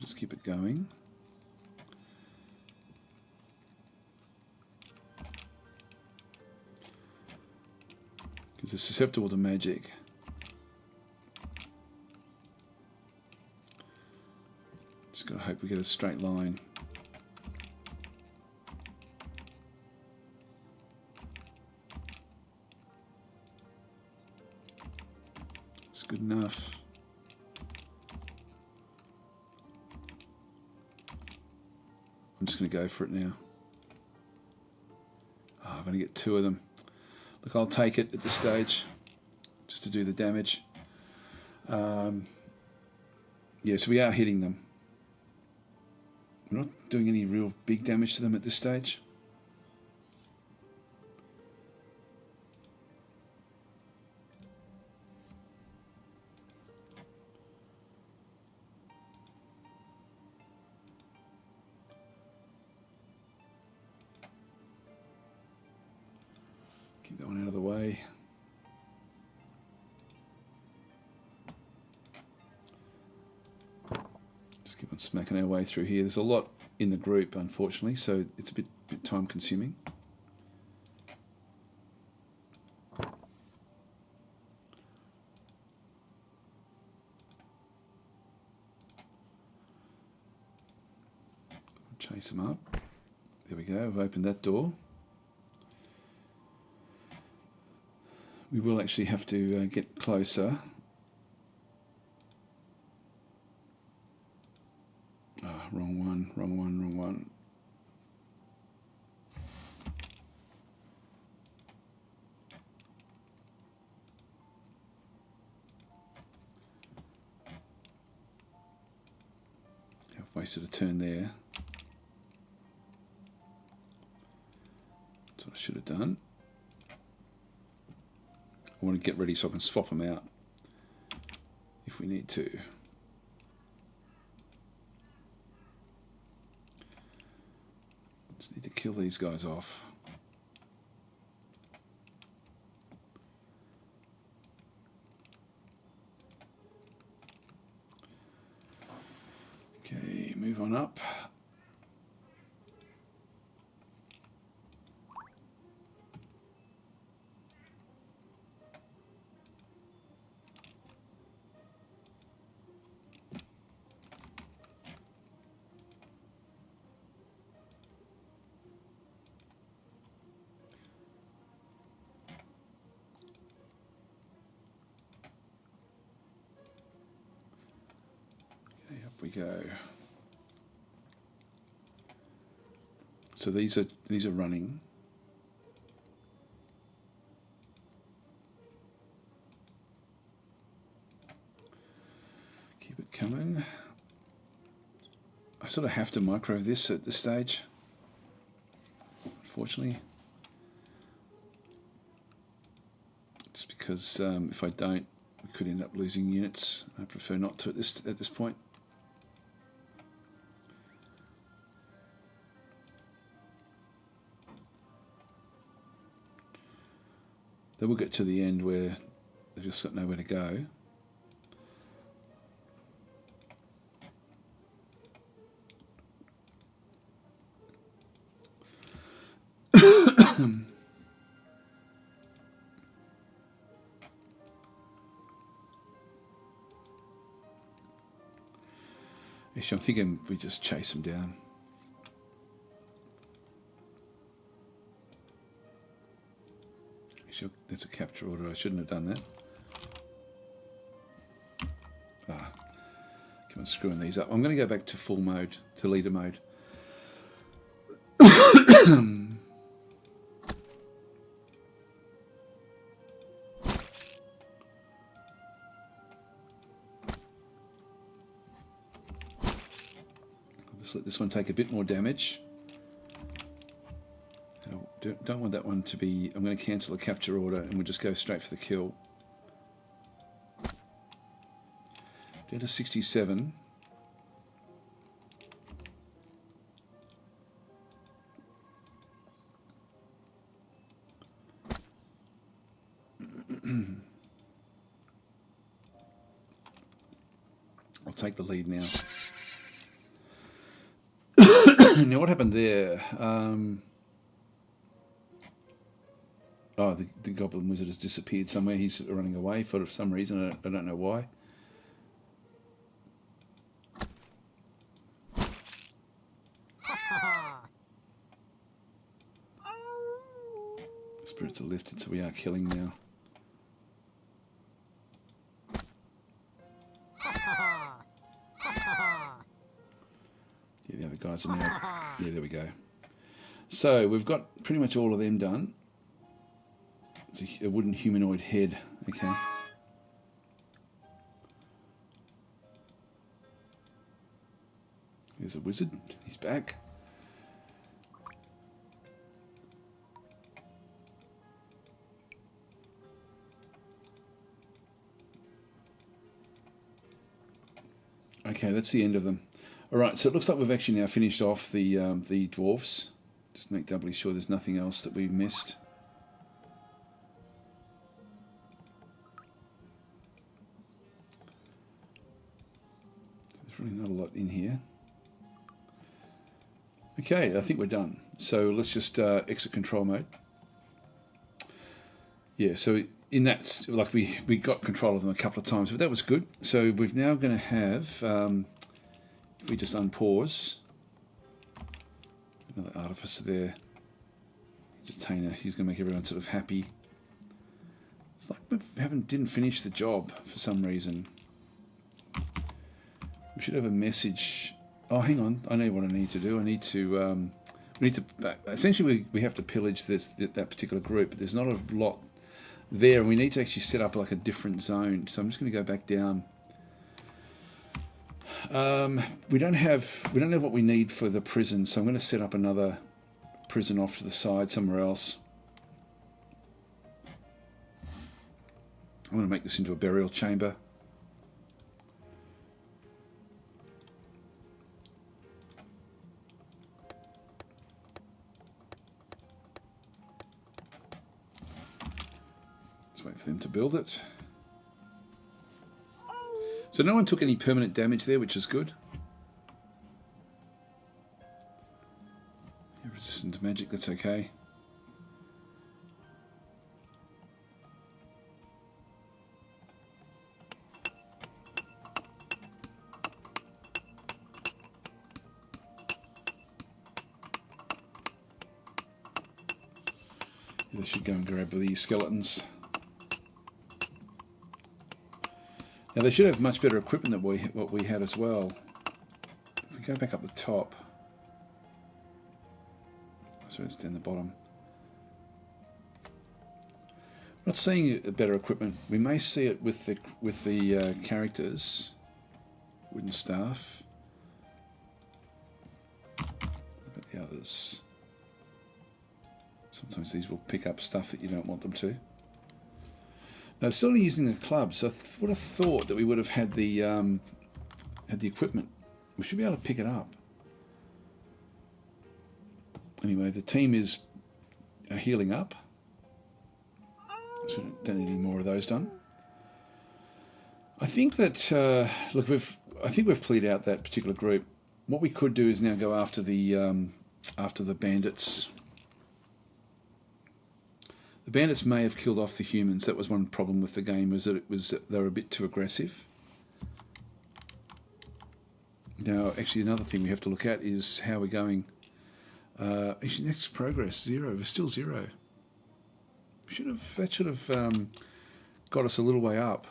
Just keep it going. Because they're susceptible to magic. Just gotta hope we get a straight line. It's good enough. I'm just going to go for it now. Oh, I'm going to get 2 of them. Look, I'll take it at this stage, just to do the damage. Yeah, so we are hitting them. We're not doing any real big damage to them at this stage. Keep that one out of the way. Just keep on smacking our way through here. There's a lot in the group, unfortunately, so it's a bit time consuming. Chase them up. There we go, I've opened that door. We will actually have to get closer. Oh, wrong one, wrong one, wrong one. I've wasted a turn there. That's what I should have done. I want to get ready so I can swap them out if we need to. Just need to kill these guys off. Okay, move on up. Okay, up we go. So these are running. Keep it coming. I sort of have to micro this at this stage, unfortunately, just because if I don't, we could end up losing units. I prefer not to at this point. Then we'll get to the end where they've just got nowhere to go. Actually, I'm thinking we just chase them down. Actually, that's a capture order. I shouldn't have done that. Ah, come on, screwing these up. I'm going to go back to full mode, to leader mode. Let this one take a bit more damage. I don't want that one to be... I'm going to cancel the capture order and we'll just go straight for the kill. Down to 67. I'll take the lead now. Now what happened there? Oh, the goblin wizard has disappeared somewhere. He's running away for some reason. I don't know why. Spirits are lifted, so we are killing now. Yeah, the other guys are now... Yeah, there we go. So we've got pretty much all of them done. It's a wooden humanoid head. Okay. There's a wizard. He's back. Okay, that's the end of them. All right, so it looks like we've actually now finished off the dwarves. Just make doubly sure there's nothing else that we've missed. There's really not a lot in here. Okay, I think we're done. So let's just exit control mode. Yeah, so in that, like we got control of them a couple of times, but that was good. So we're now going to have, if we just unpause, another artificer there. He's a tainer. He's going to make everyone sort of happy. It's like we didn't finish the job for some reason. We should have a message. Oh, hang on. I know what I need to do. I need to. We need to. Essentially, we have to pillage that particular group. But there's not a lot there, and we need to actually set up like a different zone. So I'm just going to go back down. We don't have what we need for the prison, so I'm going to set up another prison off to the side somewhere else. I'm going to make this into a burial chamber. Let's wait for them to build it. So no one took any permanent damage there, which is good. Resistant to magic, that's okay. They should go and grab these skeletons. Now they should have much better equipment than what we had as well. If we go back up the top, so it's down the bottom. Not seeing better equipment. We may see it with the characters. Wooden staff. What about the others? Sometimes these will pick up stuff that you don't want them to. Now, still only using the clubs. So I would have thought that we would have had the equipment. We should be able to pick it up. Anyway, the team is healing up. So we don't need any more of those done. I think that look, I think we've cleared out that particular group. What we could do is now go after the bandits. The bandits may have killed off the humans. That was one problem with the game, was that they were a bit too aggressive. Now, actually, another thing we have to look at is how we're going. Actually, next progress 0. We're still 0. That should have got us a little way up.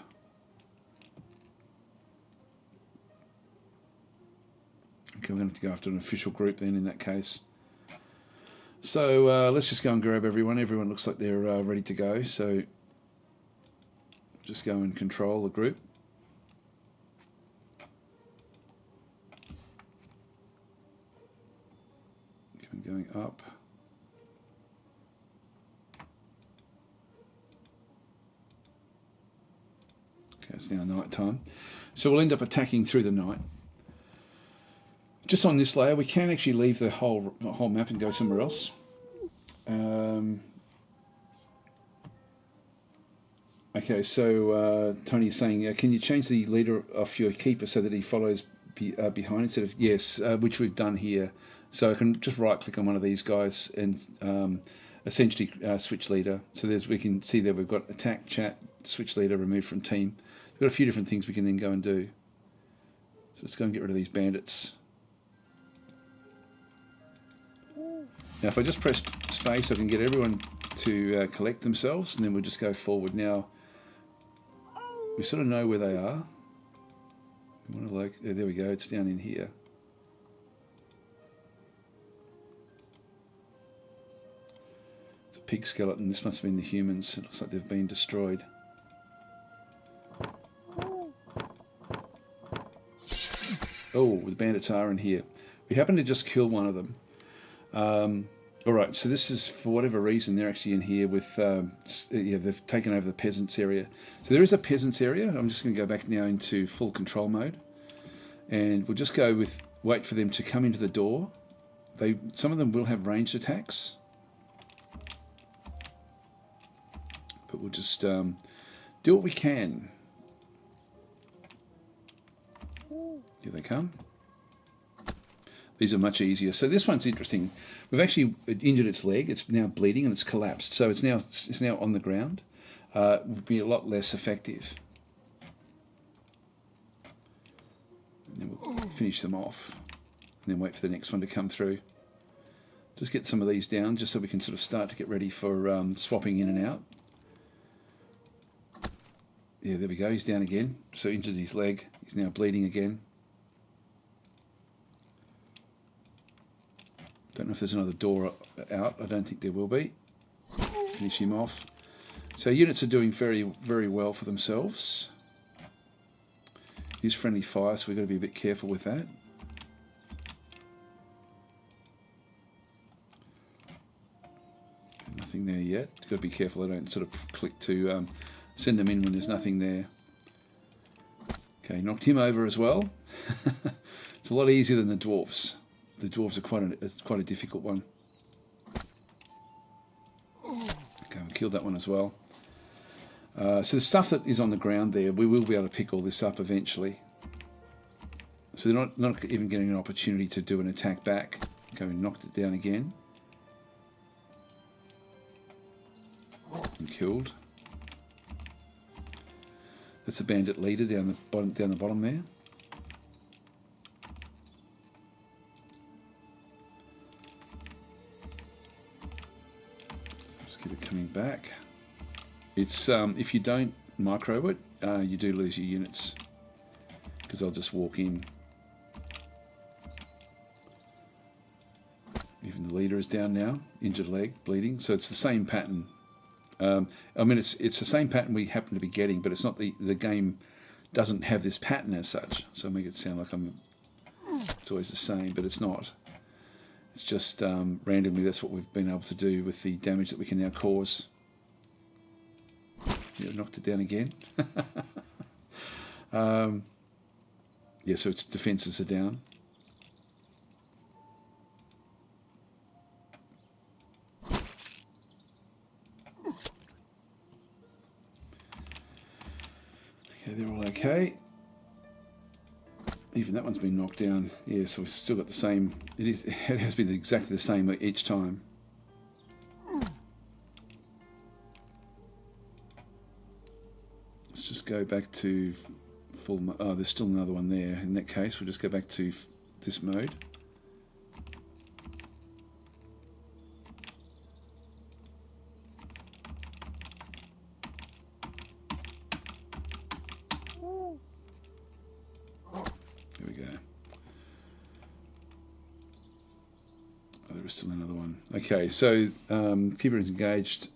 Okay, we're going to have to go after an official group then in that case. So let's just go and grab everyone. Everyone looks like they're ready to go. So just go and control the group. Going up. Okay, it's now night time. So we'll end up attacking through the night. Just on this layer, we can actually leave the whole map and go somewhere else. Okay, so Tony's saying, can you change the leader of your keeper so that he follows behind instead of... Yes, which we've done here. So I can just right-click on one of these guys and essentially switch leader. So we can see there we've got attack, chat, switch leader, remove from team. We've got a few different things we can then go and do. So let's go and get rid of these bandits. Now if I just press space, I can get everyone to collect themselves, and then we'll just go forward. Now, we sort of know where they are. We want to like, there we go, it's down in here. It's a pig skeleton. This must have been the humans. It looks like they've been destroyed. Oh, the bandits are in here. We happen to just kill one of them. Alright, so this is, for whatever reason, they're actually in here with, yeah, they've taken over the peasants area. So there is a peasants area. I'm just going to go back now into full control mode. And we'll just go with, wait for them to come into the door. Some of them will have ranged attacks. But we'll just do what we can. Here they come. These are much easier. So this one's interesting. We've actually injured its leg. It's now bleeding and it's collapsed. So it's now on the ground. It would be a lot less effective. And then we'll finish them off. And then wait for the next one to come through. Just get some of these down just so we can sort of start to get ready for swapping in and out. Yeah, there we go. He's down again. So injured his leg. He's now bleeding again. Don't know if there's another door out. I don't think there will be. Finish him off. So units are doing very, very well for themselves. Use friendly fire, so we've got to be a bit careful with that. Nothing there yet. Got to be careful I don't sort of click to send them in when there's nothing there. Okay, knocked him over as well. It's a lot easier than the dwarves. The dwarves are quite a difficult one. Okay, we killed that one as well. So the stuff that is on the ground there, we will be able to pick all this up eventually. So they're not even getting an opportunity to do an attack back. Okay, we knocked it down again. and killed. That's the bandit leader down the bottom there. Just keep it coming back. It's if you don't micro it, you do lose your units because they'll just walk in. Even the leader is down now, injured leg, bleeding. So it's the same pattern. I mean, it's the same pattern we happen to be getting, but it's not the game doesn't have this pattern as such. So I make it sound like it's always the same, but it's not. It's just randomly that's what we've been able to do with the damage that we can now cause. Yeah, knocked it down again. Yeah, so its defences are down. Okay, they're all okay. Even that one's been knocked down. Yeah, so we've still got the same. It has been exactly the same each time. Let's just go back to full. Oh, there's still another one there. In that case, we'll just go back to this mode. Here we go. Oh, there is still another one. Okay, so Keeper is engaged.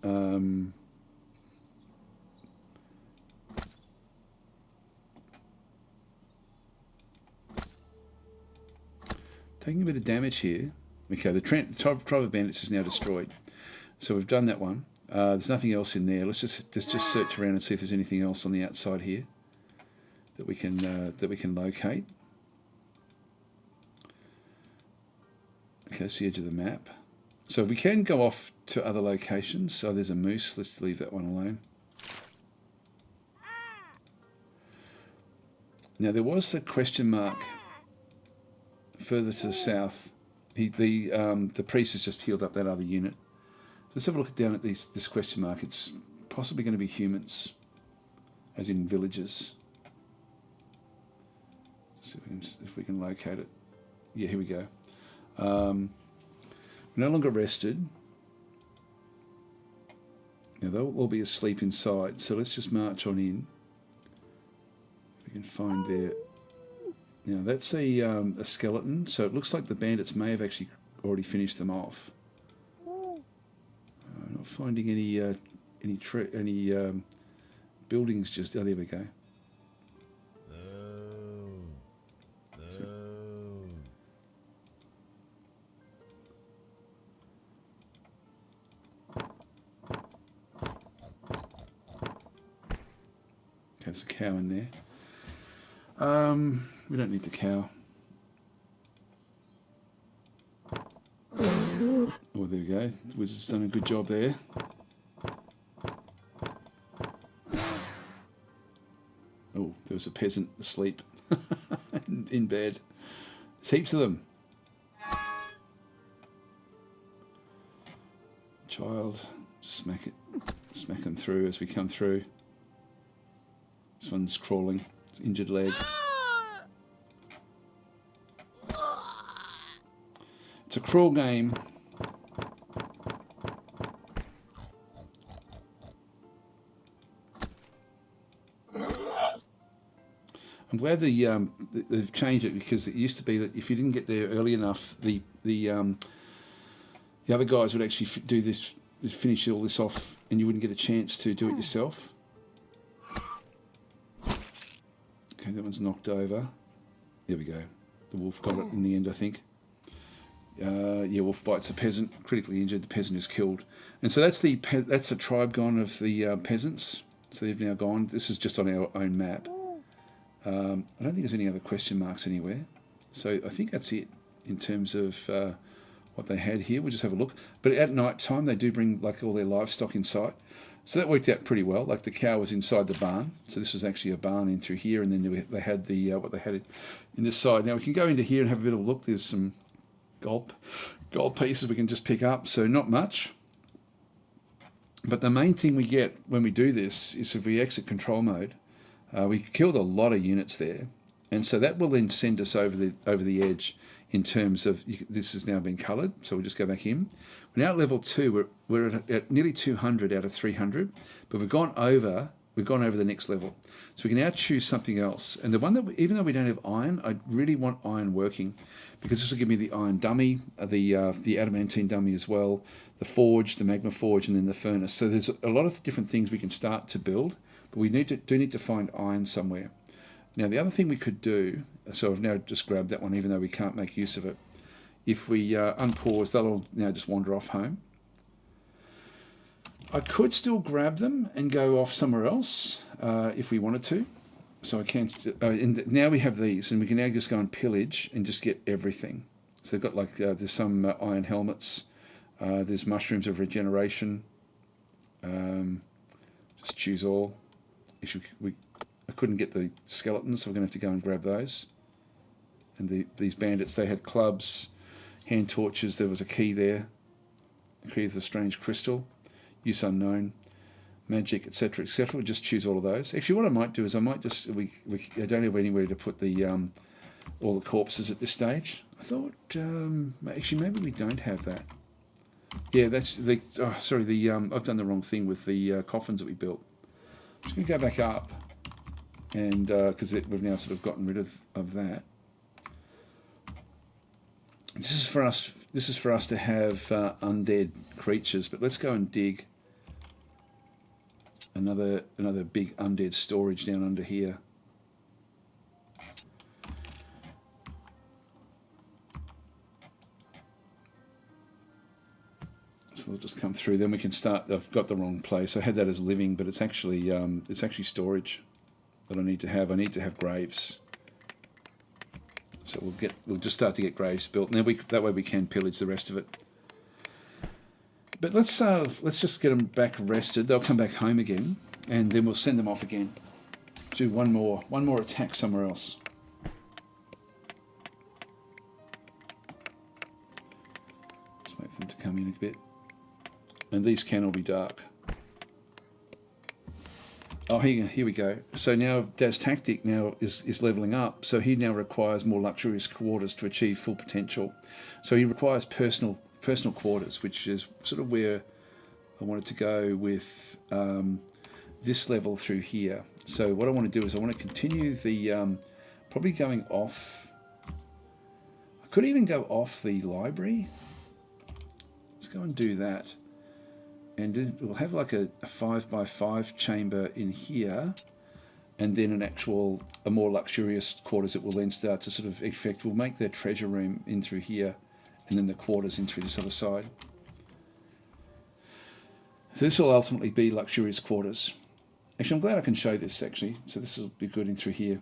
Taking a bit of damage here. Okay, the tribe of bandits is now destroyed. So we've done that one. There's nothing else in there. Let's just search around and see if there's anything else on the outside here that we can locate. Okay, that's the edge of the map. So we can go off to other locations. So there's a moose. Let's leave that one alone. Now there was a question mark further to the south. The priest has just healed up that other unit. Let's have a look down at this question mark. It's possibly going to be humans, as in villages. Let's see if we can locate it. Yeah, here we go. We're no longer rested. Now they'll all be asleep inside, so let's just march on in. We can find their. Now that's a skeleton, so it looks like the bandits may have actually already finished them off. Not finding any buildings. Just there we go. There's a cow in there. We don't need the cow. Oh, there we go. The wizard's done a good job there. Oh, there was a peasant asleep in bed. There's heaps of them. Child, just smack them through as we come through. This one's crawling. It's injured leg. It's a crawl game. I'm glad they've changed it, because it used to be that if you didn't get there early enough, the other guys would actually do this, finish all this off, and you wouldn't get a chance to do it yourself. Okay, that one's knocked over. There we go. The wolf got it in the end, I think. Yeah, wolf bites the peasant, critically injured. The peasant is killed, and so that's the tribe gone of the peasants. So they've now gone. This is just on our own map. I don't think there's any other question marks anywhere. So I think that's it in terms of what they had here. We'll just have a look. But at night time, they do bring like all their livestock inside. So that worked out pretty well. Like the cow was inside the barn. So this was actually a barn in through here, and then they had the what they had in this side. Now we can go into here and have a bit of a look. There's some gold pieces we can just pick up. So not much. But the main thing we get when we do this is if we exit control mode, we killed a lot of units there, and so that will then send us over the edge in terms of this has now been coloured. So we'll just go back in. We're now at level 2. We're at nearly 200 out of 300, but we've gone over the next level. So we can now choose something else. And the one that, even though we don't have iron, I really want iron working, because this will give me the iron dummy, the adamantine dummy as well, the forge, the magma forge, and then the furnace. So there's a lot of different things we can start to build, but we do need to find iron somewhere. Now the other thing we could do, so I've now just grabbed that one even though we can't make use of it. If we unpause, they'll now just wander off home. I could still grab them and go off somewhere else if we wanted to. So I can. And now we have these, and we can now just go and pillage and just get everything. So they've got like there's some iron helmets. There's mushrooms of regeneration. Just choose all. I couldn't get the skeletons, so we're going to have to go and grab those. And these bandits, they had clubs, hand torches. There was a key there. The key of the strange crystal. Use unknown, magic, etc., etc. We just choose all of those. Actually, what I might do is I might just I don't have anywhere to put the all the corpses at this stage. I thought actually maybe we don't have that. Yeah, that's the I've done the wrong thing with the coffins that we built. I'm just going to go back up, and because we've now sort of gotten rid of that. This is for us. This is for us to have undead creatures, but let's go and dig another big undead storage down under here. So they'll just come through. Then we can start. I've got the wrong place. I had that as living, but it's actually storage that I need to have. I need to have graves. So we'll just start to get graves built, and then that way we can pillage the rest of it. But let's just get them back rested. They'll come back home again, and then we'll send them off again. Do one more attack somewhere else. Just wait for them to come in a bit, and these can all be dark. Oh, here we go. So now Daz Tactic now is leveling up. So he now requires more luxurious quarters to achieve full potential. So he requires personal quarters, which is sort of where I wanted to go with this level through here. So what I want to do is I want to continue the probably going off. I could even go off the library. Let's go and do that. And we'll have like a 5x5 chamber in here, and then a more luxurious quarters that will then start to sort of effect. We'll make the treasure room in through here, and then the quarters in through this other side. So this will ultimately be luxurious quarters. Actually, I'm glad I can show this actually. So this will be good in through here.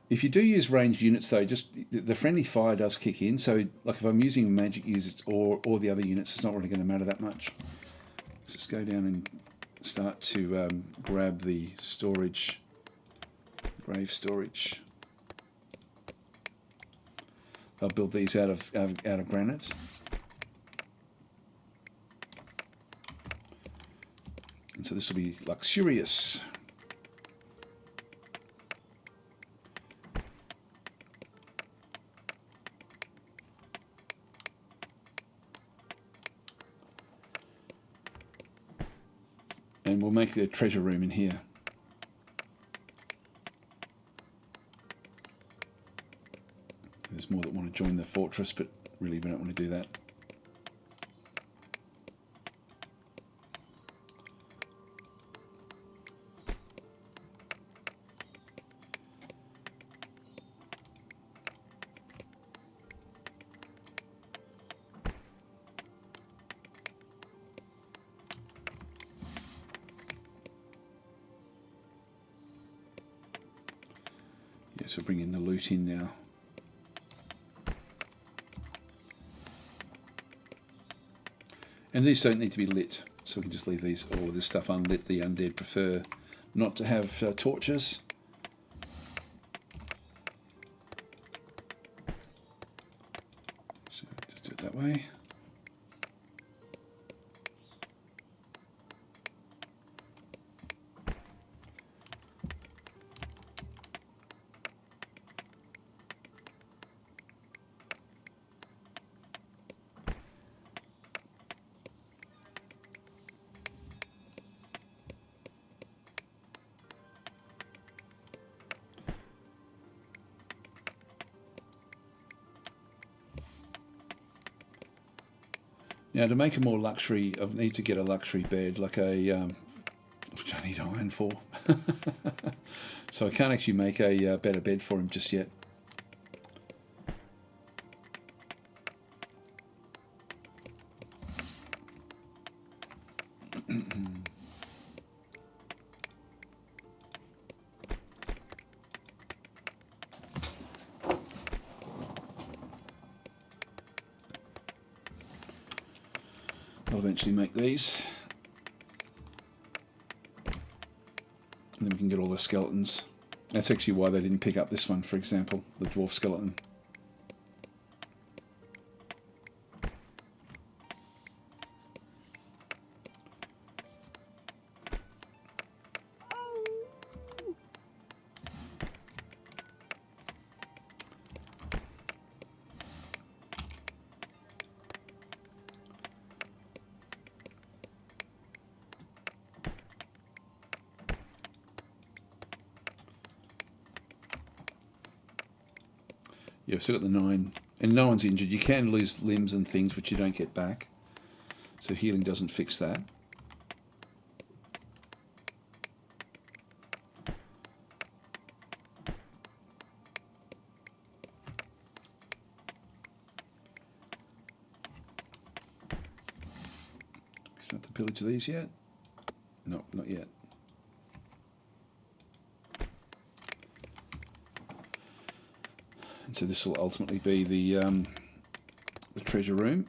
If you do use ranged units though, just the friendly fire does kick in. So like if I'm using magic users or the other units, it's not really going to matter that much. Let's just go down and start to grab the storage, grave storage. I'll build these out of granite. And so this will be luxurious. And we'll make the treasure room in here. There's more that want to join the fortress, but really we don't want to do that. Yes, we'll bring in the loot in now. And these don't need to be lit, so we can just leave all of this stuff unlit. The undead prefer not to have torches. So just do it that way. Now to make a more luxury, I need to get a luxury bed, like a, which I need iron for. So I can't actually make a better bed for him just yet. I'll eventually make these, and then we can get all the skeletons. That's actually why they didn't pick up this one, for example, the dwarf skeleton. You've still got the 9, and no one's injured. You can lose limbs and things which you don't get back, so healing doesn't fix that. Start to pillage these yet? No, not yet. So this will ultimately be the treasure room.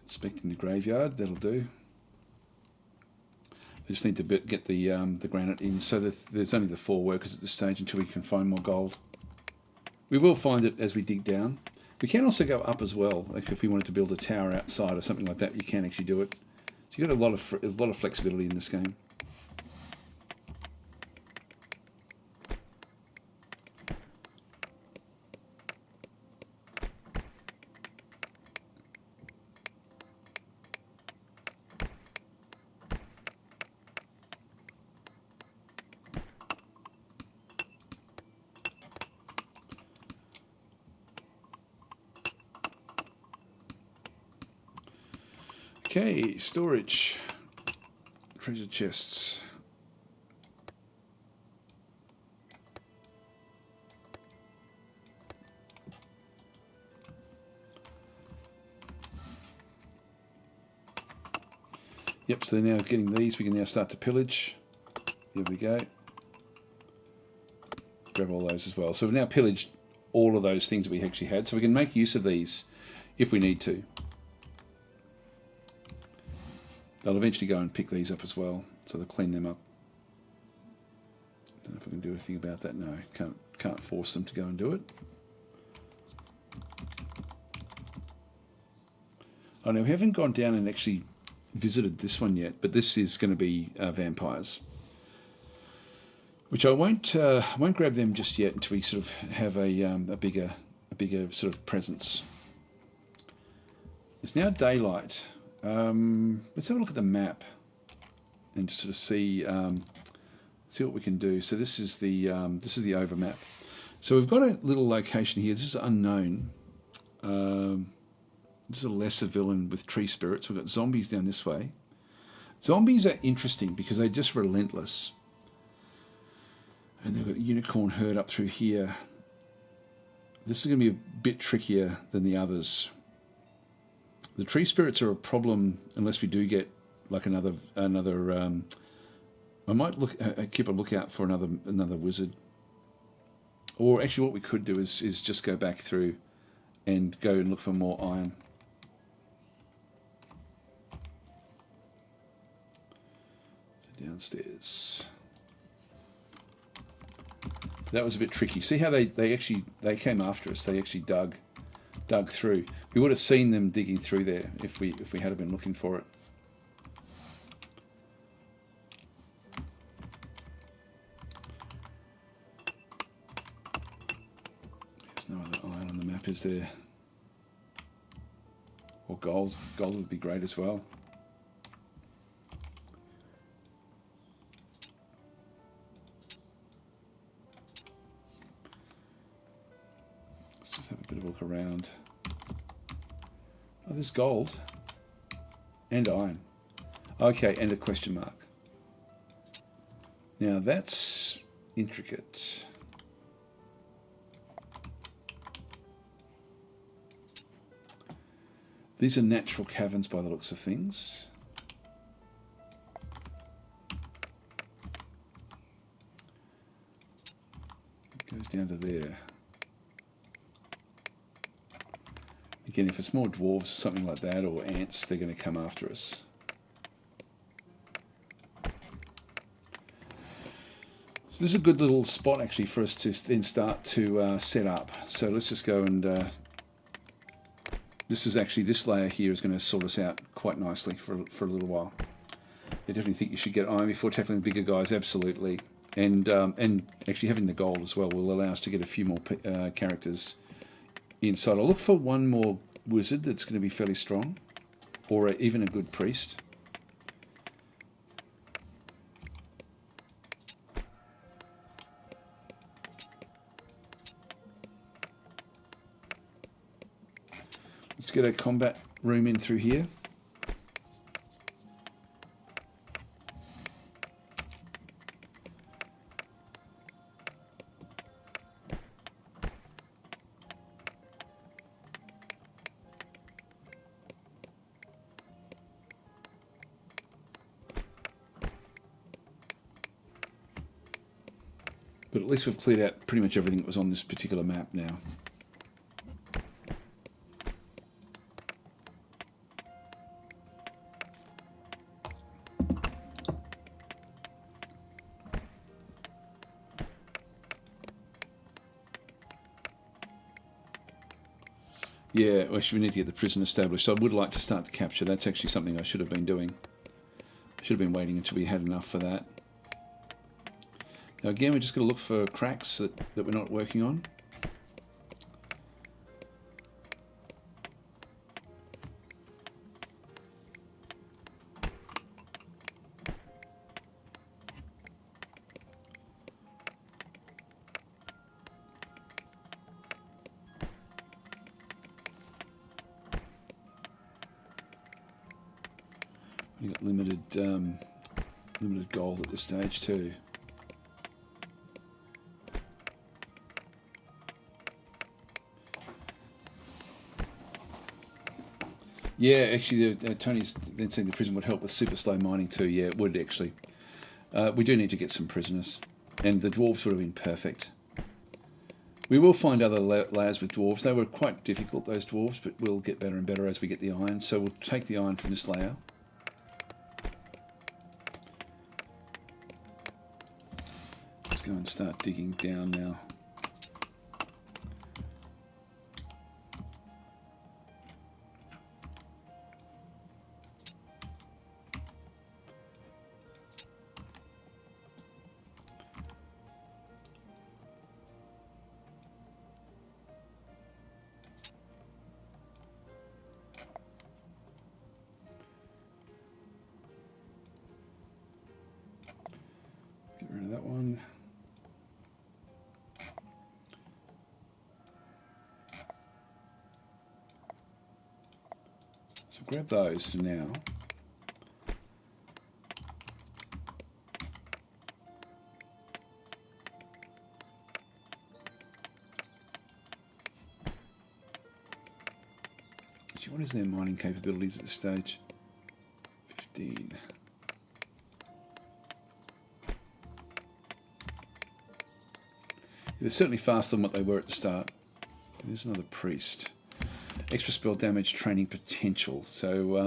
Inspecting the graveyard, that'll do. I just need to get the granite in, so that there's only the 4 workers at this stage until we can find more gold. We will find it as we dig down. We can also go up as well. Like if we wanted to build a tower outside or something like that, you can actually do it. So you've got a lot of flexibility in this game. Okay, storage, treasure chests. Yep, so they're now getting these. We can now start to pillage. Here we go. Grab all those as well. So we've now pillaged all of those things that we actually had. So we can make use of these if we need to. They'll eventually go and pick these up as well, so they'll clean them up. Don't know if I can do anything about that. No, can't force them to go and do it. Oh no, we haven't gone down and actually visited this one yet, but this is going to be vampires, which I won't grab them just yet until we sort of have a bigger sort of presence. It's now daylight. Let's have a look at the map and just sort of see what we can do. So this is the over map. So we've got a little location here. This is unknown. This is a lesser villain with tree spirits. We've got zombies down this way. Zombies are interesting because they're just relentless. And they've got a unicorn herd up through here. This is going to be a bit trickier than the others. The tree spirits are a problem unless we do get like another. I might keep a lookout for another wizard. Or actually, what we could do is just go back through and go and look for more iron. So downstairs. That was a bit tricky. See how they came after us. They actually dug through. We would have seen them digging through there if we had been looking for it. There's no other iron on the map, is there? Or gold. Gold would be great as well. Have a bit of a look around. Oh, there's gold and iron. Okay, and a question mark. Now that's intricate. These are natural caverns by the looks of things. It goes down to there. Again, if it's more dwarves or something like that, or ants, they're going to come after us. So this is a good little spot actually for us to then start to set up. So let's just go and this layer here is going to sort us out quite nicely for a little while. I definitely think you should get iron before tackling the bigger guys, absolutely. And actually having the gold as well will allow us to get a few more characters inside. I'll look for one more wizard that's going to be fairly strong, or even a good priest. Let's get a combat room in through here. But at least we've cleared out pretty much everything that was on this particular map now. Yeah, actually we need to get the prison established. I would like to start the capture. That's actually something I should have been doing. I should have been waiting until we had enough for that. Now again, we're just going to look for cracks that we're not working on. We've got limited gold at this stage too. Yeah, actually, Tony's then saying the prison would help with super slow mining too. Yeah, it would actually. We do need to get some prisoners, and the dwarves would have been perfect. We will find other layers with dwarves. They were quite difficult, those dwarves, but we'll get better and better as we get the iron. So we'll take the iron from this layer. Let's go and start digging down now. Get rid of that one. So grab those now. What is their mining capabilities at this stage? 15. They're certainly faster than what they were at the start. There's another priest. Extra spell damage, training potential. So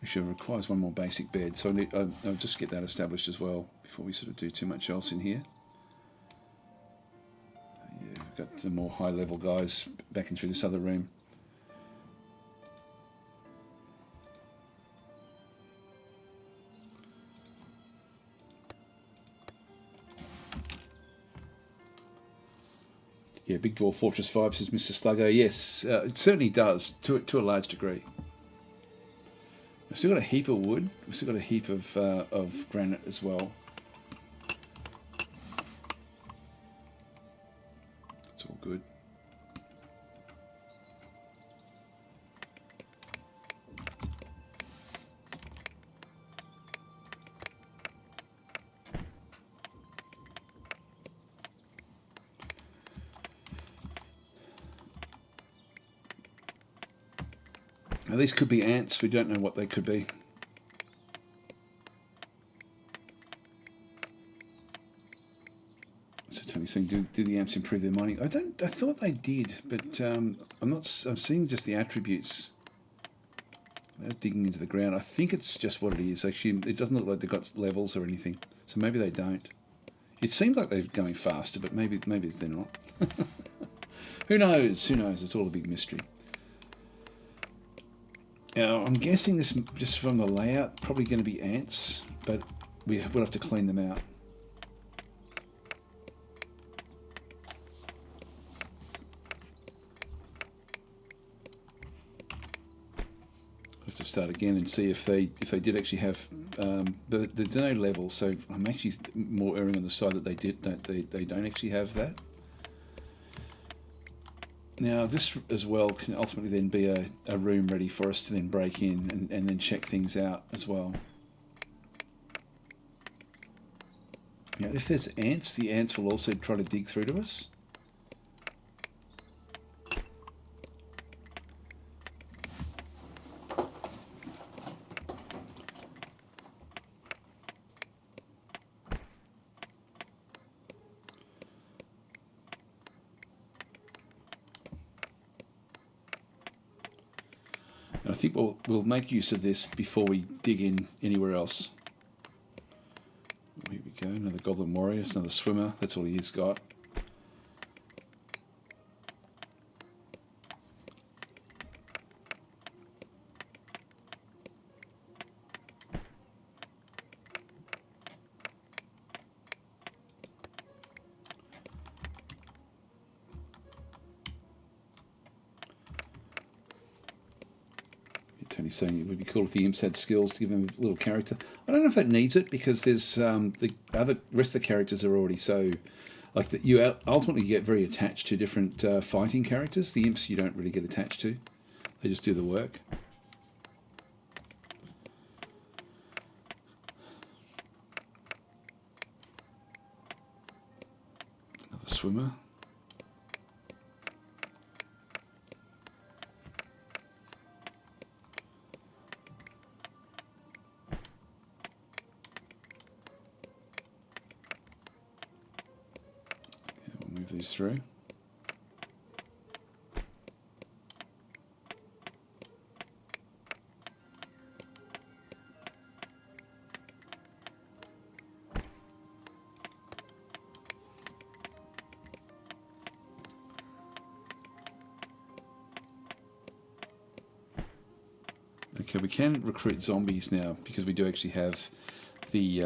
actually it requires one more basic bed. So I'll just get that established as well before we sort of do too much else in here. Yeah, we've got some more high level guys backing through this other room. Yeah, Big Dwarf Fortress 5, says Mr. Sluggo. Yes, it certainly does, to a large degree. We've still got a heap of wood. We've still got a heap of granite as well. It's all good. Now these could be ants. We don't know what they could be. So Tony's saying, do the ants improve their mining? I thought they did, but I'm seeing just the attributes. They're digging into the ground. I think it's just what it is. Actually, it doesn't look like they've got levels or anything. So maybe they don't. It seems like they're going faster, but maybe they're not. Who knows? Who knows? It's all a big mystery. Now, I'm guessing this, just from the layout, probably going to be ants, but we'll have to clean them out. We'll have to start again and see if they did actually have, but there's no level, so I'm actually more erring on the side that they don't actually have that. Now this as well can ultimately then be a room ready for us to then break in and then check things out as well. Now if there's ants, the ants will also try to dig through to us. And I think we'll make use of this before we dig in anywhere else. Here we go, another Goblin Warrior, it's another swimmer, that's all he's got. Tony's saying it would be cool if the imps had skills to give him a little character. I don't know if that needs it, because there's the rest of the characters are already so, like that you ultimately get very attached to different fighting characters. The imps you don't really get attached to; they just do the work. Another swimmer. Move these through. Okay, we can recruit zombies now because we do actually have the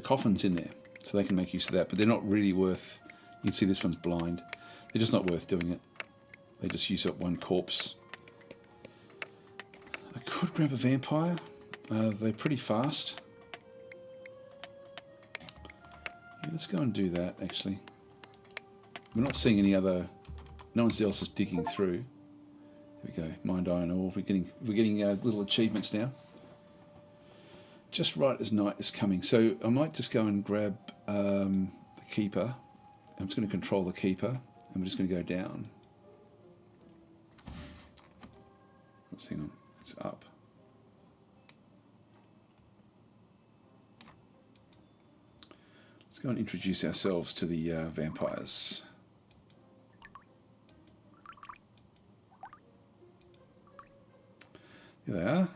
coffins in there, so they can make use of that. But they're not really worth. You can see this one's blind. They're just not worth doing it. They just use up one corpse. I could grab a vampire. They're pretty fast. Yeah, let's go and do that, actually. We're not seeing any other... No one else is digging through. There we go. Mind iron ore. We're getting little achievements now. Just right as night is coming. So I might just go and grab the keeper. I'm just going to control the keeper, and we're just going to go down. Oops, hang on, it's up. Let's go and introduce ourselves to the vampires. Here they are.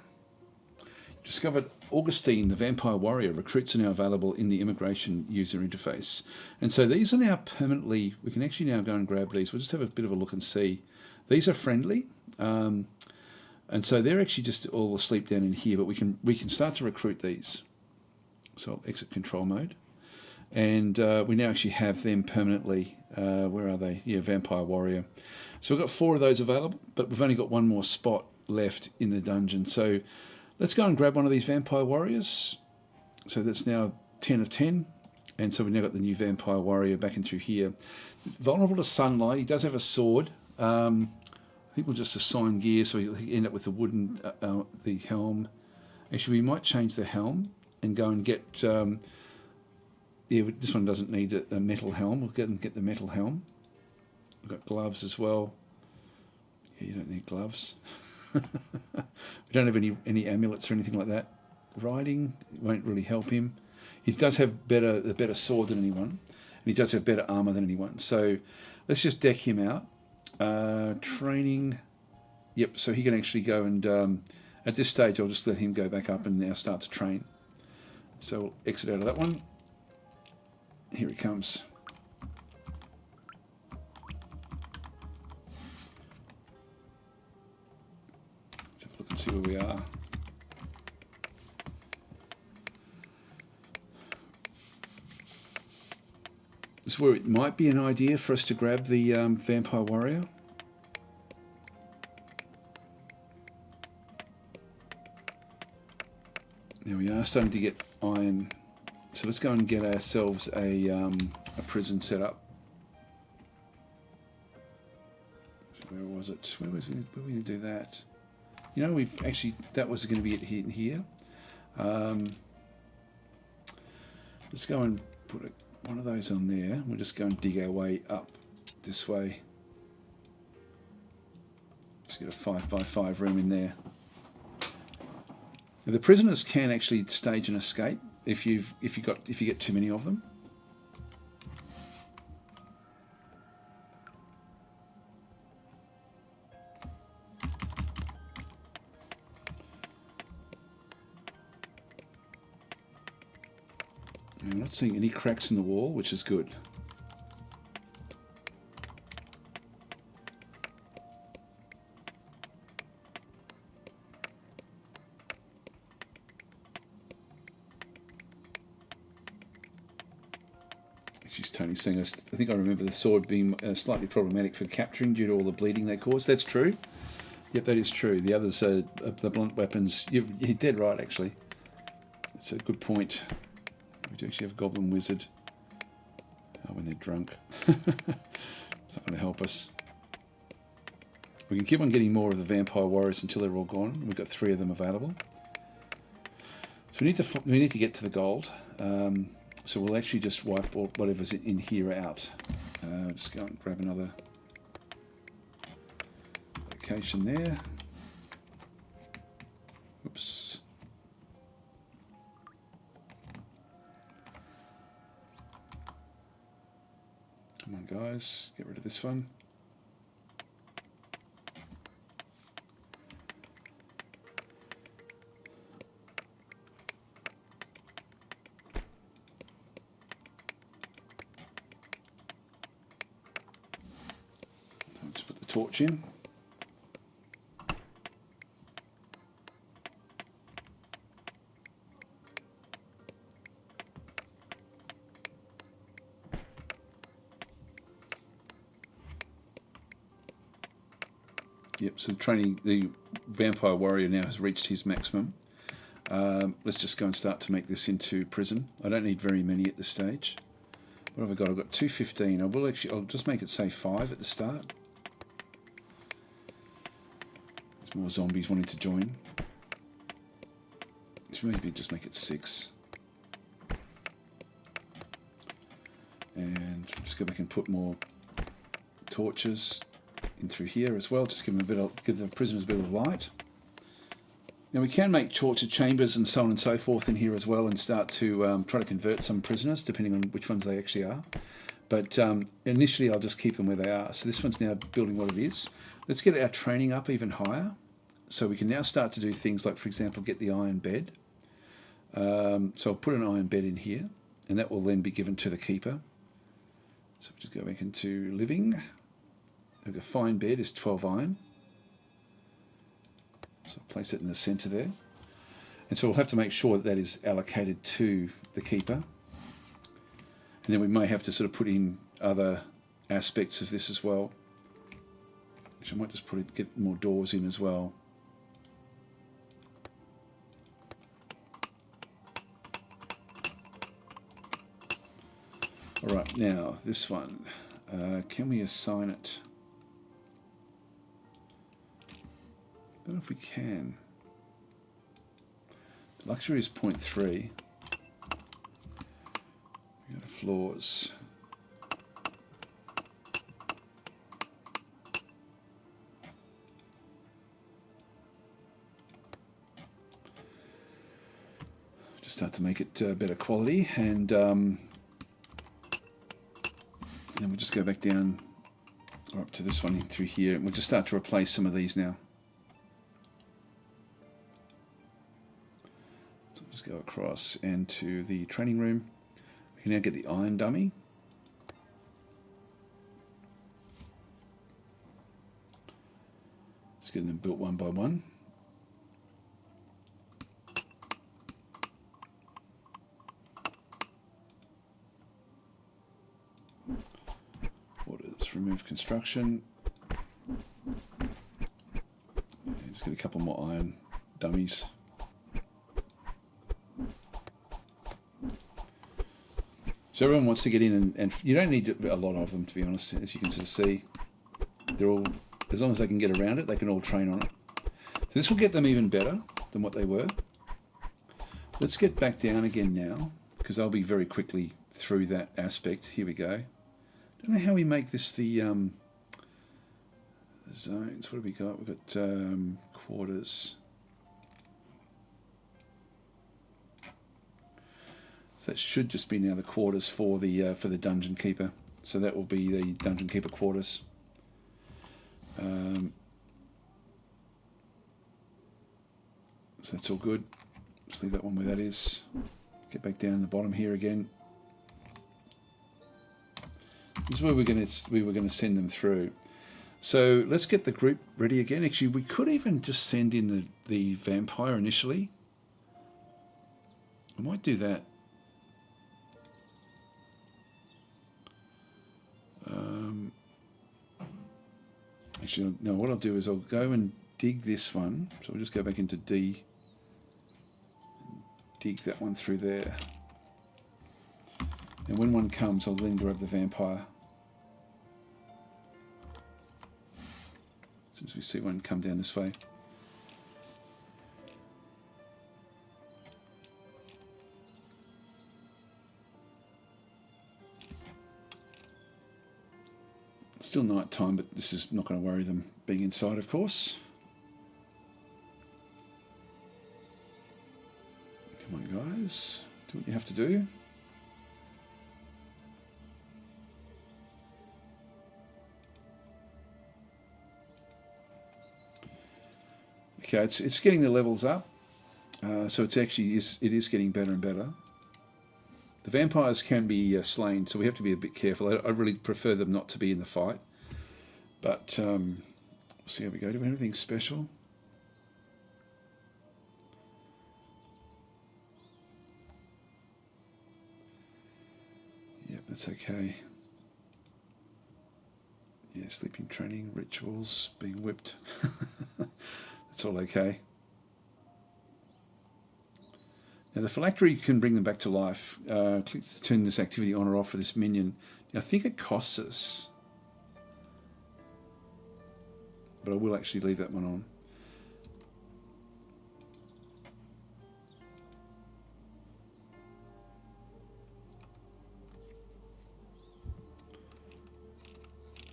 Discovered Augustine, the Vampire Warrior. Recruits are now available in the immigration user interface. And so these are now permanently, we can actually now go and grab these. We'll just have a bit of a look and see. These are friendly. And so they're actually just all asleep down in here, but we can start to recruit these. So I'll exit control mode. And we now actually have them permanently. Where are they? Yeah, Vampire Warrior. So we've got 4 of those available, but we've only got 1 more spot left in the dungeon. So let's go and grab one of these Vampire Warriors. So that's now 10 of 10. And so we've now got the new Vampire Warrior back in through here. Vulnerable to sunlight. He does have a sword. I think we'll just assign gear so he'll end up with the wooden, the helm. Actually, we might change the helm and go and get... yeah, this one doesn't need a metal helm. We'll get the metal helm. We've got gloves as well. Yeah, you don't need gloves. We don't have any amulets or anything like that. Riding won't really help him. He does have a better sword than anyone, and he does have better armor than anyone. So let's just deck him out. Training. Yep. So he can actually go and at this stage I'll just let him go back up and now start to train. So we'll exit out of that one. Here he comes. Let's have a look and see where we are. This is where it might be an idea for us to grab the Vampire Warrior. There we are, starting to get iron. So let's go and get ourselves a prison set up. Where was it? Where were we going to do that? You know, we've actually, that was going to be it here. Let's go and put one of those on there. We'll just go and dig our way up this way. Let's get a 5x5 room in there. Now, the prisoners can actually stage an escape if you get too many of them. I'm not seeing any cracks in the wall, which is good. She's Tony saying, I think I remember the sword being slightly problematic for capturing due to all the bleeding they cause. That's true. Yep, that is true. The others are the blunt weapons. You're dead right, actually. That's a good point. We do actually have a Goblin Wizard. Oh, when they're drunk. It's not going to help us. We can keep on getting more of the Vampire Warriors until they're all gone. We've got 3 of them available. So we need to get to the gold. So we'll actually just wipe whatever's in here out. Just go and grab another location there. Oops. Come on, guys, get rid of this one. Let's put the torch in. Yep, so the Vampire Warrior now has reached his maximum. Let's just go and start to make this into prison. I don't need very many at this stage. What have I got? I've got 215. I'll just make it say 5 at the start. There's more zombies wanting to join. Should maybe just make it 6. And just go back and put more torches in through here as well. Just give the prisoners a bit of light. Now we can make torture chambers and so on and so forth in here as well, and start to try to convert some prisoners depending on which ones they actually are. But initially I'll just keep them where they are. So this one's now building what it is. Let's get our training up even higher. So we can now start to do things like, for example, get the iron bed. So I'll put an iron bed in here, and that will then be given to the keeper. So we just go back into living. Look, a fine bed is 12 iron. So I'll place it in the center there. And so we'll have to make sure that that is allocated to the keeper. And then we may have to sort of put in other aspects of this as well. Actually, I might just get more doors in as well. All right, now this one, can we assign it? I don't know if we can. Luxury is 0.3. We go to floors. Just start to make it better quality, and then we'll just go back down or up to this one in through here, and we'll just start to replace some of these now. Just go across and to the training room. We can now get the iron dummy. Just getting them built one by one. Orders, remove construction. Just get a couple more iron dummies. So everyone wants to get in, and you don't need a lot of them, to be honest. As you can sort of see, they're all, as long as they can get around it, they can all train on it. So this will get them even better than what they were. Let's get back down again now, because they'll be very quickly through that aspect. Here we go. Don't know how we make this the zones. What have we got? We've got quarters. So that should just be now the quarters for the dungeon keeper. So that will be the dungeon keeper quarters. So that's all good. Just leave that one where that is. Get back down the bottom here again. This is where we were going to send them through. So let's get the group ready again. Actually, we could even just send in the vampire initially. I might do that. Actually, no, what I'll do is I'll go and dig this one. So we'll just go back into D. Dig that one through there. And when one comes, I'll then grab the vampire. As soon as we see one come down this way. Still night time, but this is not going to worry them being inside, of course. Come on, guys. Do what you have to do. Okay, it's getting the levels up. So it is getting better and better. The vampires can be slain, so we have to be a bit careful. I really prefer them not to be in the fight. But we'll see how we go. Do we have anything special? Yep, that's okay. Yeah, sleeping training, rituals, being whipped. That's all okay. Now the phylactery can bring them back to life. Click to turn this activity on or off for this minion. Now, I think it costs us, but I will actually leave that one on.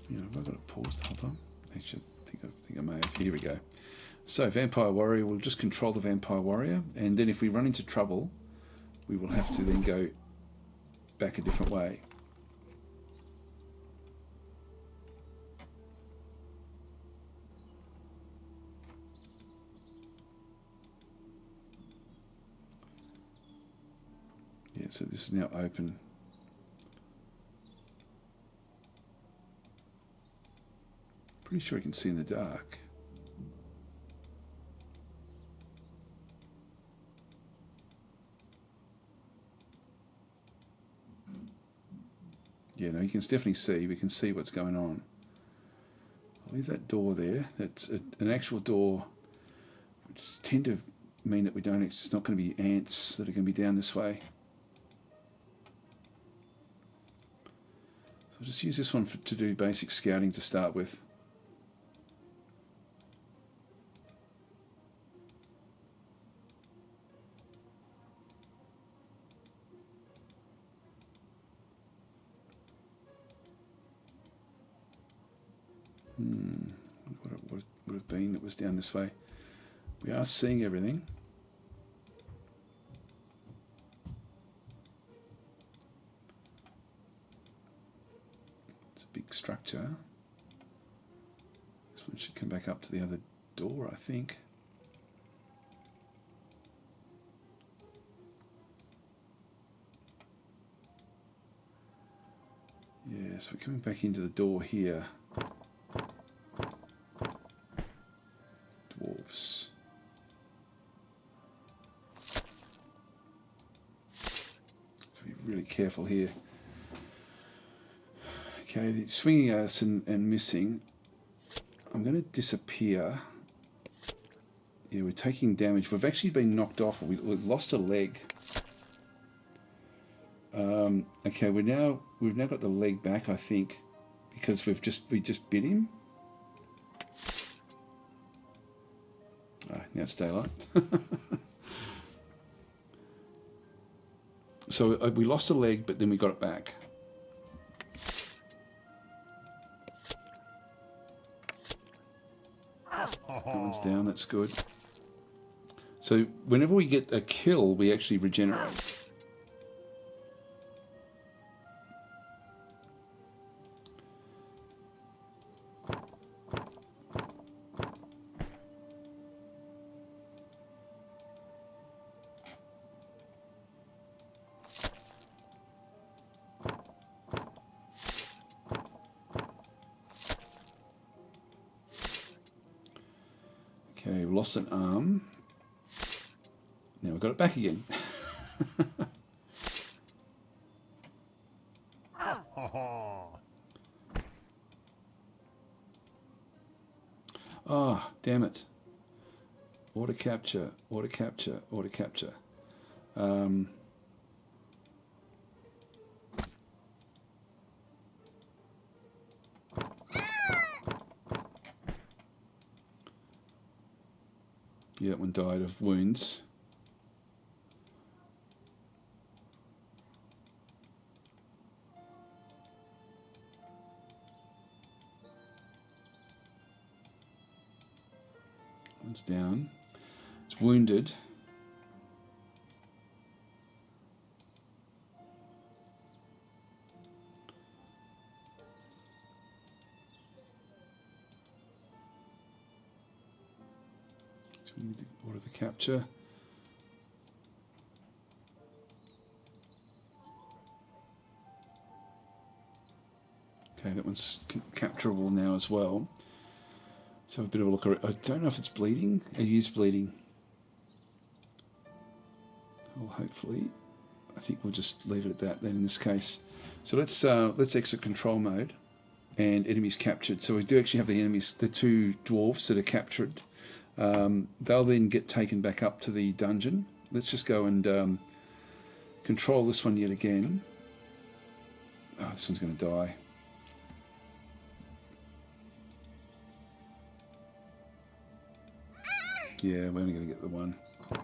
You know, have I got it paused the whole time? Actually, I think I may have. Here we go. So Vampire Warrior, we'll just control the Vampire Warrior, and then if we run into trouble, we will have to then go back a different way. Yeah, so this is now open. Pretty sure I can see in the dark. Yeah, no, you can definitely see. We can see what's going on. I'll leave that door there. That's an actual door, which tend to mean that we don't. It's not going to be ants that are going to be down this way. So I'll just use this one to do basic scouting to start with. What it would have been that was down this way. We are seeing everything. It's a big structure. This one should come back up to the other door, I think. Yeah, so we're coming back into the door here. Dwarves. So be really careful here. Okay, the swinging us and missing. I'm going to disappear. Yeah, we're taking damage. We've actually been knocked off. We've lost a leg. Okay, we've now got the leg back, I think, because we just bit him. Now it's daylight. So we lost a leg, but then we got it back. That one's down, that's good. So whenever we get a kill, we actually regenerate. Okay, we lost an arm. Now we've got it back again. Oh, damn it. Auto capture, auto capture, auto capture. Yeah, that one died of wounds. One's down. It's wounded. So we need to order the capture. Okay, that one's capturable now as well. Let's have a bit of a look. I don't know if it's bleeding. It is bleeding. Well, hopefully, I think we'll just leave it at that then in this case. So let's exit control mode and enemies captured. So we do actually have the enemies, the two dwarves that are captured. They'll then get taken back up to the dungeon. Let's just go and control this one yet again. Oh, this one's going to die. Yeah, we're only going to get the one. Well,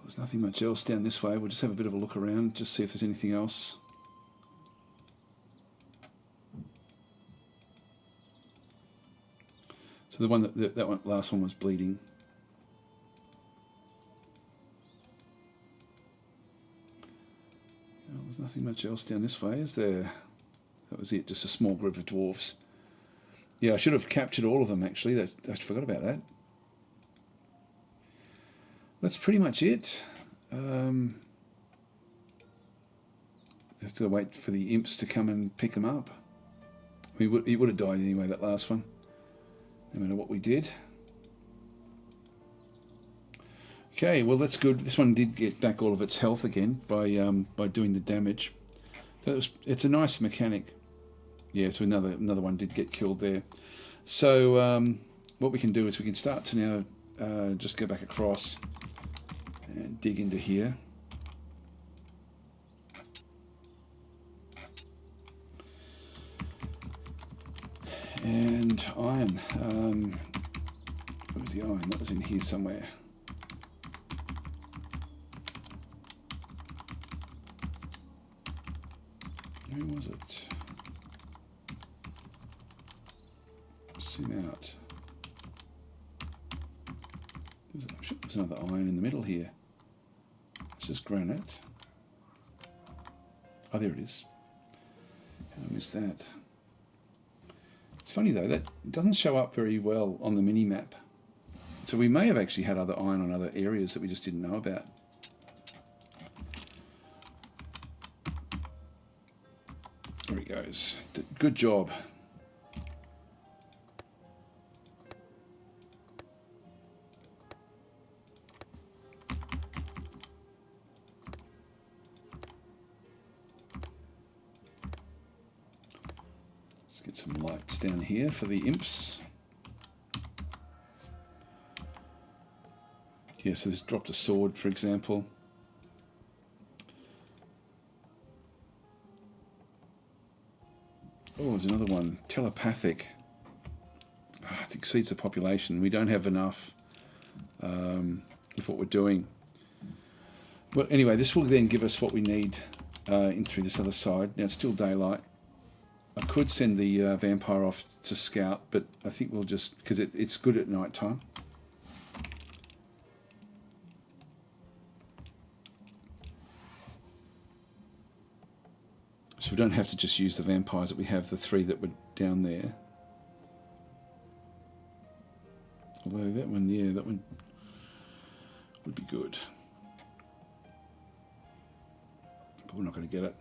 there's nothing much else down this way. We'll just have a bit of a look around, just see if there's anything else. So the one that one, last one was bleeding. Well, there's nothing much else down this way, is there? That was it, just a small group of dwarves. Yeah, I should have captured all of them, actually. I forgot about that. that's pretty much it. Have to wait for the imps to come and pick them up. He would have died anyway, that last one, no matter what we did. Okay, well that's good. This one did get back all of its health again by doing the damage. So it's a nice mechanic. Yeah, so another one did get killed there. So what we can do is we can start to now just go back across and dig into here. And iron. Where was the iron? That was in here somewhere. Where was it? Zoom out. I'm sure there's another iron in the middle here. It's just granite. Oh, there it is. How did I miss that? It's funny though, that doesn't show up very well on the mini-map. So we may have actually had other iron on other areas that we just didn't know about. There he goes. Good job. Let's get some lights down here for the imps. Yeah, so this dropped a sword, for example. Oh, there's another one. Telepathic. Oh, it exceeds the population. We don't have enough with what we're doing. Well, anyway, this will then give us what we need in through this other side. Now, it's still daylight. I could send the vampire off to scout, but I think we'll just... because it's good at night time. So we don't have to just use the vampires that we have, the 3 that were down there. Although that one, yeah, that one would be good. But we're not going to get it.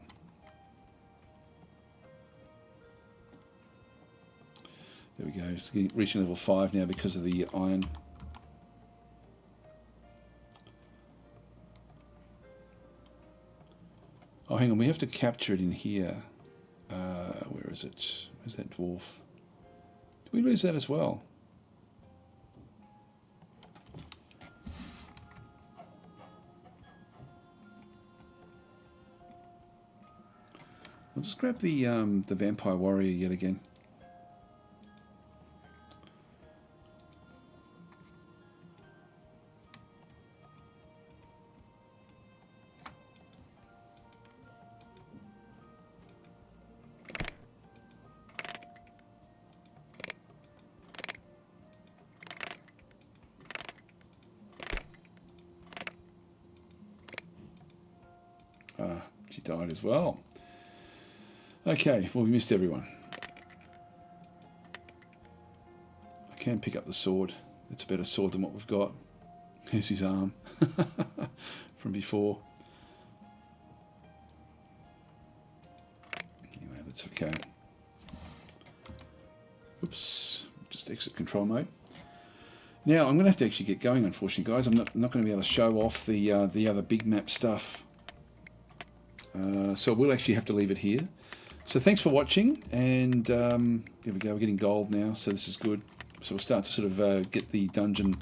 There we go, it's reaching level 5 now because of the iron. Oh, hang on, we have to capture it in here. Where is it? Where's that dwarf? Did we lose that as well? I'll just grab the vampire warrior yet again. She died as well. Okay, well, we missed everyone. I can pick up the sword. It's a better sword than what we've got. Here's his arm from before. Anyway, that's okay. Oops, just exit control mode. Now, I'm going to have to actually get going, unfortunately, guys. I'm not going to be able to show off the other big map stuff. So we'll actually have to leave it here. So thanks for watching, and here we go, we're getting gold now, so this is good. So we'll start to sort of get the dungeon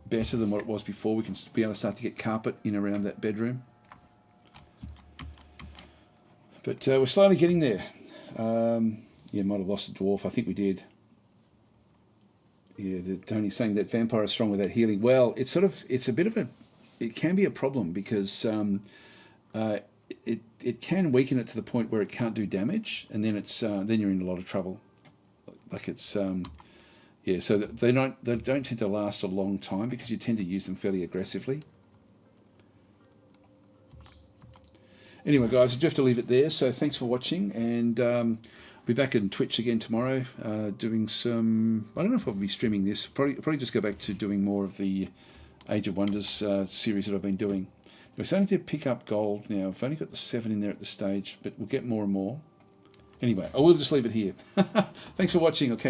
better than what it was before. We can be able to start to get carpet in around that bedroom. But we're slowly getting there. Yeah, might have lost a dwarf, I think we did. Yeah, Tony's saying that vampire is strong without healing. Well, it's sort of, it's a bit of a, it can be a problem because it can weaken it to the point where it can't do damage, and then it's then you're in a lot of trouble. Like it's yeah, so they don't tend to last a long time because you tend to use them fairly aggressively. Anyway, guys, I do have to leave it there. So thanks for watching, and I'll be back on Twitch again tomorrow, doing some. I don't know if I'll be streaming this. Probably just go back to doing more of the Age of Wonders series that I've been doing. We're starting to pick up gold now. I've only got the 7 in there at this stage, but we'll get more and more. Anyway, I will just leave it here. Thanks for watching. Okay.